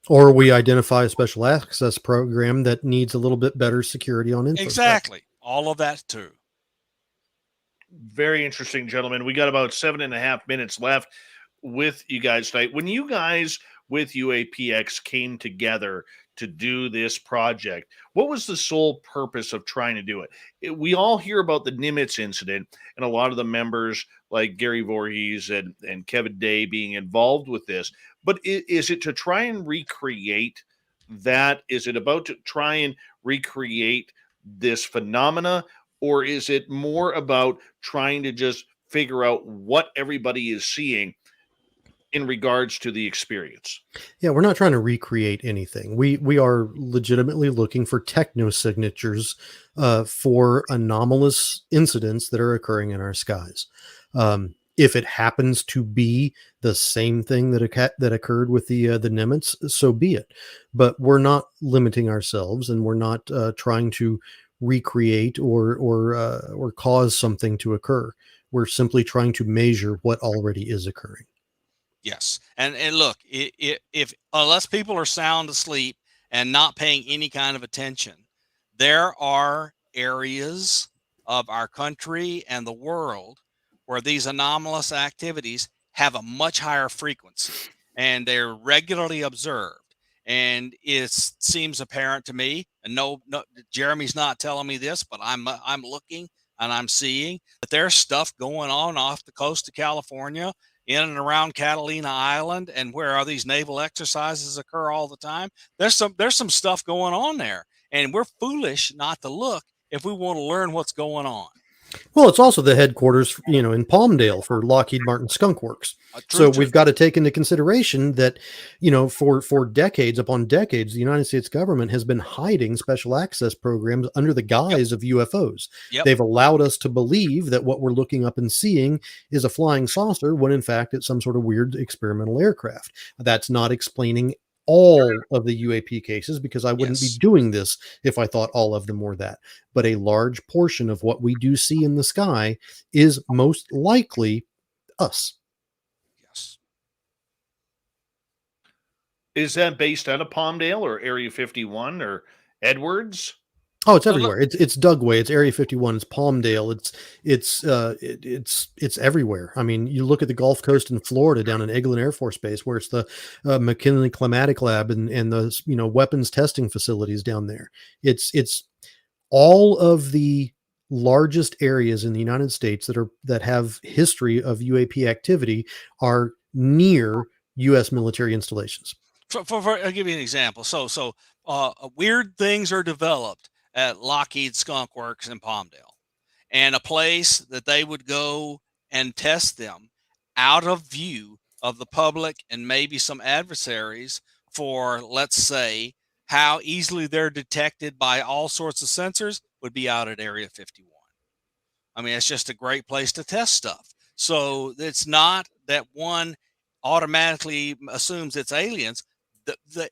Or we identify a special access program that needs a little bit better security on info. Exactly. All of that too. Very interesting, gentlemen. We got about 7.5 minutes left with you guys tonight. When you guys with UAPX came together to do this project, what was the sole purpose of trying to do it? We all hear about the Nimitz incident, and a lot of the members like Gary Voorhees and Kevin Day being involved with this. But is it to try and recreate that? Is it about to try and recreate this phenomena? Or is it more about trying to just figure out what everybody is seeing in regards to the experience? Yeah, we're not trying to recreate anything. We are legitimately looking for techno signatures for anomalous incidents that are occurring in our skies. If it happens to be the same thing that occurred with the Nimitz, so be it. But we're not limiting ourselves, and we're not trying to recreate or cause something to occur. We're simply trying to measure what already is occurring. Yes. And look, if unless people are sound asleep and not paying any kind of attention, there are areas of our country and the world where these anomalous activities have a much higher frequency, and they're regularly observed. And it seems apparent to me, and no, Jeremy's not telling me this, but I'm looking and I'm seeing that there's stuff going on off the coast of California, in and around Catalina Island, and where these naval exercises occur all the time. There's some stuff going on there, and we're foolish not to look if we want to learn what's going on. Well, it's also the headquarters, in Palmdale for Lockheed Martin Skunk Works. True. We've got to take into consideration that, for decades upon decades, the United States government has been hiding special access programs under the guise of UFOs. Yep. They've allowed us to believe that what we're looking up and seeing is a flying saucer, when in fact it's some sort of weird experimental aircraft. That's not explaining all of the UAP cases, because I wouldn't be doing this if I thought all of them were that. But a large portion of what we do see in the sky is most likely us. Yes. Is that based out of Palmdale or Area 51 or Edwards? Oh, it's everywhere. It's Dugway. It's Area 51. It's Palmdale. It's everywhere. I mean, you look at the Gulf Coast in Florida, down in Eglin Air Force Base, where it's the McKinley Climatic Lab and the weapons testing facilities down there. It's all of the largest areas in the United States that have history of UAP activity are near U.S. military installations. I'll give you an example. So weird things are developed at Lockheed Skunk Works in Palmdale, and a place that they would go and test them out of view of the public and maybe some adversaries for, let's say, how easily they're detected by all sorts of sensors, would be out at Area 51. I mean, it's just a great place to test stuff. So it's not that one automatically assumes it's aliens.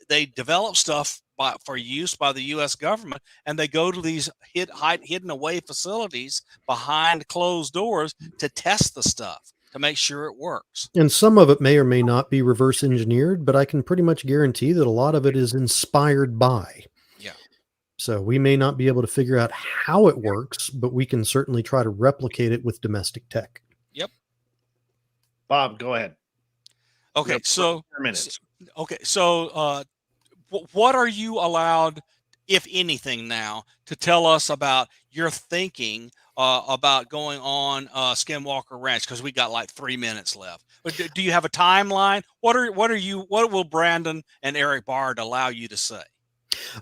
They develop stuff for use by the U.S. government, and they go to these hidden away facilities behind closed doors to test the stuff to make sure it works. And some of it may or may not be reverse engineered, but I can pretty much guarantee that a lot of it is inspired by. Yeah. So we may not be able to figure out how it works, but we can certainly try to replicate it with domestic tech. Yep. Bob, go ahead. You Okay, have so 4 minutes. what are you allowed, if anything, now to tell us about your thinking about going on Skinwalker Ranch? Because we got like 3 minutes left. But do you have a timeline? What will Brandon and Eric Bard allow you to say?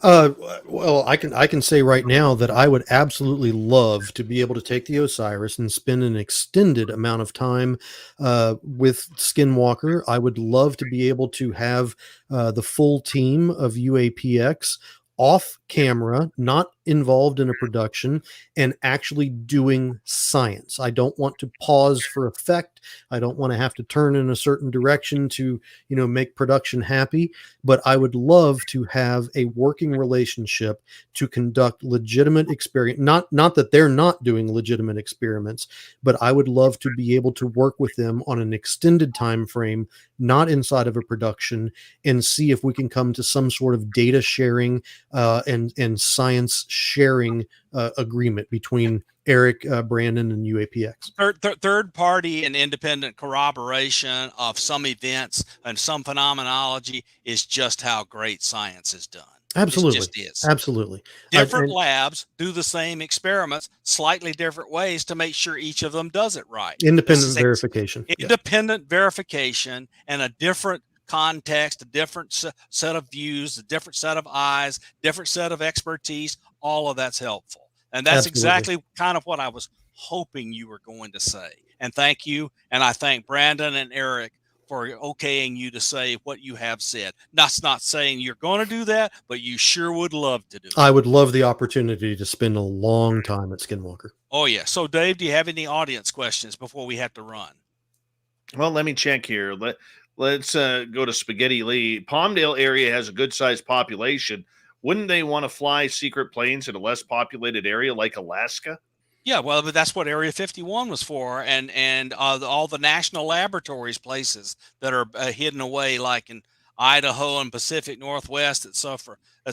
Well, I can say right now that I would absolutely love to be able to take the Osiris and spend an extended amount of time with Skinwalker. I would love to be able to have the full team of UAPX off camera, not involved in a production, and actually doing science. I don't want to pause for effect. I don't want to have to turn in a certain direction to, make production happy. But I would love to have a working relationship to conduct legitimate experiment. Not that they're not doing legitimate experiments, but I would love to be able to work with them on an extended time frame, not inside of a production, and see if we can come to some sort of data sharing and science sharing agreement between Eric, Brandon, and UAPX. Third party and independent corroboration of some events and some phenomenology is just how great science is done. Absolutely. It just is. Absolutely. Different labs do the same experiments slightly different ways to make sure each of them does it right. Independent verification. Independent verification and a different context, a different set of views, a different set of eyes, different set of expertise. All of that's helpful. And that's exactly kind of what I was hoping you were going to say. And thank you. And I thank Brandon and Eric for okaying you to say what you have said. That's not saying you're going to do that, but you sure would love to do it. I would love the opportunity to spend a long time at Skinwalker. Oh, yeah. So, Dave, do you have any audience questions before we have to run? Well, let me check here. Let's go to Spaghetti Lee. Palmdale area has a good-sized population. Wouldn't they want to fly secret planes in a less populated area like Alaska? Yeah, well, but that's what Area 51 was for, and all the national laboratories places that are hidden away, like in Idaho and Pacific Northwest, et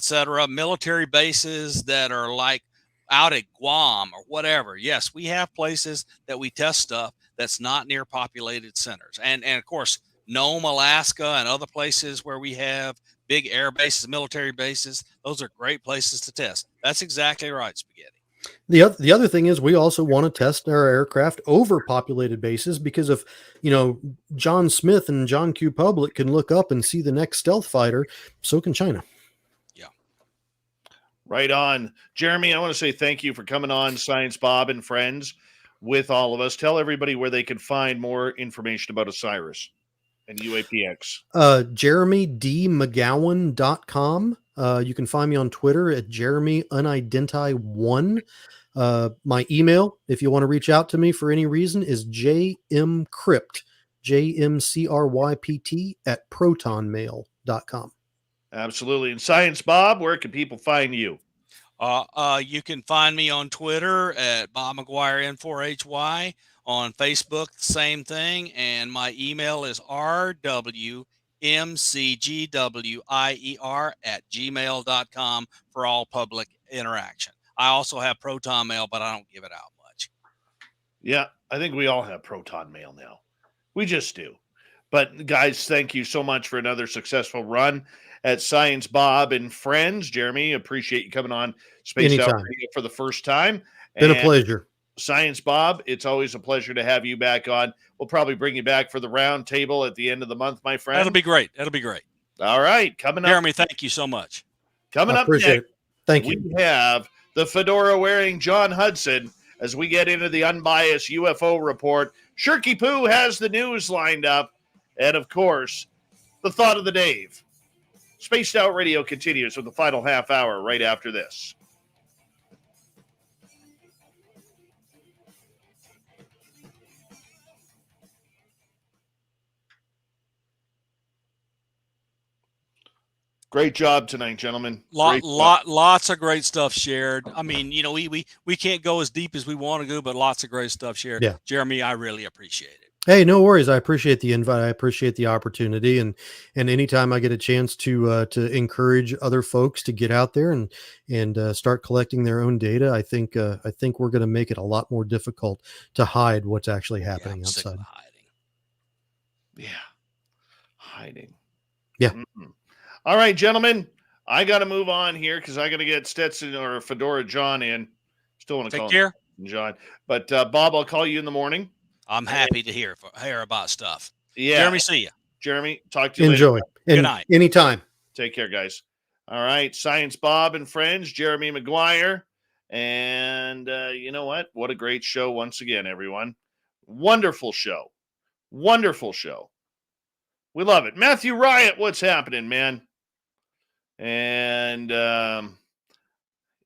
cetera, military bases that are like out at Guam or whatever. Yes, we have places that we test stuff that's not near populated centers, and of course, Nome, Alaska, and other places where we have big air bases, military bases. Those are great places to test. That's exactly right, Spaghetti. The other thing is we also want to test our aircraft over populated bases, because if, John Smith and John Q. Public can look up and see the next stealth fighter, so can China. Yeah. Right on. Jeremy, I want to say thank you for coming on Science Bob and Friends with all of us. Tell everybody where they can find more information about Osiris and UAPX. JeremyDMcGowan.com. You can find me on Twitter at JeremyUnidenti1. My email, if you want to reach out to me for any reason, is jmcrypt, JMCRYPT at protonmail.com. Absolutely. And Science Bob, where can people find you? You can find me on Twitter at Bob McGwier N4HY. On Facebook, the same thing. And my email is rwmcgwier@gmail.com for all public interaction. I also have Proton Mail, but I don't give it out much. Yeah, I think we all have Proton Mail now. We just do. But guys, thank you so much for another successful run at Science Bob and Friends. Jeremy, appreciate you coming on Spaced Out Radio for the first time. Been a pleasure. Science Bob, it's always a pleasure to have you back on. We'll probably bring you back for the round table at the end of the month, my friend. That'll be great. That'll be great. All right. Coming up. Jeremy, thank you so much. Coming up next, it. Thank you. We have the fedora-wearing John Hudson as we get into the unbiased UFO report. Shirky Poo has the news lined up. And, of course, the thought of the Dave. Spaced Out Radio continues with the final half hour right after this. Great job tonight, gentlemen. Lots of great stuff shared. I mean, we can't go as deep as we want to go, but lots of great stuff shared. Yeah. Jeremy, I really appreciate it. Hey, no worries. I appreciate the invite. I appreciate the opportunity, and anytime I get a chance to encourage other folks to get out there and start collecting their own data, I think we're going to make it a lot more difficult to hide what's actually happening outside. Yeah. Hiding. Yeah. Mm-mm. All right, gentlemen. I got to move on here because I got to get Stetson or Fedora John in. Still want to Take call care. him John. But Bob, I'll call you in the morning. I'm happy to hear about stuff. Yeah. Jeremy, see you. Jeremy, talk to you Enjoy. later. Good And night. anytime. Take care, guys. All right. Science Bob and friends, Jeremy McGwier. And you know what? What a great show once again, everyone. Wonderful show. Wonderful show. We love it. Matthew Riot, what's happening, man? And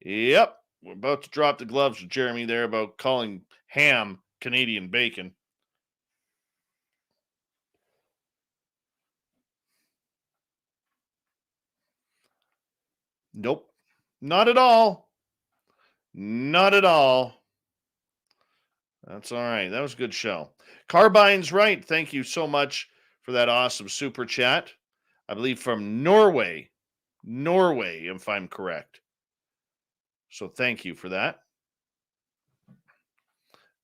yep, we're about to drop the gloves with Jeremy there about calling ham Canadian bacon. Nope, not at all. Not at all. That's all right. That was a good show. Carbine's right. Thank you so much for that awesome super chat. I believe from Norway. Norway, if I'm correct. So thank you for that.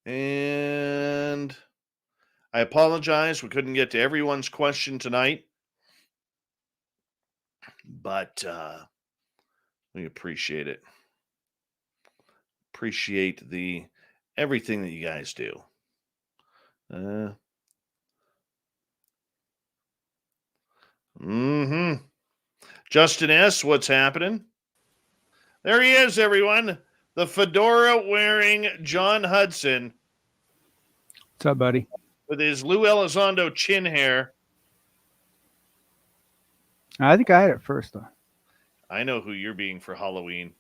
And I apologize. We couldn't get to everyone's question tonight. But we appreciate it. Appreciate the everything that you guys do. Justin S., what's happening? There he is, everyone. The fedora wearing John Hudson. What's up, buddy? With his Lou Elizondo chin hair. I think I had it first, though. I know who you're being for Halloween.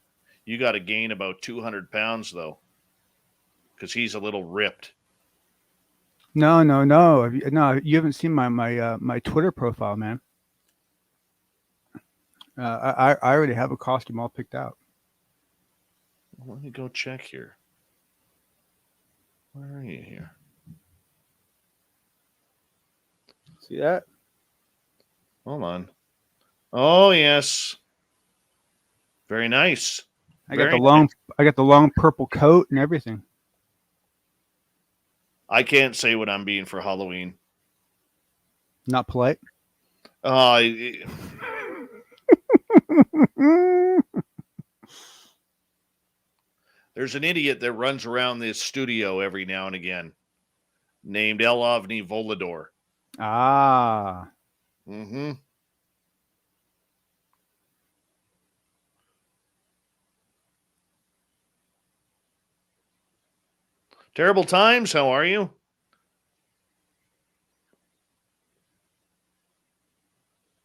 You got to gain about 200 pounds, though, because he's a little ripped. No. You haven't seen my Twitter profile, man. I already have a costume all picked out. Let me go check here. Where are you here? See that? Hold on. Oh, yes. Very nice. I got the long purple coat and everything. I can't say what I'm being for Halloween. Not polite. There's an idiot that runs around this studio every now and again named Elovni Volador. Ah. Mm-hmm. Terrible Times, how are you?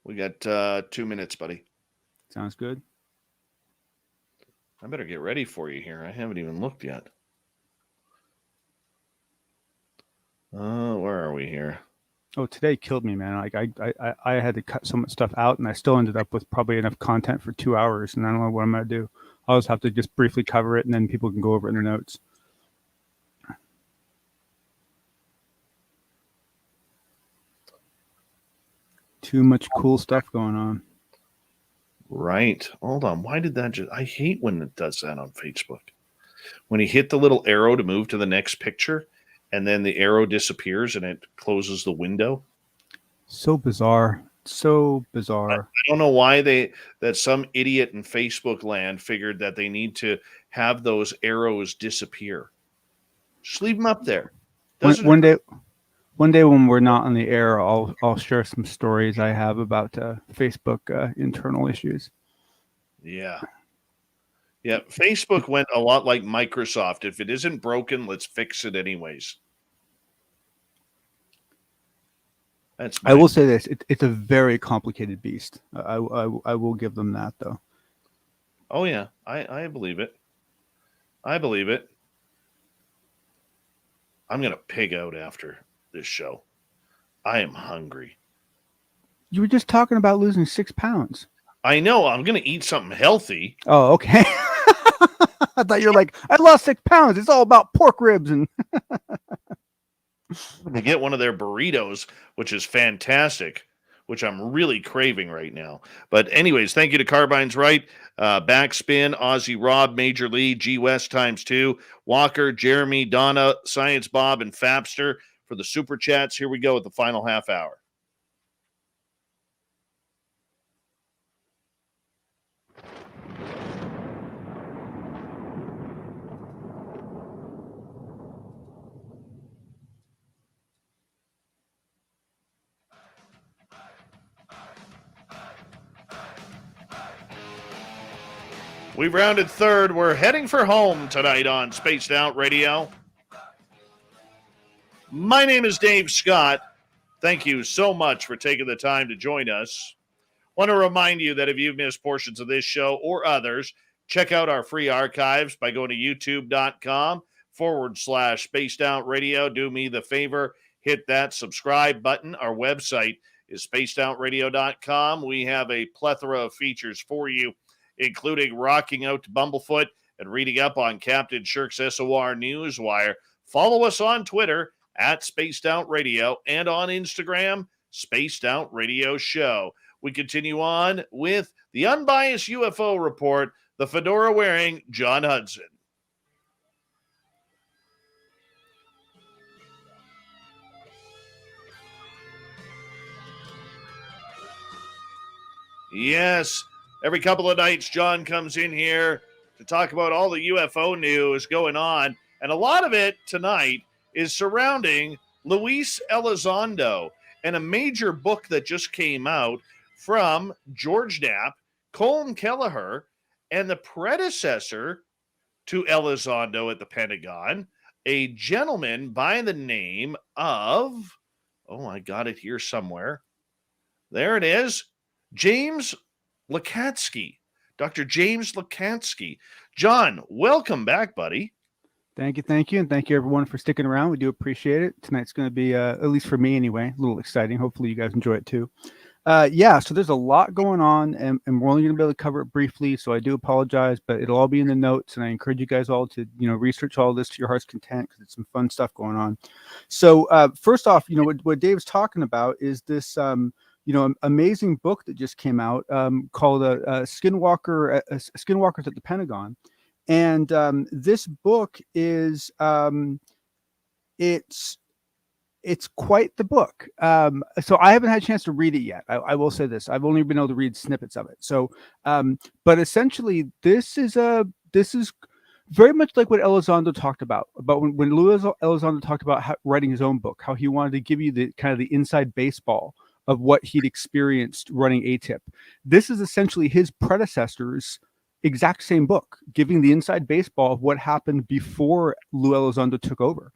We got 2 minutes, buddy. Sounds good. I better get ready for you here. I haven't even looked yet. Where are we here? Oh, today killed me, man. Like I had to cut so much stuff out, and I still ended up with probably enough content for 2 hours, and I don't know what I'm gonna do. I'll just have to just briefly cover it, and then people can go over it in their notes. Too much cool stuff going on. Right. Hold on. Why did that I hate when it does that on Facebook. When you hit the little arrow to move to the next picture, and then the arrow disappears and it closes the window. So bizarre. So bizarre. I don't know why that some idiot in Facebook land figured that they need to have those arrows disappear. Just leave them up there. One day when we're not on the air, I'll share some stories I have about Facebook internal issues. Yeah. Yeah. Facebook went a lot like Microsoft. If it isn't broken, let's fix it anyways. I will say this: it's a very complicated beast. I will give them that, though. Oh yeah, I believe it. I believe it. I'm gonna pig out after this show. I am hungry. You were just talking about losing 6 pounds. I know. I'm gonna eat something healthy. Oh, okay. I thought you were like, I lost 6 pounds. It's all about pork ribs and. To get one of their burritos, which is fantastic, which I'm really craving right now. But anyways, thank you to Carbine's Right, Backspin, Aussie Rob, Major Lee, G West ×2, Walker, Jeremy, Donna, Science Bob, and Fapster for the super chats. Here we go with the final half hour. We've rounded third. We're heading for home tonight on Spaced Out Radio. My name is Dave Scott. Thank you so much for taking the time to join us. Want to remind you that if you've missed portions of this show or others, check out our free archives by going to youtube.com/Spaced Out Radio. Do me the favor, hit that subscribe button. Our website is spacedoutradio.com. We have a plethora of features for you, including rocking out to Bumblefoot and reading up on Captain Shirk's SOR Newswire. Follow us on Twitter at Spaced Out Radio and on Instagram, Spaced Out Radio Show. We continue on with the unbiased UFO report, the fedora-wearing John Hudson. Yes, every couple of nights, John comes in here to talk about all the UFO news going on, and a lot of it tonight is surrounding Luis Elizondo and a major book that just came out from George Knapp, Colm Kelleher, and the predecessor to Elizondo at the Pentagon, a gentleman by the name of, I got it here somewhere. There it is, James Lakatsky, Dr. James Lakatsky. John, welcome back, buddy. Thank you. And thank you, everyone, for sticking around. We do appreciate it. Tonight's going to be, at least for me anyway, a little exciting. Hopefully you guys enjoy it too. So there's a lot going on, and we're only going to be able to cover it briefly, so I do apologize, but it'll all be in the notes, and I encourage you guys all to, research all this to your heart's content, because it's some fun stuff going on. So first off, what Dave's talking about is this, amazing book that just came out called Skinwalkers at the Pentagon. And this book is, it's quite the book. So I haven't had a chance to read it yet. I will say this. I've only been able to read snippets of it. So, but essentially this is very much like what Elizondo talked about when Luis Elizondo talked about writing his own book, how he wanted to give you the kind of the inside baseball of what he'd experienced running ATIP. This is essentially his predecessor's exact same book, giving the inside baseball of what happened before Lou Elizondo took over.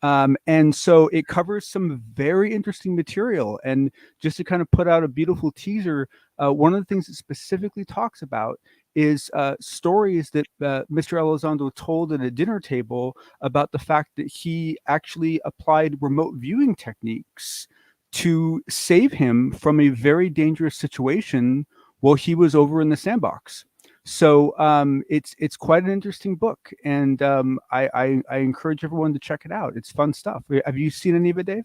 And so it covers some very interesting material. And just to kind of put out a beautiful teaser, one of the things it specifically talks about is stories that Mr. Elizondo told at a dinner table about the fact that he actually applied remote viewing techniques to save him from a very dangerous situation while he was over in the sandbox. So it's quite an interesting book, and I encourage everyone to check it out. It's fun stuff. Have you seen any of it, Dave?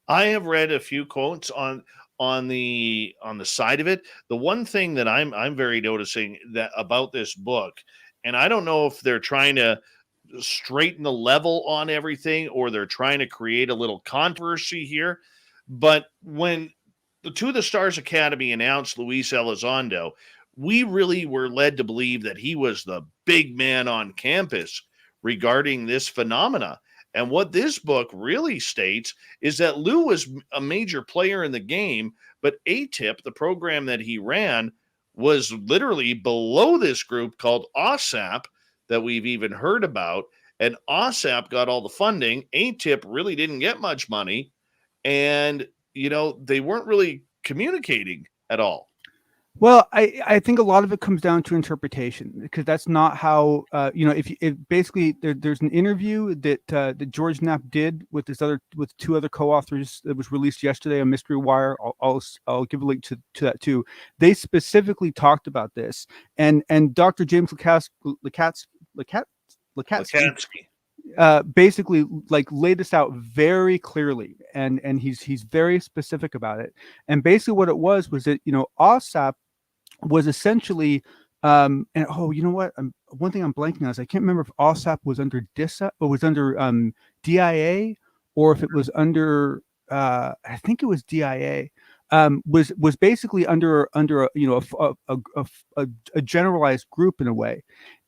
I have read a few quotes on the side of it. The one thing that I'm very noticing that about this book, and I don't know if they're trying to straighten the level on everything or they're trying to create a little controversy here, but when the To the Stars Academy announced Luis Elizondo, we really were led to believe that he was the big man on campus regarding this phenomena. And what this book really states is that Lou was a major player in the game, but ATIP, the program that he ran, was literally below this group called OSAP that we've even heard about. And OSAP got all the funding. ATIP really didn't get much money. And, they weren't really communicating at all. Well, I think a lot of it comes down to interpretation, because that's not how if basically there's an interview that George Knapp did with two other co-authors that was released yesterday on Mystery Wire. I'll give a link to that too. They specifically talked about this, and Dr. James Lakatsky basically laid this out very clearly, and he's very specific about it. And basically what it was that OSAP was essentially one thing I'm blanking on is I can't remember if OSAP was under DISA or was under DIA or if it was under, I think it was DIA, was basically under a, a generalized group in a way.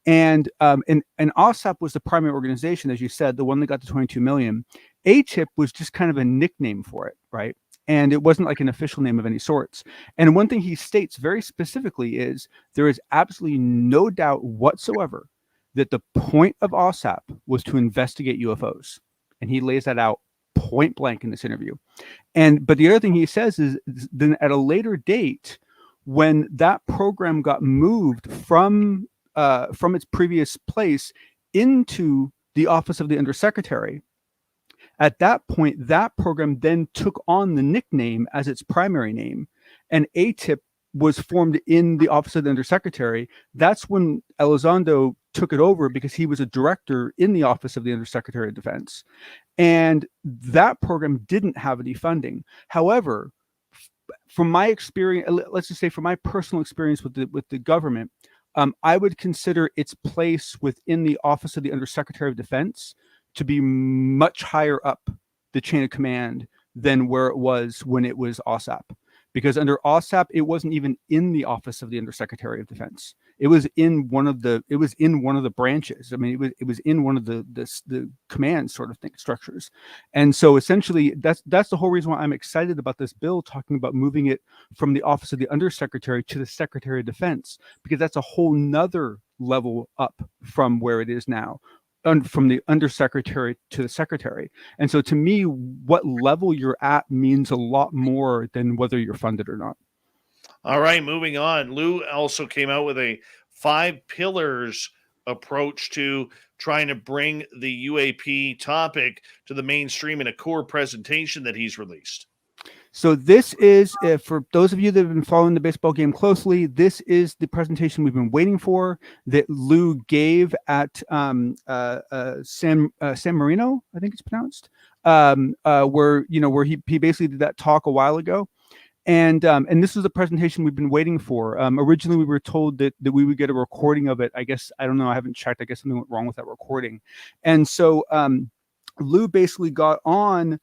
And OSAP was the primary organization, as you said, the one that got the 22 million. ATIP was just kind of a nickname for it, right? And it wasn't like an official name of any sorts. And one thing he states very specifically is there is absolutely no doubt whatsoever that the point of OSAP was to investigate UFOs. And he lays that out point blank in this interview. But the other thing he says is then at a later date, when that program got moved from its previous place into the office of the undersecretary, at that point, that program then took on the nickname as its primary name, and ATIP was formed in the office of the undersecretary. That's when Elizondo took it over because he was a director in the office of the undersecretary of defense. And that program didn't have any funding. However, from my experience, let's just say from my personal experience with the government, I would consider its place within the office of the undersecretary of defense to be much higher up the chain of command than where it was when it was OSAP. Because under OSAP, it wasn't even in the office of the undersecretary of defense. It was in one of the branches. I mean, it was in one of the command sort of structures. And so essentially that's the whole reason why I'm excited about this bill, talking about moving it from the office of the undersecretary to the secretary of defense, because that's a whole nother level up from where it is now. From the undersecretary to the secretary. And so to me, what level you're at means a lot more than whether you're funded or not. All right, moving on. Lou also came out with a 5 pillars approach to trying to bring the UAP topic to the mainstream in a core presentation that he's released. So this is, for those of you that have been following the baseball game closely, this is the presentation we've been waiting for that Lou gave at San Marino, I think it's pronounced, where he basically did that talk a while ago. And this is the presentation we've been waiting for. Originally, we were told that we would get a recording of it. I guess, I don't know, I haven't checked. I guess something went wrong with that recording. And so Lou basically got on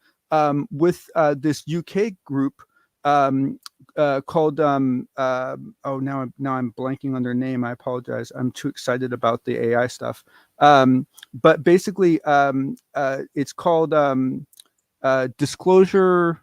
with this UK group called now I'm blanking on their name. I apologize. I'm too excited about the AI stuff. But basically, it's called Disclosure.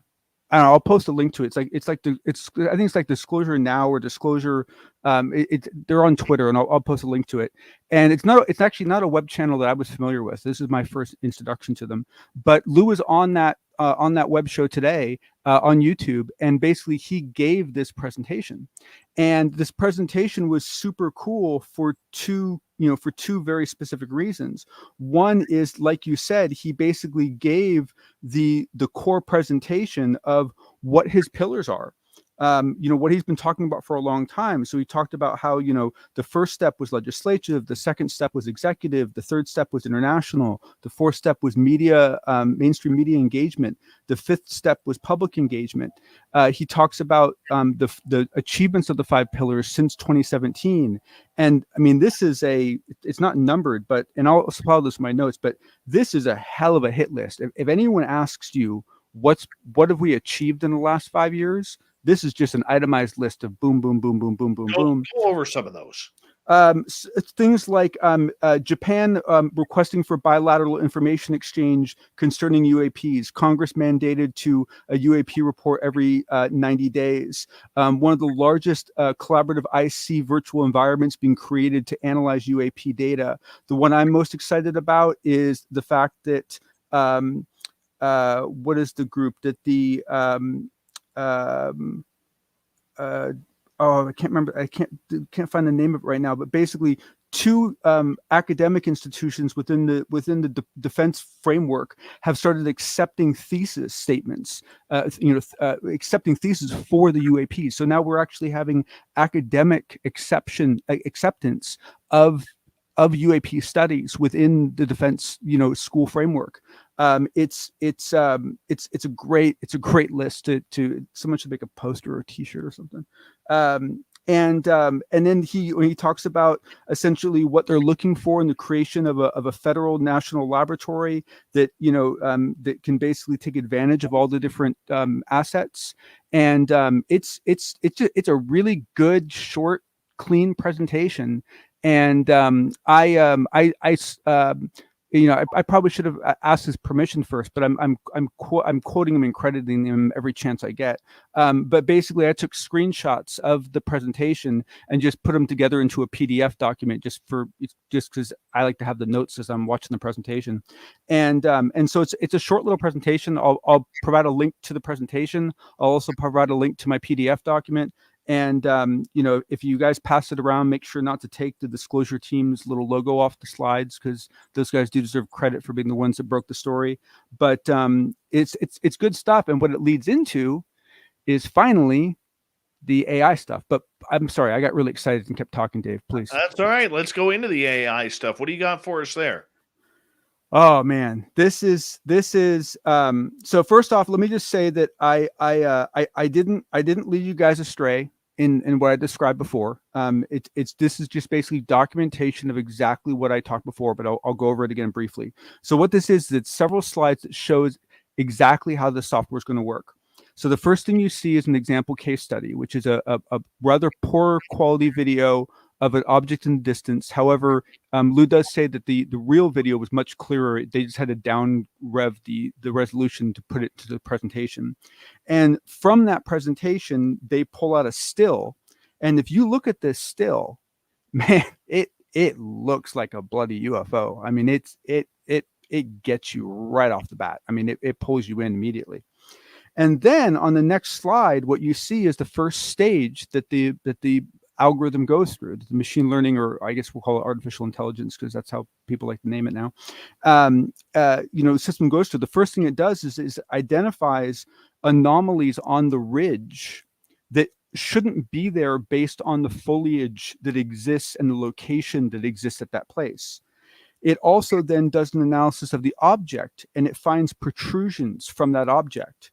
I don't know, I'll post a link to it. I think it's like Disclosure Now or Disclosure. They're on Twitter, and I'll post a link to it. And it's actually not a web channel that I was familiar with. This is my first introduction to them. But Lou was on that web show today on YouTube, and basically he gave this presentation. And this presentation was super cool for two very specific reasons. One is, like you said, he basically gave the core presentation of what his pillars are. What he's been talking about for a long time. So he talked about how, the first step was legislative, the second step was executive, the third step was international, the fourth step was media, mainstream media engagement, the fifth step was public engagement. He talks about the achievements of the 5 pillars since 2017. And I mean, it's not numbered, and I'll file this in my notes, but this is a hell of a hit list. If anyone asks you, what have we achieved in the last 5 years? This is just an itemized list of boom, boom, boom, boom, boom, boom, boom. Go over some of those. Things like Japan requesting for bilateral information exchange concerning UAPs. Congress mandated to a UAP report every 90 days. One of the largest collaborative IC virtual environments being created to analyze UAP data. The one I'm most excited about is the fact that what is the group that the I can't remember. I can't find the name of it right now. But basically, 2 academic institutions within the defense framework have started accepting thesis statements. Accepting theses for the UAP. So now we're actually having academic acceptance of UAP studies within the defense school framework. It's a great list to someone should make a poster or a t-shirt or something. then when he talks about essentially what they're looking for in the creation of a federal national laboratory that that can basically take advantage of all the different assets, and it's a really good, short, clean presentation. And I probably should have asked his permission first, but I'm quoting him and crediting him every chance I get. But basically, I took screenshots of the presentation and just put them together into a PDF document, just because I like to have the notes as I'm watching the presentation. And so it's a short little presentation. I'll provide a link to the presentation. I'll also provide a link to my PDF document. And if you guys pass it around, make sure not to take the disclosure team's little logo off the slides, because those guys do deserve credit for being the ones that broke the story. But it's good stuff. And what it leads into is finally the AI stuff. But I'm sorry, I got really excited and kept talking, Dave. Please. That's all right. Let's go into the AI stuff. What do you got for us there? Oh man, this is so first off, let me just say that I didn't lead you guys astray in what I described before. This is just basically documentation of exactly what I talked before, but I'll go over it again briefly. So what this is, it's several slides that shows exactly how the software is going to work. So the first thing you see is an example case study, which is a rather poor quality video of an object in the distance. However, Lou does say that the real video was much clearer. They just had to down rev the resolution to put it to the presentation. And from that presentation, they pull out a still. And if you look at this still, man, it looks like a bloody UFO. I mean, it gets you right off the bat. I mean, it pulls you in immediately. And then on the next slide, what you see is the first stage that the algorithm goes through, the machine learning, or I guess we'll call it artificial intelligence, because that's how people like to name it now. The system goes through. The first thing it does is identifies anomalies on the ridge that shouldn't be there based on the foliage that exists and the location that exists at that place. It also then does an analysis of the object, and it finds protrusions from that object.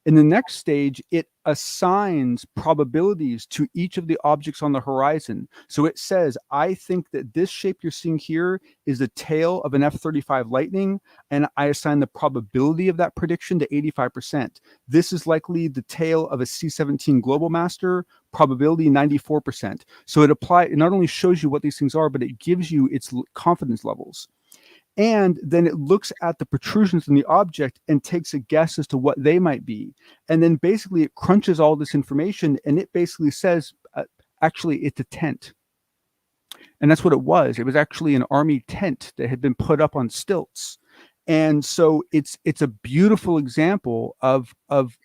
In the next stage, it assigns probabilities to each of the objects on the horizon. So it says, I think that this shape you're seeing here is the tail of an F-35 Lightning, and I assign the probability of that prediction to 85%. This is likely the tail of a C-17 Global Master, probability 94%. So it not only shows you what these things are, but it gives you its confidence levels. And then it looks at the protrusions in the object and takes a guess as to what they might be. And then basically it crunches all this information, and it basically says, actually, it's a tent. And that's what it was. It was actually an army tent that had been put up on stilts. And so it's a beautiful example of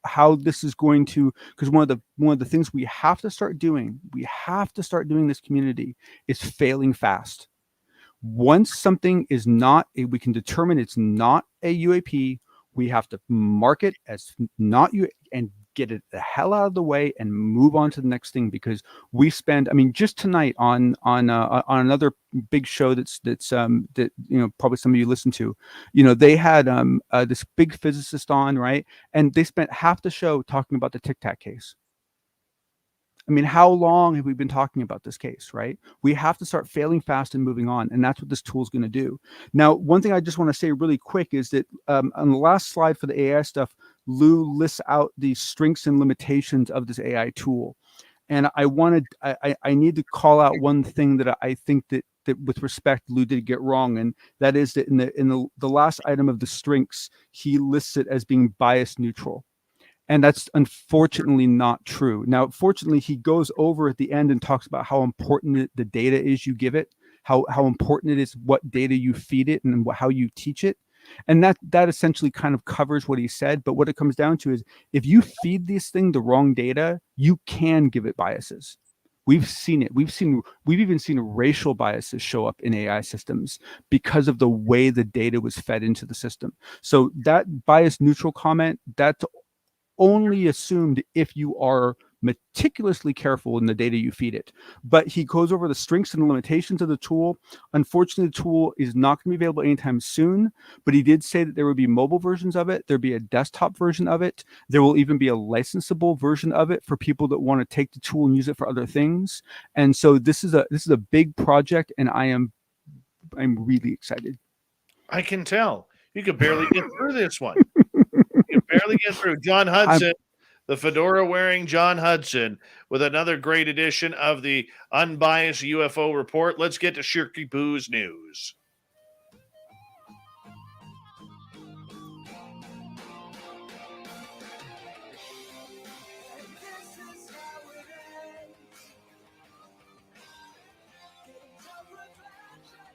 how this is going to, because one of the things we have to start doing this community, is failing fast. Once something is not, we can determine it's not a UAP, we have to mark it as not UAP and get it the hell out of the way and move on to the next thing. Because we spend, I mean, just tonight on another big show that probably some of you listen to, they had this big physicist on, right? And they spent half the show talking about the Tic Tac case. I mean, how long have we been talking about this case, right? We have to start failing fast and moving on, and that's what this tool is going to do. Now, one thing I just want to say really quick is that on the last slide for the AI stuff, Lou lists out the strengths and limitations of this AI tool. And I need to call out one thing that I think that with respect, Lou did get wrong, and that is that in the last item of the strengths, he lists it as being bias neutral. And that's unfortunately not true. Now, fortunately, he goes over at the end and talks about how important the data is you give it, how important it is what data you feed it and how you teach it. And that essentially kind of covers what he said. But what it comes down to is, if you feed this thing the wrong data, you can give it biases. We've seen it. We've even seen racial biases show up in AI systems because of the way the data was fed into the system. So that bias neutral comment, that's only assumed if you are meticulously careful in the data you feed it. But he goes over the strengths and limitations of the tool. Unfortunately, the tool is not going to be available anytime soon, but he did say that there would be mobile versions of it. There'll be a desktop version of it. There will even be a licensable version of it for people that want to take the tool and use it for other things. And so this is a big project, and I'm really excited. I can tell. You could barely get through this one. You barely get through. John Hudson, the fedora-wearing John Hudson, with another great edition of the Unbiased UFO Report. Let's get to Shirky Poo's news.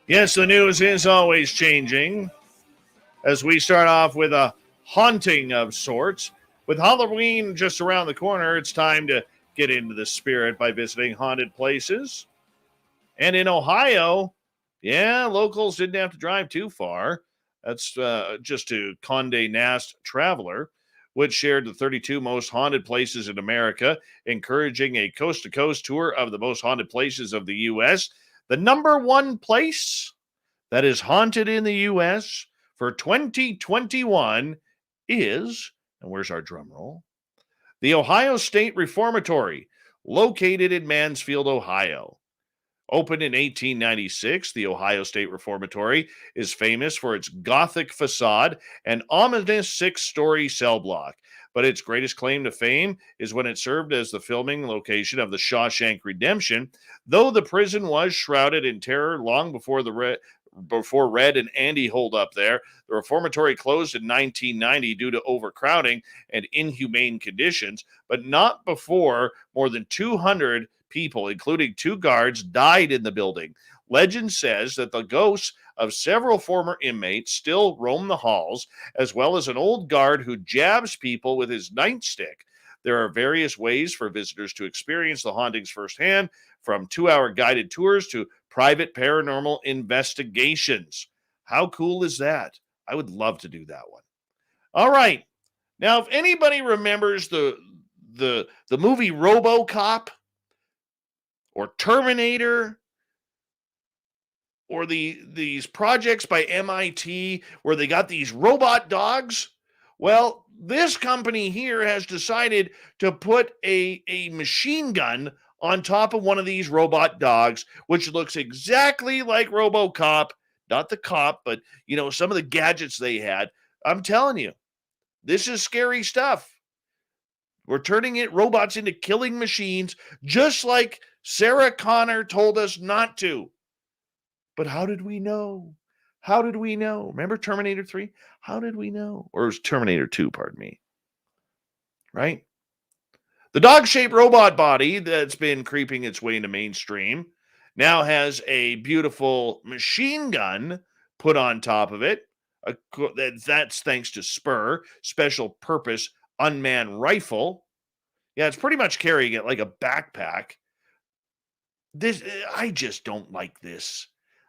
Yes, the news is always changing. As we start off with a haunting of sorts. With Halloween just around the corner, it's time to get into the spirit by visiting haunted places. And in Ohio, locals didn't have to drive too far. That's just to Condé Nast Traveler, which shared the 32 most haunted places in America, encouraging a coast-to-coast tour of the most haunted places of the U.S. The number one place that is haunted in the U.S. for 2021 is, and where's our drum roll? The Ohio State Reformatory, located in Mansfield, Ohio. Opened in 1896, the Ohio State Reformatory is famous for its Gothic facade and ominous 6-story cell block. But its greatest claim to fame is when it served as the filming location of the Shawshank Redemption, though the prison was shrouded in terror long before Red and Andy holed up there. The reformatory closed in 1990 due to overcrowding and inhumane conditions, but not before more than 200 people, including 2 guards, died in the building. Legend says that the ghosts of several former inmates still roam the halls, as well as an old guard who jabs people with his nightstick. There are various ways for visitors to experience the hauntings firsthand, from 2-hour guided tours to private paranormal investigations. How cool is that? I would love to do that one. All right. Now, if anybody remembers the movie RoboCop or Terminator or these projects by MIT where they got these robot dogs, well, this company here has decided to put a machine gun on top of one of these robot dogs, which looks exactly like RoboCop. Not the cop, but, some of the gadgets they had. I'm telling you, this is scary stuff. We're turning robots into killing machines, just like Sarah Connor told us not to. But how did we know? How did we know? Remember Terminator 3? How did we know? Or it was Terminator 2, pardon me. Right? The dog-shaped robot body that's been creeping its way into mainstream now has a beautiful machine gun put on top of it. That's thanks to SPUR, Special Purpose Unmanned Rifle. Yeah, it's pretty much carrying it like a backpack. I just don't like this.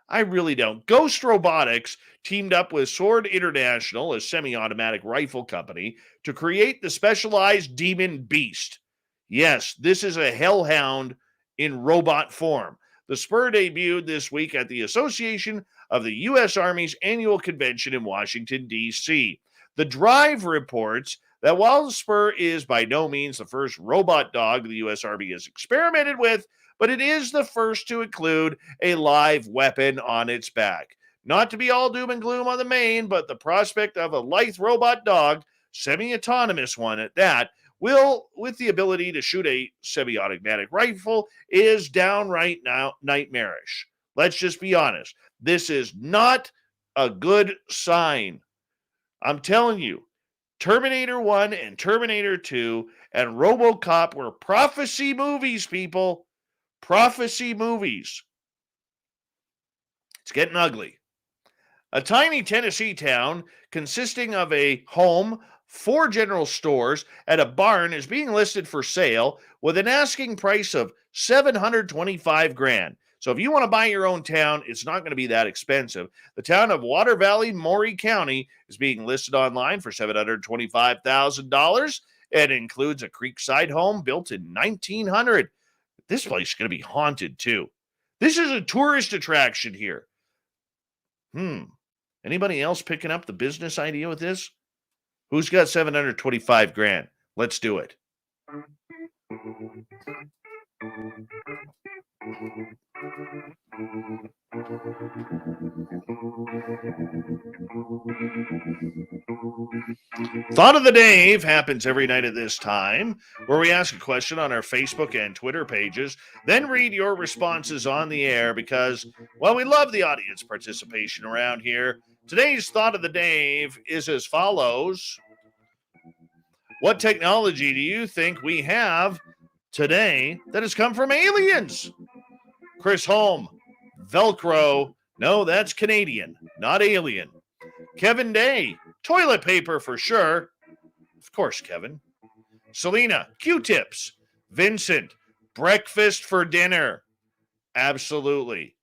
I really don't. Ghost Robotics teamed up with Sword International, a semi-automatic rifle company, to create the specialized Demon Beast. Yes, this is a hellhound in robot form. The Spur debuted this week at the Association of the U.S. Army's annual convention in Washington, D.C. The Drive reports that while the Spur is by no means the first robot dog the U.S. Army has experimented with, but it is the first to include a live weapon on its back. Not to be all doom and gloom on the main, but the prospect of a lithe robot dog, semi-autonomous one at that, with the ability to shoot a semi-automatic rifle, is downright nightmarish. Let's just be honest. This is not a good sign. I'm telling you, Terminator 1 and Terminator 2 and RoboCop were prophecy movies, people. Prophecy movies. It's getting ugly. A tiny Tennessee town consisting of a home, 4 general stores, and a barn is being listed for sale with an asking price of $725,000. So if you want to buy your own town, it's not going to be that expensive. The town of Water Valley, Maury County, is being listed online for $725,000. It includes a creekside home built in 1900. This place is going to be haunted too. This is a tourist attraction here. Anybody else picking up the business idea with this? Who's got $725,000? Let's do it. Thought of the Dave happens every night at this time, where we ask a question on our Facebook and Twitter pages, then read your responses on the air because, well, we love the audience participation around here. Today's Thought of the Dave is as follows. What technology do you think we have today that has come from aliens? Chris Holm, Velcro. No, that's Canadian, not alien. Kevin Day, toilet paper for sure. Of course, Kevin. Selena, Q-tips. Vincent, breakfast for dinner. Absolutely.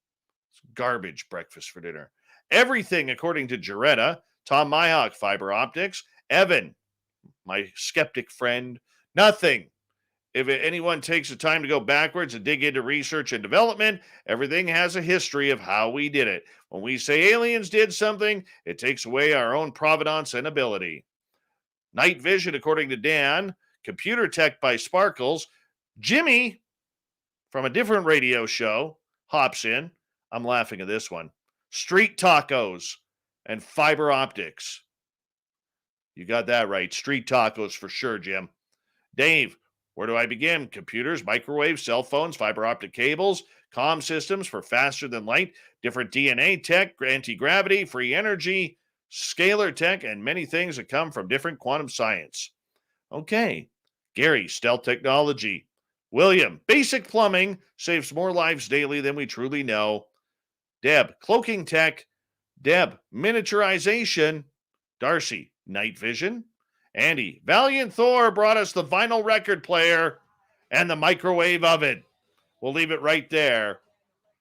It's garbage breakfast for dinner. Everything according to Jaretta. Tom Myhawk, fiber optics. Evan, my skeptic friend. Nothing. If anyone takes the time to go backwards and dig into research and development, everything has a history of how we did it. When we say aliens did something, it takes away our own provenance and ability. Night vision, according to Dan. Computer tech by Sparkles. Jimmy, from a different radio show, hops in. I'm laughing at this one. Street tacos and fiber optics. You got that right. Street tacos for sure, Jim. Dave, where do I begin? Computers, microwaves, cell phones, fiber optic cables, comm systems for faster than light, different DNA tech, anti-gravity, free energy, scalar tech, and many things that come from different quantum science. Okay. Gary, stealth technology. William, basic plumbing, saves more lives daily than we truly know. Deb, cloaking tech. Deb, miniaturization. Darcy, night vision. Andy, Valiant Thor brought us the vinyl record player and the microwave oven. We'll leave it right there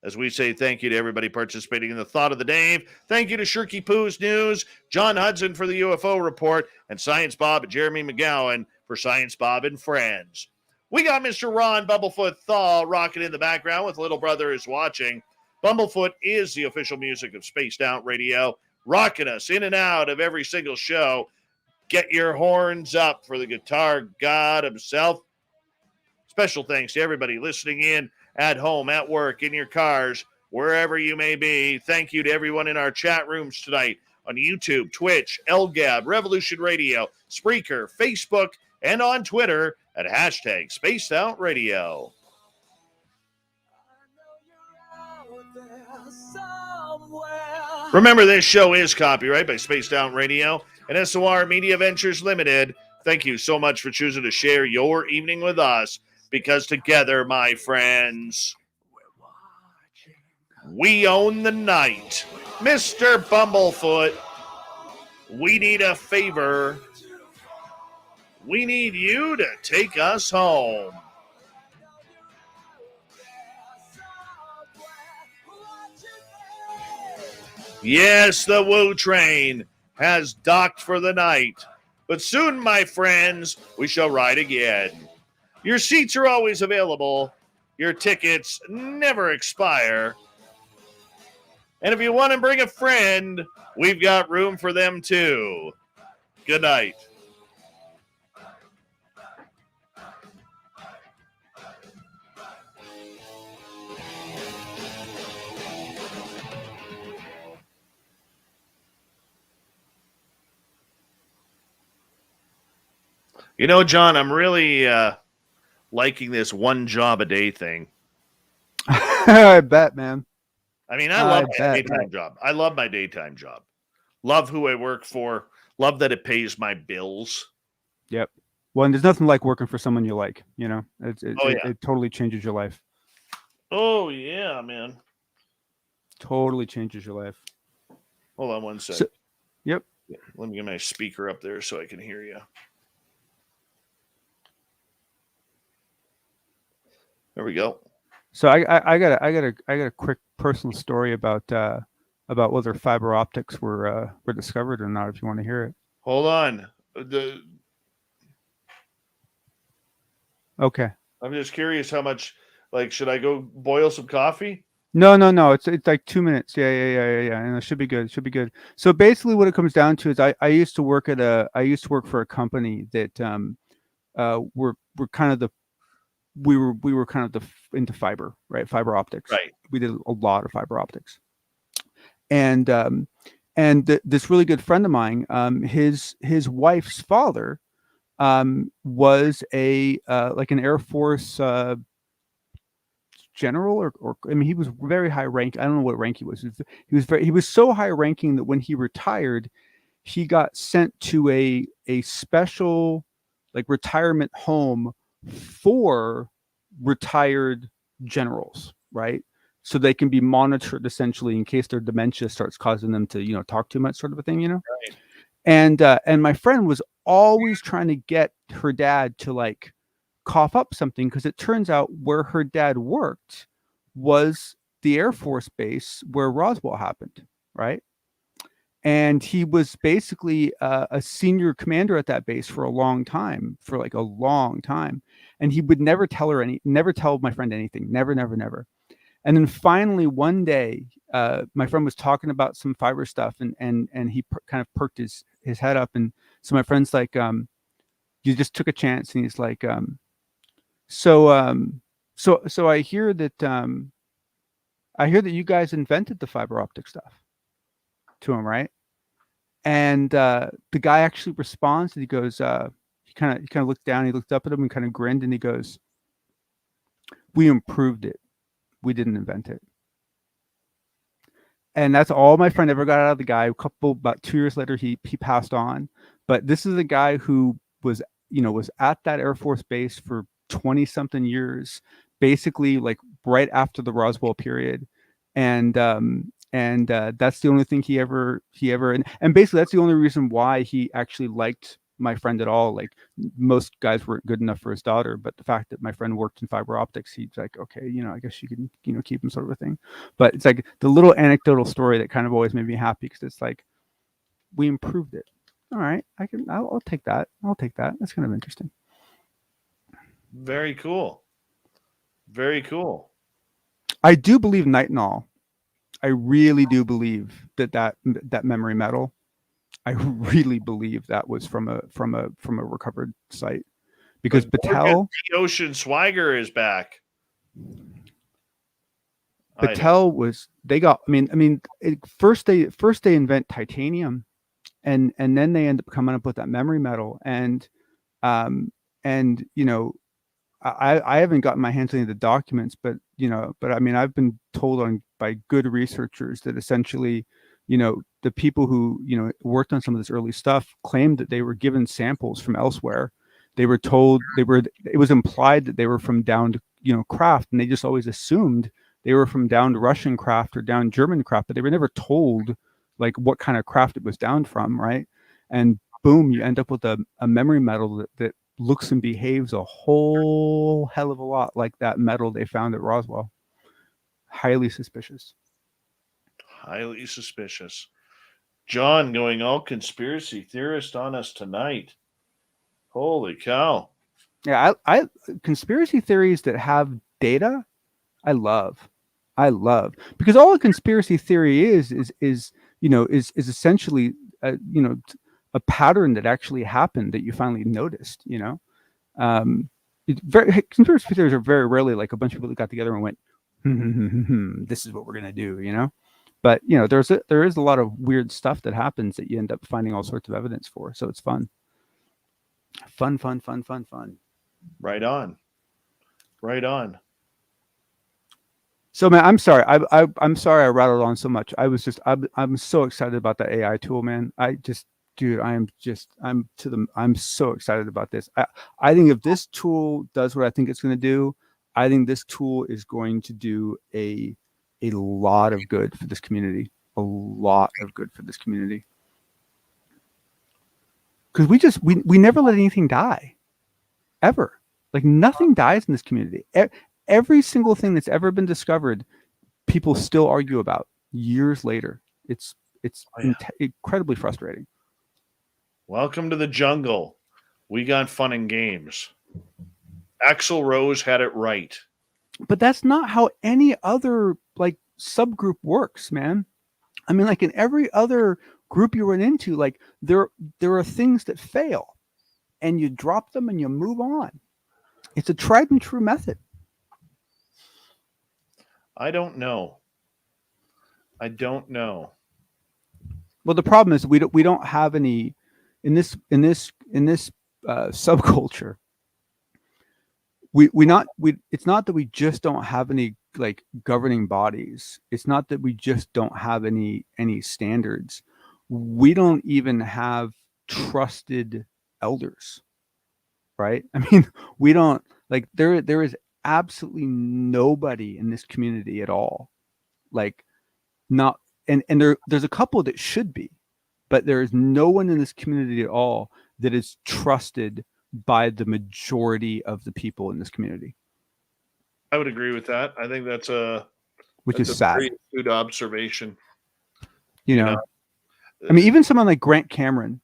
as we say thank you to everybody participating in the Thought of the Dave. Thank you to Shirky Poo's News, John Hudson for the UFO Report, and Science Bob and Jeremy McGowan for Science Bob and Friends. We got Mr. Ron Bumblefoot Thaw rocking in the background with Little Brother is Watching. Bumblefoot is the official music of Spaced Out Radio, rocking us in and out of every single show. Get your horns up for the guitar god himself. Special thanks to everybody listening in at home, at work, in your cars, wherever you may be. Thank you to everyone in our chat rooms tonight on YouTube, Twitch, LGAB, Revolution Radio, Spreaker, Facebook, and on Twitter at hashtag Spaced Out Radio. Remember, this show is copyright by Spaced Out Radio and SOR Media Ventures Limited. Thank you so much for choosing to share your evening with us, because together, my friends, we own the night. Mr. Bumblefoot, we need a favor. We need you to take us home. Yes, the Woo train has docked for the night, but soon, my friends, we shall ride again. Your seats are always available. Your tickets never expire. And if you want to bring a friend, we've got room for them too. Good night. You know, John, I'm really liking this one job a day thing. I bet, man. I mean, I love my daytime job. I love my daytime job. Love who I work for. Love that it pays my bills. Yep. Well, and there's nothing like working for someone you like, you know? It totally changes your life. Oh, yeah, man. Totally changes your life. Hold on one second. Yep. Let me get my speaker up there so I can hear you. There we go. So I got a quick personal story about whether fiber optics were discovered or not. If you want to hear it. Hold on. Okay. I'm just curious how much. Like, should I go boil some coffee? No. It's like 2 minutes. Yeah. And it should be good. It should be good. So basically, what it comes down to is I used to work for a company that we're kind of the we were kind of into fiber, right? Fiber optics. Right. We did a lot of fiber optics, and this really good friend of mine, his wife's father, was a like an Air Force general, or I mean, he was very high rank. I don't know what rank he was. He was so high ranking that when he retired, he got sent to a special like retirement home for retired generals, right? So they can be monitored essentially in case their dementia starts causing them to, talk too much, sort of a thing, Right. And my friend was always trying to get her dad to like cough up something, because it turns out where her dad worked was the Air Force base where Roswell happened, right? And he was basically a senior commander at that base for a long time, and he would never tell my friend anything, never. And then finally one day, my friend was talking about some fiber stuff, and he kind of perked his head up, and so my friend's like, you just took a chance, and he's like, so I hear that you guys invented the fiber optic stuff, to him, right? And the guy actually responds, and he goes, he kind of looked down, he looked up at him and kind of grinned, and he goes, "We improved it. We didn't invent it." And that's all my friend ever got out of the guy. About 2 years later, he passed on. But this is a guy who was at that Air Force base for 20 something years, basically like right after the Roswell period. And that's the only thing he ever and basically that's the only reason why he actually liked my friend at all. Like, most guys weren't good enough for his daughter, but the fact that my friend worked in fiber optics, he's like, okay, I guess you can keep him, sort of a thing. But it's like the little anecdotal story that kind of always made me happy, because it's like, we improved it. All right, I'll take that. That's kind of interesting. Very cool. Very cool. I do believe nitinol. I really do believe that memory metal, I really believe that was from a recovered site, because Battelle Ocean Swagger is back. was, they got, first they invent titanium, and then they end up coming up with that memory metal, and I haven't gotten my hands on any of the documents, but I've been told by good researchers that essentially, the people who worked on some of this early stuff claimed that they were given samples from elsewhere. They were told it was implied that they were from downed craft, and they just always assumed they were from downed Russian craft or downed German craft, but they were never told like what kind of craft it was downed from, right? And boom, you end up with a memory metal that looks and behaves a whole hell of a lot like that metal they found at Roswell. Highly suspicious. Highly suspicious. John going all conspiracy theorist on us tonight. Holy cow. Yeah, I conspiracy theories that have data, I love, because all a conspiracy theory is essentially a pattern that actually happened that you finally noticed. Conspiracy theories are very rarely like a bunch of people that got together and went, this is what we're gonna do, But there is a lot of weird stuff that happens that you end up finding all sorts of evidence for. So it's fun. Fun. Right on. So man, I'm sorry. I'm sorry I rattled on so much. I'm so excited about that AI tool, man. I'm so excited about this. I think if this tool does what I think it's going to do, I think this tool is going to do a lot of good for this community. Because we never let anything die, ever. Like, nothing dies in this community. Every single thing that's ever been discovered, people still argue about years later. It's incredibly frustrating. Welcome to the jungle. We got fun and games. Axl Rose had it right. But that's not how any other like subgroup works, man. I mean, like in every other group you run into, like there are things that fail, and you drop them and you move on. It's a tried and true method. I don't know. Well, the problem is we don't have any in this subculture. It's not that we just don't have any like governing bodies. It's not that we just don't have any standards. We don't even have trusted elders, right? I mean, we don't like there is absolutely nobody in this community at all. Like not and there's a couple that should be, but there is no one in this community at all that is trusted by the majority of the people in this community. I would agree with that. I think that's which is sad. Very good observation. You know, I mean, even someone like Grant Cameron,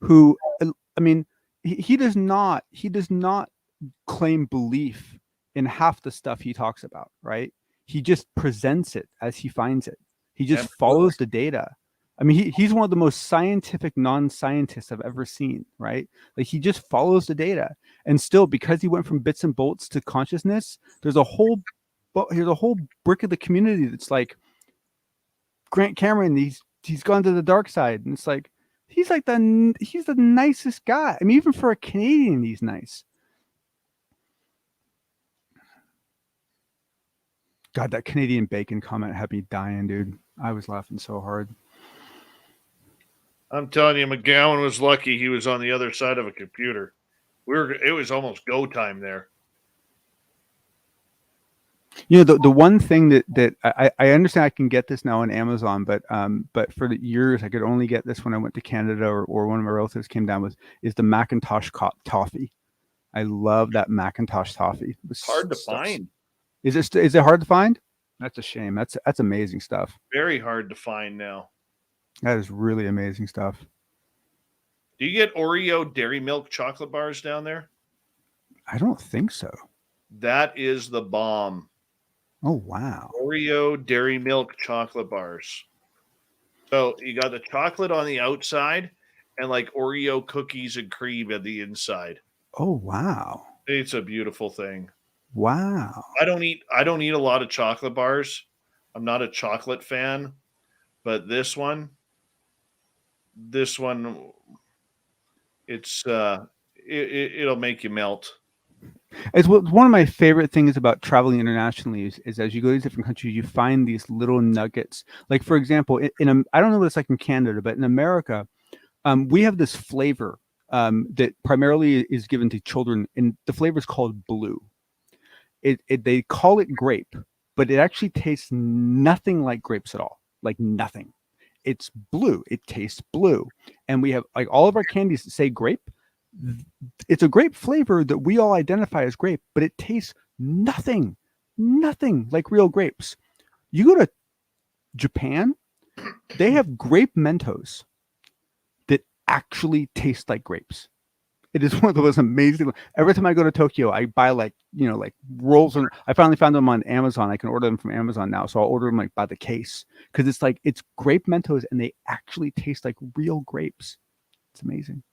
who, I mean, he does not claim belief in half the stuff he talks about, right? He just presents it as he finds it. He just follows the data. I mean, he's one of the most scientific non-scientists I've ever seen, right? Like he just follows the data, and still, because he went from bits and bolts to consciousness, there's a whole brick of the community that's like, Grant Cameron, he's gone to the dark side, and it's like he's the nicest guy. I mean, even for a Canadian, he's nice. God, that Canadian bacon comment had me dying, dude. I was laughing so hard. I'm telling you, McGowan was lucky he was on the other side of a computer. It was almost go time there. You know, the one thing that I understand, I can get this now on Amazon, but for the years I could only get this when I went to Canada or one of my relatives came down with, is the Macintosh toffee. I love that Macintosh toffee. It's hard to find. Is it hard to find? That's a shame. That's amazing stuff. Very hard to find now. That is really amazing stuff. Do you get Oreo Dairy Milk chocolate bars down there? I don't think so. That is the bomb. Oh, wow. Oreo Dairy Milk chocolate bars. So you got the chocolate on the outside and like Oreo cookies and cream at the inside. Oh, wow. It's a beautiful thing. Wow. I don't eat a lot of chocolate bars. I'm not a chocolate fan, but this one, it's it'll make you melt. It's one of my favorite things about traveling internationally is as you go to different countries, you find these little nuggets. Like, for example, I don't know what it's like in Canada, but in America, we have this flavor that primarily is given to children, and the flavor is called blue. They call it grape, but it actually tastes nothing like grapes at all. Like nothing. It's blue. It tastes blue. And we have like all of our candies that say grape. It's a grape flavor that we all identify as grape, but it tastes nothing like real grapes. You go to Japan, they have grape Mentos that actually taste like grapes. It is one of the most amazing. Every time I go to Tokyo, I buy like rolls. And I finally found them on Amazon. I can order them from Amazon now. So I'll order them like by the case, because it's grape Mentos and they actually taste like real grapes. It's amazing.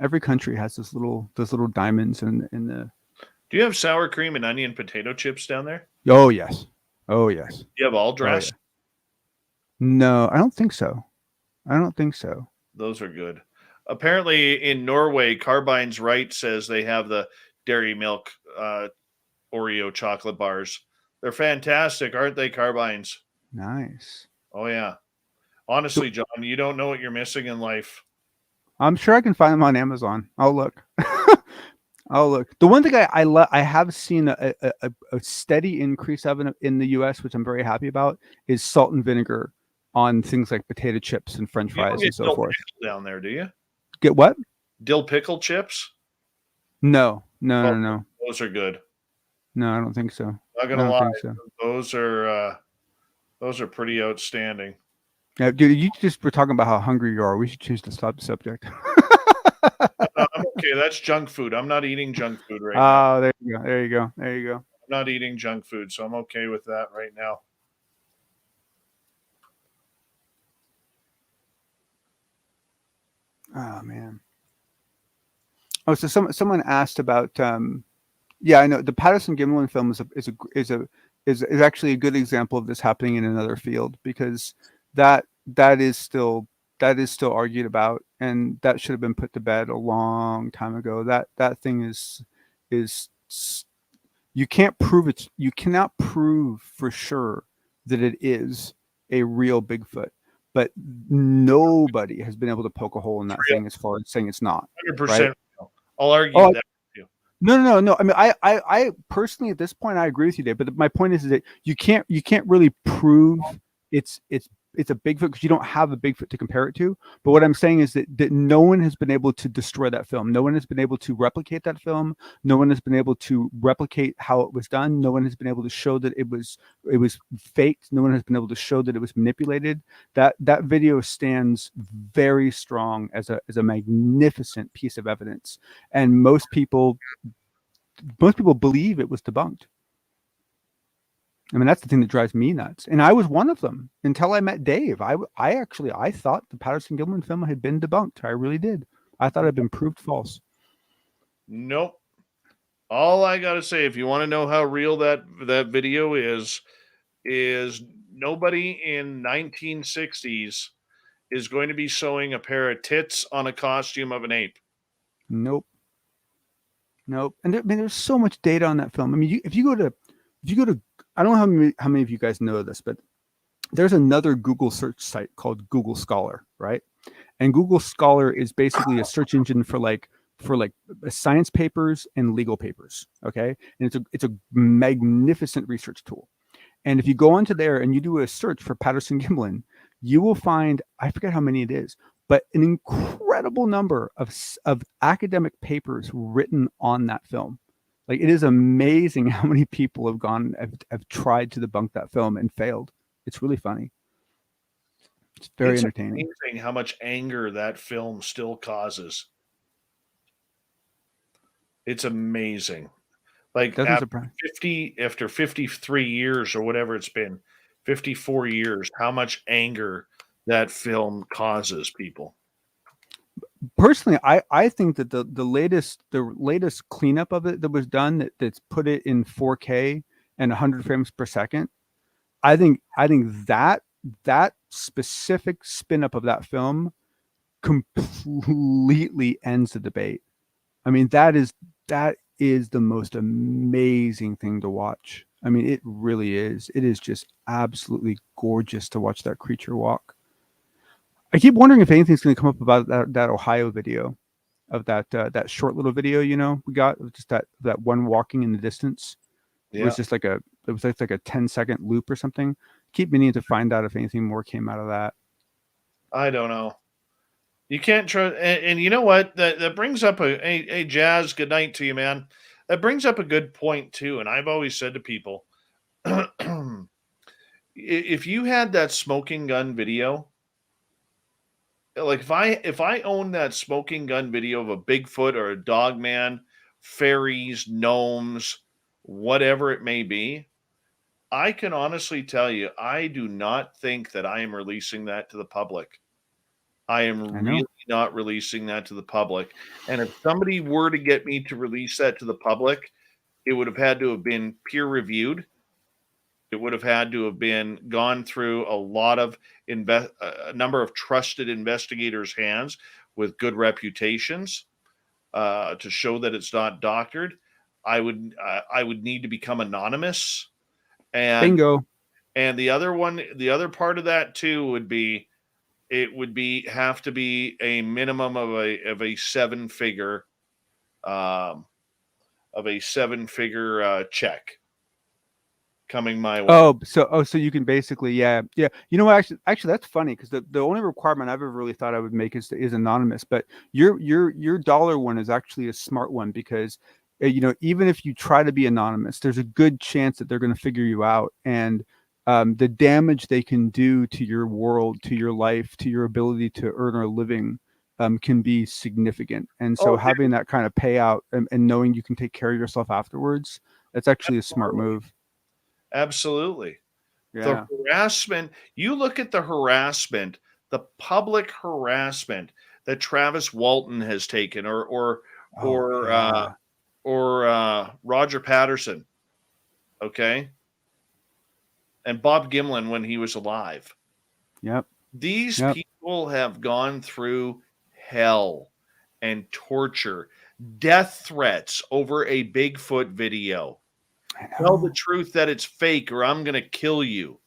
Every country has those little diamonds in the. Do you have sour cream and onion potato chips down there? Oh yes. Oh yes. Do you have all dressed? Oh, yeah. No, I don't think so. Those are good. Apparently in Norway, Carbine's Right says they have the Dairy Milk Oreo chocolate bars. They're fantastic, aren't they, Carbines? Nice. Oh, yeah. Honestly, John, you don't know what you're missing in life. I'm sure I can find them on Amazon. I'll look. The one thing I have seen a steady increase of in the U.S., which I'm very happy about, is salt and vinegar on things like potato chips and French fries and so forth. Down there, do you? Get what? Dill pickle chips? No. Those are good. No, I don't think so. Not gonna lie, those are pretty outstanding. Yeah, dude, you just were talking about how hungry you are. We should choose to stop the subject. I'm Okay, that's junk food. I'm not eating junk food right now. Oh, there you go. There you go. There you go. I'm not eating junk food, so I'm okay with that right now. Oh man. Oh, so someone asked about yeah, I know the Patterson-Gimlin film is actually a good example of this happening in another field, because that is still argued about, and that should have been put to bed a long time ago. That thing is you can't prove it. You cannot prove for sure that it is a real Bigfoot, but nobody has been able to poke a hole in that thing as far as saying it's not. 100%. I'll argue that. No. I mean, I personally at this point I agree with you, Dave. But my point is that you can't really prove it's a Bigfoot, because you don't have a Bigfoot to compare it to. But what I'm saying is that no one has been able to destroy that film. No one has been able to replicate that film. No one has been able to replicate how it was done. No one has been able to show that it was faked. No one has been able to show that it was manipulated. That video stands very strong as a magnificent piece of evidence, and most people believe it was debunked. I mean, that's the thing that drives me nuts. And I was one of them until I met Dave. I thought the Patterson-Gimlin film had been debunked. I really did. I thought it had been proved false. Nope. All I got to say, if you want to know how real that video is nobody in 1960s is going to be sewing a pair of tits on a costume of an ape. Nope. And there's so much data on that film. I mean, if you go to, I don't know how many of you guys know this, but there's another Google search site called Google Scholar, right? And Google Scholar is basically a search engine for science papers and legal papers. Okay, and it's a magnificent research tool. And if you go onto there and you do a search for Patterson-Gimlin, you will find, I forget how many it is, but an incredible number of academic papers written on that film. Like, it is amazing how many people have tried to debunk that film and failed. It's really funny. It's very entertaining. Amazing how much anger that film still causes. It's amazing. Like, after 53 years or whatever it's been, 54 years, how much anger that film causes people. Personally, I think that the latest cleanup of it that was done, that's put it in 4K and 100 frames per second, I think that specific spin up of that film completely ends the debate. I mean, that is the most amazing thing to watch. I mean, it really is. It is just absolutely gorgeous to watch that creature walk. I keep wondering if anything's going to come up about that Ohio video, of that short little video, we got just that one walking in the distance. Yeah. It was just like a 10-second loop or something. Keep meaning to find out if anything more came out of that. I don't know. You can't trust, and you know what? That brings up a Jazz. Good night to you, man. That brings up a good point too. And I've always said to people, if you had that smoking gun video, like if I own that smoking gun video of a Bigfoot or a Dogman, fairies, gnomes, whatever it may be, I can honestly tell you, I do not think that I am releasing that to the public. I am really not releasing that to the public. And if somebody were to get me to release that to the public, it would have had to have been peer reviewed. It would have had to have been gone through a lot of a number of trusted investigators' hands with good reputations to show that it's not doctored. I would need to become anonymous. And bingo. And the other part of that too would be, it would have to be a minimum of a seven-figure check coming my way. So you can basically, yeah. You know what? Actually, that's funny, because the only requirement I've ever really thought I would make is anonymous. But your dollar one is actually a smart one, because even if you try to be anonymous, there's a good chance that they're going to figure you out, and the damage they can do to your world, to your life, to your ability to earn a living can be significant. And so having that kind of payout and knowing you can take care of yourself afterwards, that's actually a smart move. Absolutely. Yeah. The harassment, you look at the harassment, the public harassment that Travis Walton has taken, or Roger Patterson, okay, and Bob Gimlin when he was alive. Yep. These people have gone through hell and torture, death threats over a Bigfoot video. Tell the truth that it's fake or I'm going to kill you.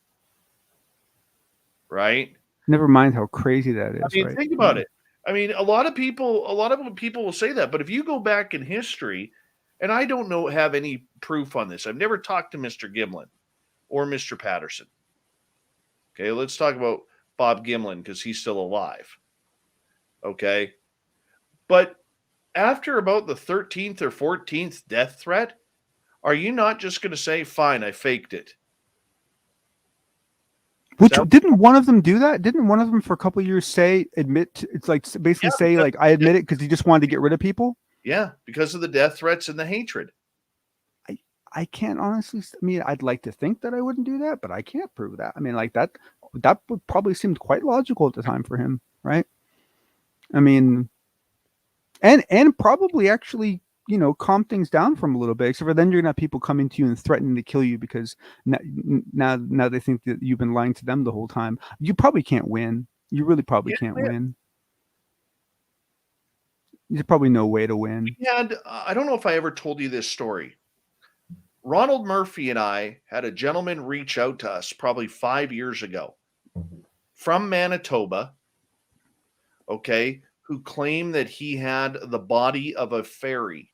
Right? Never mind how crazy that is. I mean, right? think about it. I mean, a lot of people will say that, but if you go back in history, and I don't have any proof on this. I've never talked to Mr. Gimlin or Mr. Patterson. Okay, let's talk about Bob Gimlin because he's still alive. Okay. But after about the 13th or 14th death threat, are you not just going to say, fine, I faked it? Didn't one of them do that? Didn't one of them for a couple of years it's like basically say like I admit it because he just wanted to get rid of people? Yeah, because of the death threats and the hatred. I can't honestly. I mean, I'd like to think that I wouldn't do that, but I can't prove that. I mean, like that would probably seem quite logical at the time for him, right? I mean, and probably actually, calm things down from a little bit. Except for then you're gonna have people coming to you and threatening to kill you because now they think that you've been lying to them the whole time. You probably can't win. You really probably can't win. There's probably no way to win. I don't know if I ever told you this story. Ronald Murphy and I had a gentleman reach out to us probably 5 years ago from Manitoba, okay, who claimed that he had the body of a fairy.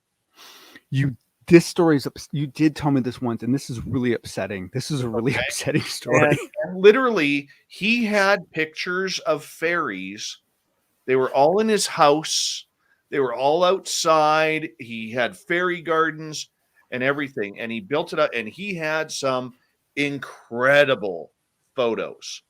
This story is, you did tell me this once, and this is really upsetting. This is a really upsetting story. And literally, he had pictures of fairies. They were all in his house. They were all outside. He had fairy gardens and everything, and he built it up, and he had some incredible photos.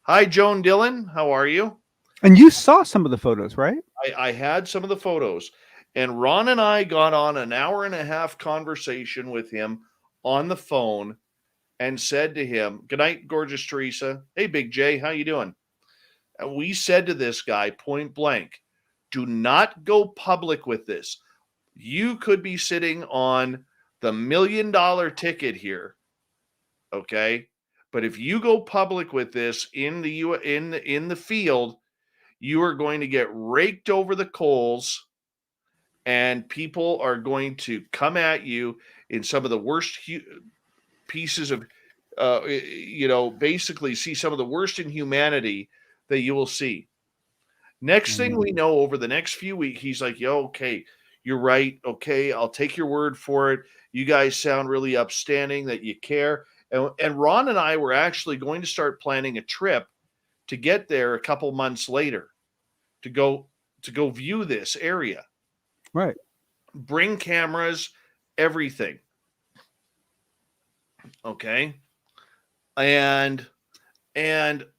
Hi, Joan Dillon. How are you? And you saw some of the photos, right? I had some of the photos, and Ron and I got on an 1.5-hour conversation with him on the phone and said to him, "Good night, gorgeous Teresa. Hey, Big J, how you doing?" And we said to this guy point blank, do not go public with this. You could be sitting on the $1 million ticket here, okay? But if you go public with this in the field, you are going to get raked over the coals, and people are going to come at you in some of the worst pieces of, basically see some of the worst inhumanity that you will see. Next thing we know, over the next few weeks, he's like, yo, okay, you're right. Okay, I'll take your word for it. You guys sound really upstanding that you care. And Ron and I were actually going to start planning a trip to get there a couple months later to go view this area. Right. Bring cameras, everything. Okay. And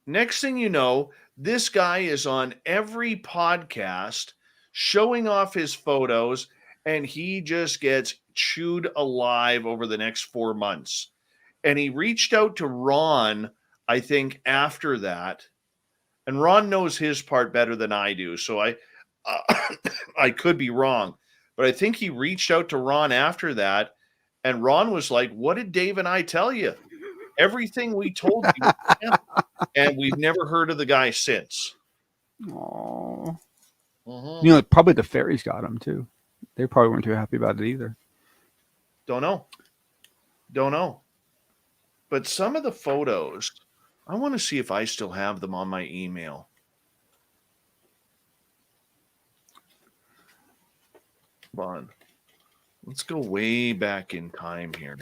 next thing you know, this guy is on every podcast showing off his photos, and he just gets chewed alive over the next 4 months. And he reached out to Ron, I think, after that. And Ron knows his part better than I do, so I could be wrong. But I think he reached out to Ron after that, and Ron was like, what did Dave and I tell you? Everything we told you. And we've never heard of the guy since. Oh, Mm-hmm. Probably the fairies got him too. They probably weren't too happy about it either. Don't know. But some of the photos, I want to see if I still have them on my email. Come on. Let's go way back in time here.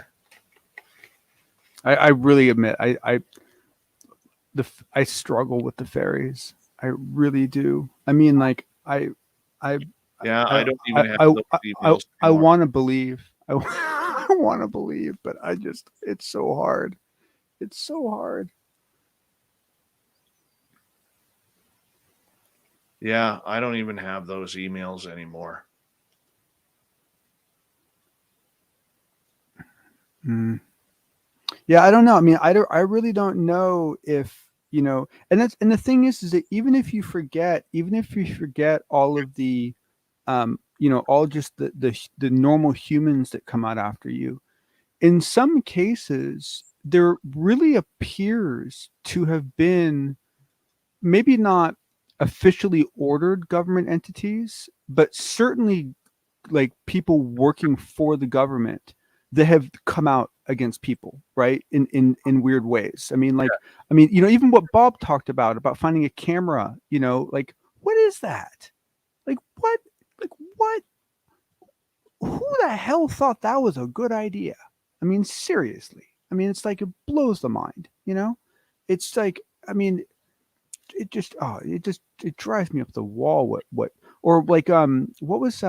I really admit I struggle with the fairies. I really do. I mean, like I don't even have I want to believe. I want to believe, but it's so hard. It's so hard. Yeah, I don't even have those emails anymore. Mm. Yeah, I don't know. I mean, I really don't know if, and the thing is that even if you forget all of the, all just the normal humans that come out after you, in some cases, there really appears to have been maybe not officially ordered government entities, but certainly like people working for the government that have come out against people, right? In weird ways. I mean, even what Bob talked about finding a camera, like what is that? Like what? Like what? Who the hell thought that was a good idea? I mean, seriously. I mean, it's like it blows the mind, It's like, I mean, it drives me up the wall. Or like what was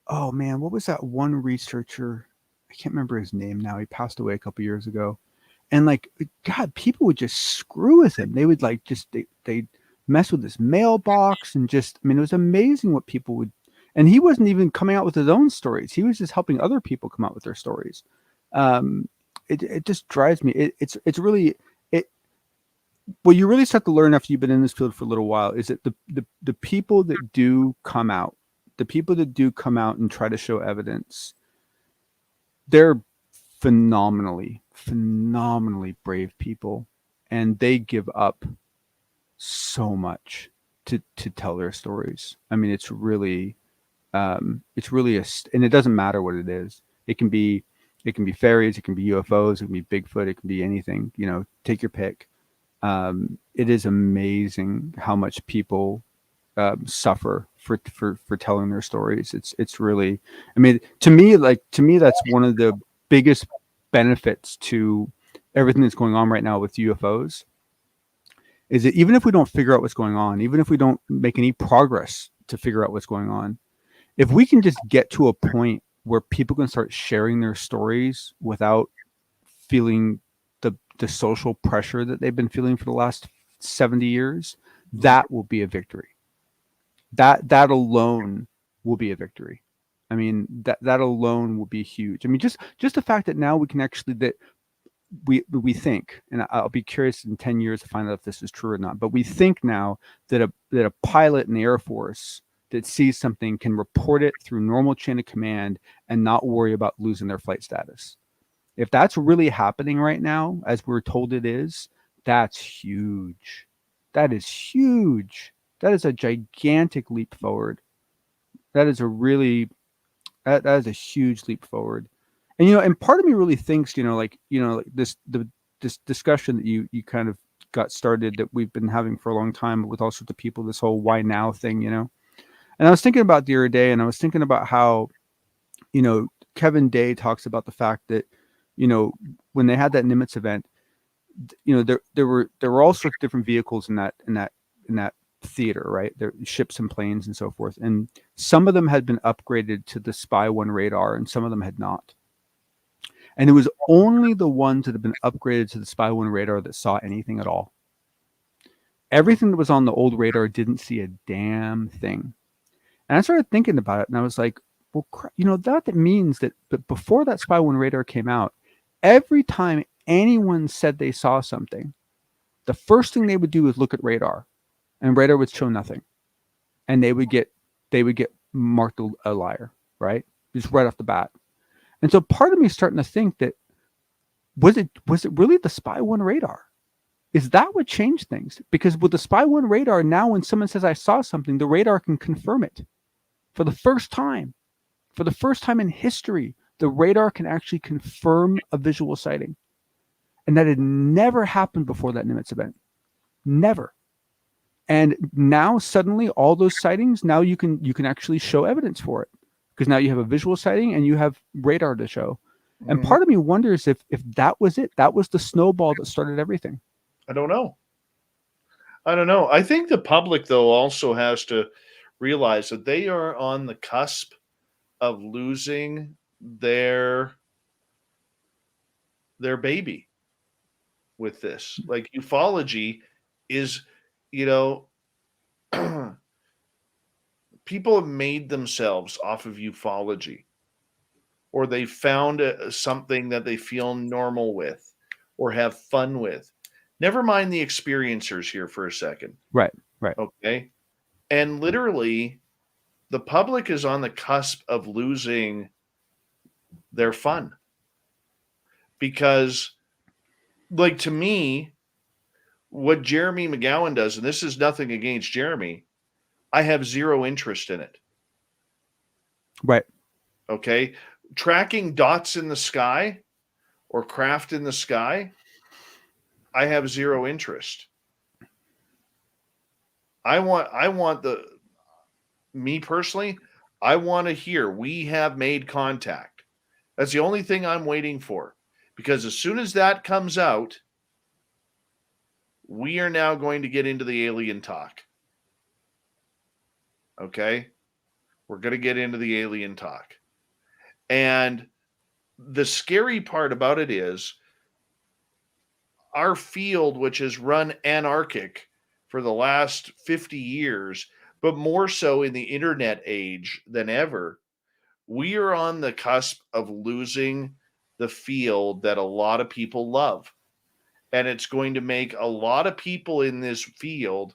oh man, what was that one researcher? I can't remember his name now. He passed away a couple years ago. And like, God, people would just screw with him. They would like they mess with his mailbox and just, I mean, it was amazing what people would. And he wasn't even coming out with his own stories. He was just helping other people come out with their stories. It just drives me. It's really it. What you really start to learn after you've been in this field for a little while is that the people that do come out, and try to show evidence, they're phenomenally brave people, and they give up so much to tell their stories. I mean, it's really and it doesn't matter what it is. It can be fairies, it can be UFOs, it can be Bigfoot, it can be anything. Take your pick. It is amazing how much people suffer for telling their stories. It's really, I mean, to me, that's one of the biggest benefits to everything that's going on right now with UFOs, is that even if we don't figure out what's going on, even if we don't make any progress to figure out what's going on, if we can just get to a point where people can start sharing their stories without feeling the social pressure that they've been feeling for the last 70 years, that will be a victory. That alone will be a victory. I mean, that alone will be huge. I mean, just the fact that now we can actually, that we think, and I'll be curious in 10 years to find out if this is true or not, but we think now that a pilot in the Air Force that sees something can report it through normal chain of command and not worry about losing their flight status. If that's really happening right now, as we're told it is, that's huge. That is huge. That is a gigantic leap forward. That is that is a huge leap forward. And and part of me really thinks, like this discussion that you kind of got started, that we've been having for a long time with all sorts of people, this whole why now thing, And I was thinking about the other day, and I was thinking about how, Kevin Day talks about the fact that, when they had that Nimitz event, there were all sorts of different vehicles in that theater, right? There ships and planes and so forth, and some of them had been upgraded to the Spy 1 radar, and some of them had not. And it was only the ones that had been upgraded to the Spy 1 radar that saw anything at all. Everything that was on the old radar didn't see a damn thing. And I started thinking about it, and I was like, well, that means that before that Spy 1 radar came out, every time anyone said they saw something, the first thing they would do is look at radar, and radar would show nothing, and they would get marked a liar, right? Just right off the bat. And so part of me is starting to think that was it really the Spy 1 radar? Is that what changed things? Because with the Spy 1 radar, now when someone says I saw something, the radar can confirm it. For the first time in history, the radar can actually confirm a visual sighting. And that had never happened before that Nimitz event. Never. And now suddenly all those sightings, now you can actually show evidence for it. Because now you have a visual sighting and you have radar to show. And part of me wonders if that was it. That was the snowball that started everything. I don't know. I think the public, though, also has to realize that they are on the cusp of losing their baby with this. Like ufology is, people have made themselves off of ufology, or they found something that they feel normal with or have fun with. Never mind the experiencers here for a second. Right. Okay. And literally, the public is on the cusp of losing their fun. Because, like, to me, what Jeremy McGowan does, and this is nothing against Jeremy, I have zero interest in it. Right. Okay. Tracking dots in the sky or craft in the sky, I have zero interest. Me personally, I want to hear we have made contact. That's the only thing I'm waiting for. Because as soon as that comes out, we are now going to get into the alien talk. Okay? We're going to get into the alien talk. And the scary part about it is our field, which has run anarchic for the last 50 years, but more so in the internet age than ever, we are on the cusp of losing the field that a lot of people love. And it's going to make a lot of people in this field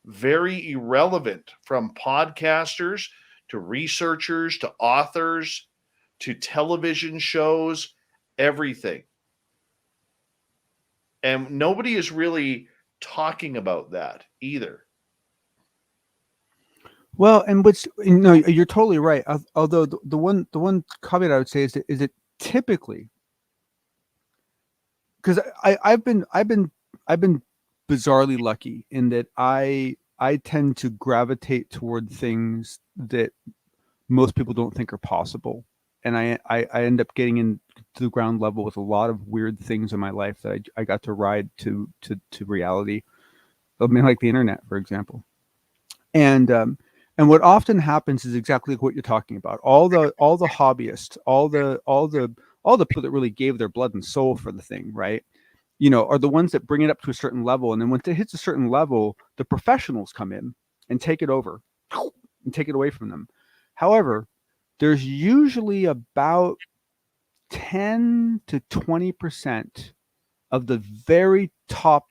very irrelevant, from podcasters to researchers to authors to television shows, everything. And nobody is really talking about that either. Well, and you're totally right. Although the one caveat I would say is that typically, because I've been bizarrely lucky in that I tend to gravitate toward things that most people don't think are possible, and I end up getting into the ground level with a lot of weird things in my life that I got to ride to reality. I mean, like the internet, for example, and what often happens is exactly what you're talking about. All the hobbyists, all the people that really gave their blood and soul for the thing, right? Are the ones that bring it up to a certain level, and then when it hits a certain level, the professionals come in and take it over and take it away from them. However, there's usually about 10 to 20% of the very top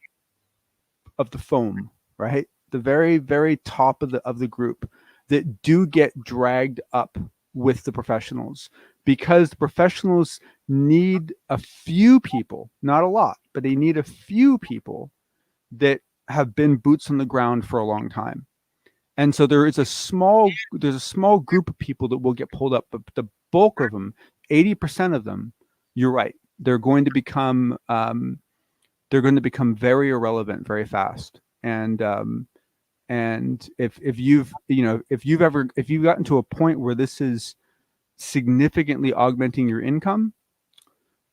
of the foam, right? The very, very top of the group that do get dragged up with the professionals, because the professionals need a few people, not a lot, but they need a few people that have been boots on the ground for a long time. And so there's a small group of people that will get pulled up, but the bulk of them, 80% of them, you're right, they're going to become very irrelevant very fast. And if you've gotten to a point where this is significantly augmenting your income,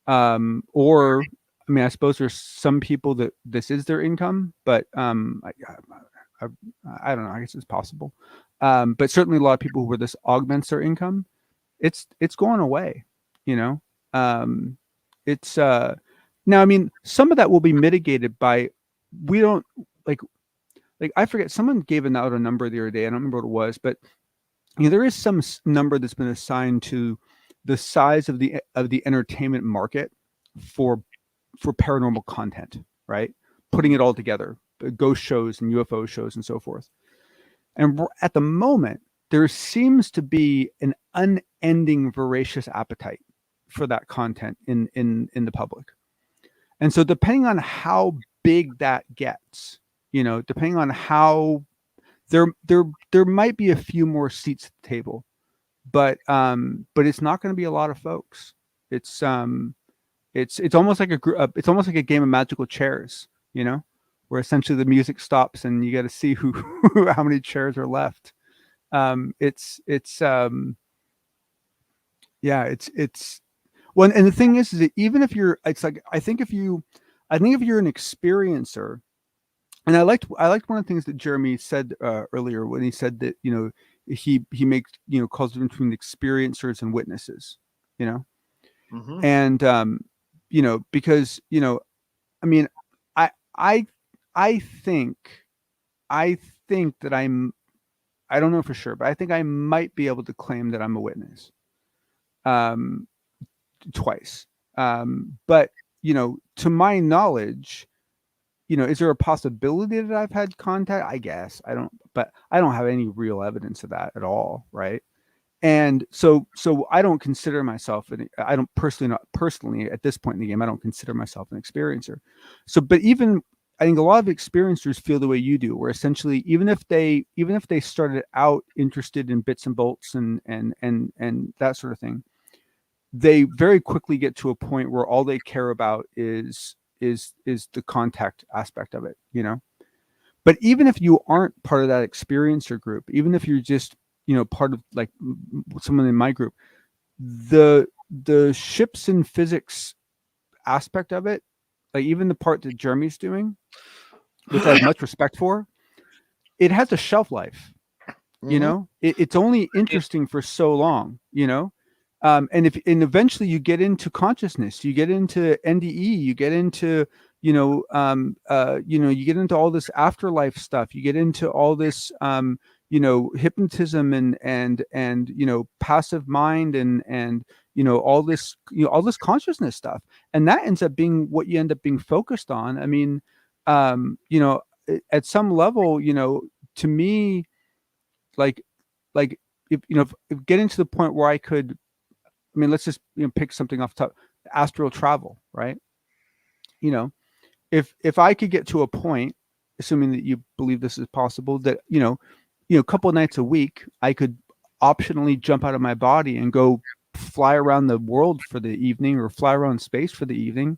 or I mean, I suppose there's some people that this is their income, but I don't know. I guess it's possible. But certainly a lot of people where this augments their income, it's going away. It's now. I mean, some of that will be mitigated by we don't like I forget. Someone gave out a number the other day. I don't remember what it was, but there is some number that's been assigned to the size of the entertainment market for paranormal content, right? Putting it all together, ghost shows and UFO shows and so forth. And at the moment, there seems to be an unending voracious appetite for that content in the public. And so depending on how big that gets, depending on how there might be a few more seats at the table, but it's not going to be a lot of folks. It's almost like it's almost like a game of magical chairs, where essentially the music stops and you got to see how many chairs are left. It's well, and the thing is that even if you're, I think if you're an experiencer, and I liked one of the things that Jeremy said earlier when he said that he makes calls between experiencers and witnesses, Mm-hmm. and because I mean I think think that I don't know for sure, but I think I might be able to claim that I'm a witness. Twice. But, to my knowledge, is there a possibility that I've had contact? I guess but I don't have any real evidence of that at all. Right. And so I don't consider myself, I don't personally at this point in the game, I don't consider myself an experiencer. So, but even I think a lot of experiencers feel the way you do, where essentially, even if they started out interested in bits and bolts and that sort of thing, they very quickly get to a point where all they care about is the contact aspect of it, But even if you aren't part of that experiencer group, even if you're just, part of like someone in my group, the ships and physics aspect of it, like even the part that Jeremy's doing, which I have much respect for, it has a shelf life, it's only interesting for so long, and eventually you get into consciousness, you get into NDE, you get into, you get into all this afterlife stuff, you get into all this, hypnotism and passive mind and all this consciousness stuff, and that ends up being what you end up being focused on. I mean, at some level, to me, like if getting to the point where I could, I mean, let's just pick something off the top, astral travel, right? If I could get to a point, assuming that you believe this is possible, that a couple of nights a week I could optionally jump out of my body and go fly around the world for the evening or fly around space for the evening.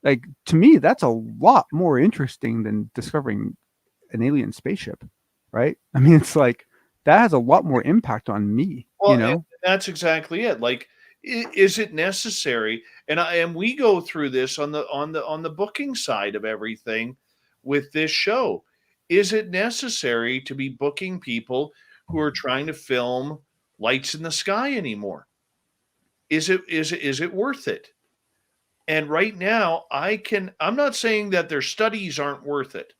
Like, to me, that's a lot more interesting than discovering an alien spaceship, right? I mean, it's like that has a lot more impact on me. Well, and that's exactly it. Like, is it necessary? And we go through this on the booking side of everything with this show. Is it necessary to be booking people who are trying to film lights in the sky anymore? Is it worth it? And right now, I'm not saying that their studies aren't worth it.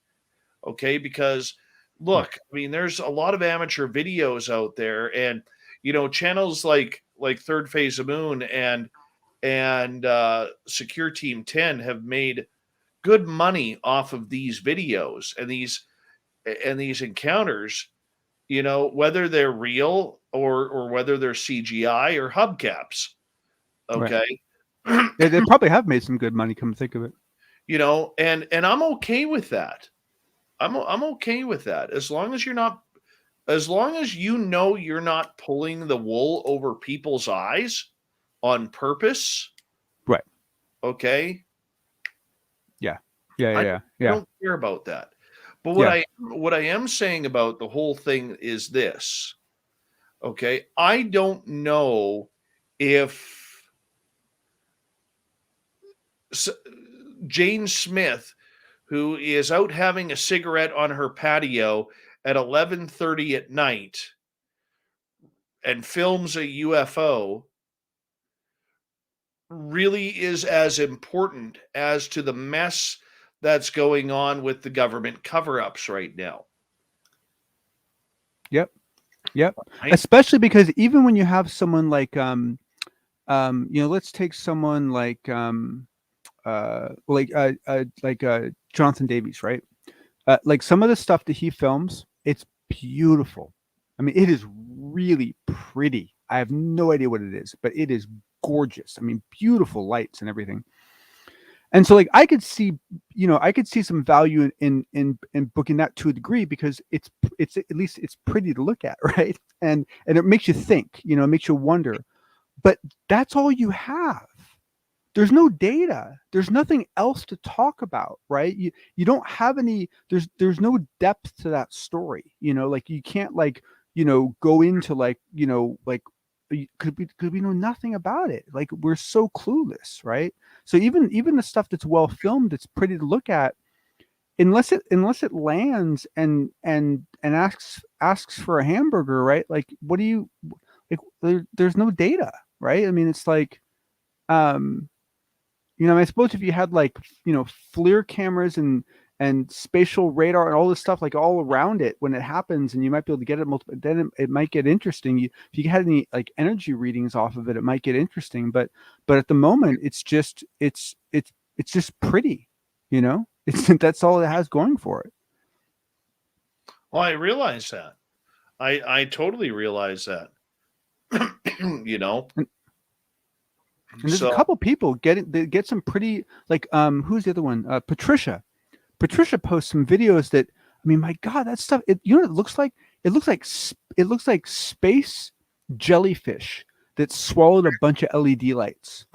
Okay, because look, I mean, there's a lot of amateur videos out there, and channels like Third Phase of Moon and Secure Team 10 have made good money off of these videos and these encounters, whether they're real or whether they're CGI or hubcaps. Okay. Right. They probably have made some good money, come to think of it. And I'm okay with that. I'm okay with that. As long as you're not pulling the wool over people's eyes on purpose. Right. Okay. Yeah. I don't care about that. But what I am saying about the whole thing is this. Okay. I don't know if Jane Smith, who is out having a cigarette on her patio at 11:30 at night and films a UFO, really is as important as to the mess that's going on with the government cover-ups right now. Yep. Especially because even when you have someone like let's take someone like Jonathan Davies, right? Like some of the stuff that he films, it's beautiful. I mean, it is really pretty. I have no idea what it is, but it is gorgeous. I mean, beautiful lights and everything. And so, like, I could see some value in booking that to a degree, because it's at least it's pretty to look at, right? And it makes you think, it makes you wonder. But that's all you have. There's no data. There's nothing else to talk about, right? You don't have any. There's no depth to that story. Like you can't go into could we know nothing about it? Like, we're so clueless, right? So even the stuff that's well filmed, it's pretty to look at, unless it lands and asks for a hamburger, right? Like, what do you like? There's no data, right? I mean, it's like, I suppose if you had FLIR cameras and and spatial radar and all this stuff like all around it when it happens, and you might be able to get it multiple. Then it might get interesting. If you had any like energy readings off of it, it might get interesting. But at the moment, it's just pretty, you know. That's all it has going for it. Well, I realize that. I totally realize that. You know. And there's a couple people get some pretty like who's the other one? Patricia. Patricia posts some videos that, I mean, my God, that stuff. You know what it looks like? It looks like space jellyfish that swallowed a bunch of LED lights,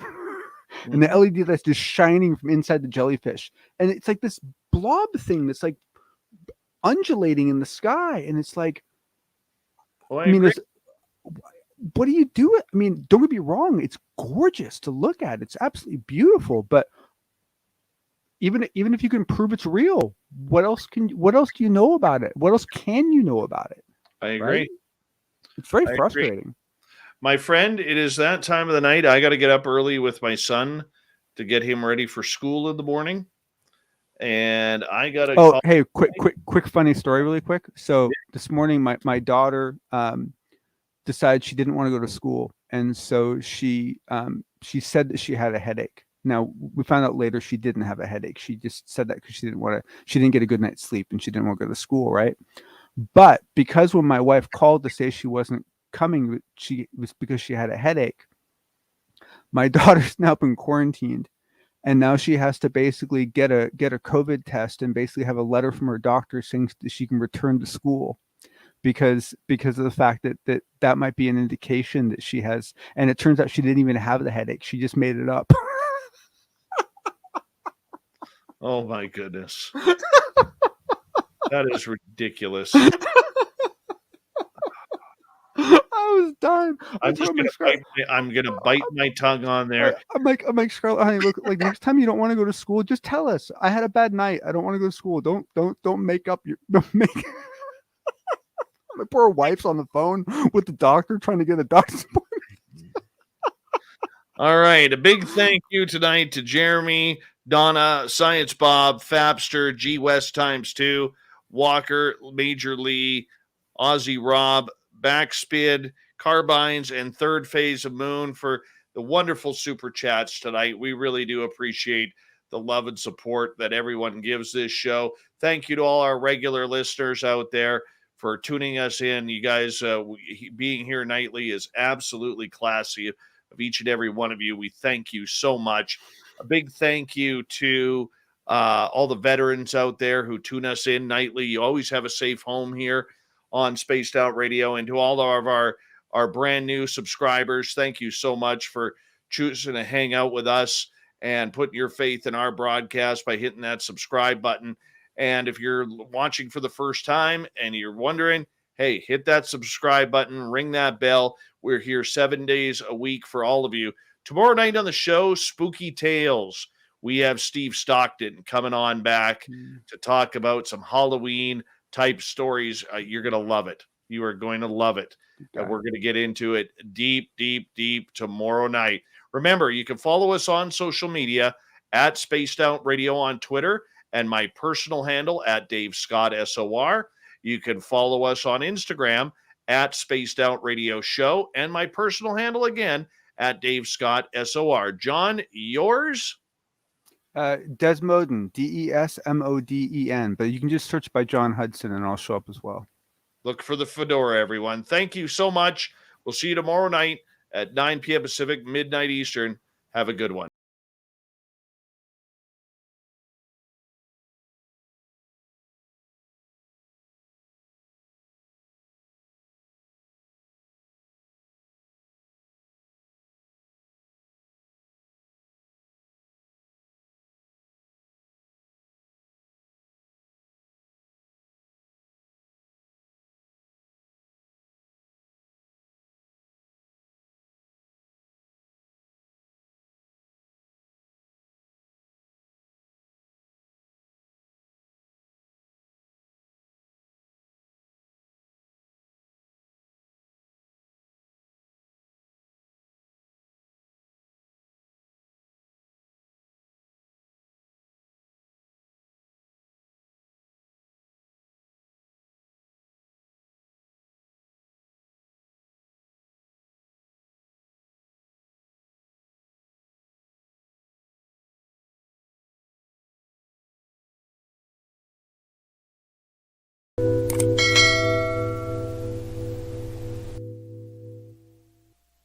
and the LED lights just shining from inside the jellyfish, and it's like this blob thing that's like undulating in the sky, and it's like, well, I mean, what do you do? I mean, don't get me wrong, it's gorgeous to look at. It's absolutely beautiful, but even if you can prove it's real, what else do you know about it? What else can you know about it? I agree. Right? It's very frustrating. My friend, it is that time of the night. I got to get up early with my son to get him ready for school in the morning. And I got to Oh, hey, quick funny story really quick. So this morning my daughter decided she didn't want to go to school, and so she said that she had a headache. Now we found out later she didn't have a headache. She just said that because she didn't get a good night's sleep and she didn't want to go to school, right? But because when my wife called to say she wasn't coming, it was because she had a headache. My daughter's now been quarantined, and now she has to basically get a COVID test and basically have a letter from her doctor saying that she can return to school because of the fact that might be an indication that she has. And it turns out she didn't even have the headache. She just made it up. Oh my goodness. That is ridiculous. I was done. I'm gonna bite my tongue on there. I'm like, Scarlett, honey, look, like next time you don't want to go to school, just tell us. I had a bad night. I don't want to go to school. Don't make up your My poor wife's on the phone with the doctor trying to get a doctor's appointment. All right. A big thank you tonight to Jeremy, Donna, Science Bob, Fapster, G West ×2, Walker, Major Lee, Aussie Rob, Backspid, Carbines, and Third Phase of Moon for the wonderful super chats tonight. We really do appreciate the love and support that everyone gives this show. Thank you to all our regular listeners out there for tuning us in. You guys being here nightly is absolutely classy of each and every one of you. We thank you so much. A big thank you to all the veterans out there who tune us in nightly. You always have a safe home here on Spaced Out Radio. And to all of our brand new subscribers, thank you so much for choosing to hang out with us and putting your faith in our broadcast by hitting that subscribe button. And if you're watching for the first time and you're wondering, hey, hit that subscribe button, ring that bell. We're here 7 days a week for all of you. Tomorrow night on the show, Spooky Tales. We have Steve Stockton coming on back to talk about some Halloween type stories. You're going to love it. You are going to love it. Okay. We're going to get into it deep tomorrow night. Remember, you can follow us on social media at Spaced Out Radio on Twitter and my personal handle at Dave Scott SOR. You can follow us on Instagram at Spaced Out Radio Show and my personal handle again at Dave Scott SOR. John, yours? Desmoden, DESMODEN, but you can just search by John Hudson and I'll show up as well. Look for the fedora, everyone. Thank you so much. We'll see you tomorrow night at 9 p.m. Pacific, midnight Eastern. Have a good one.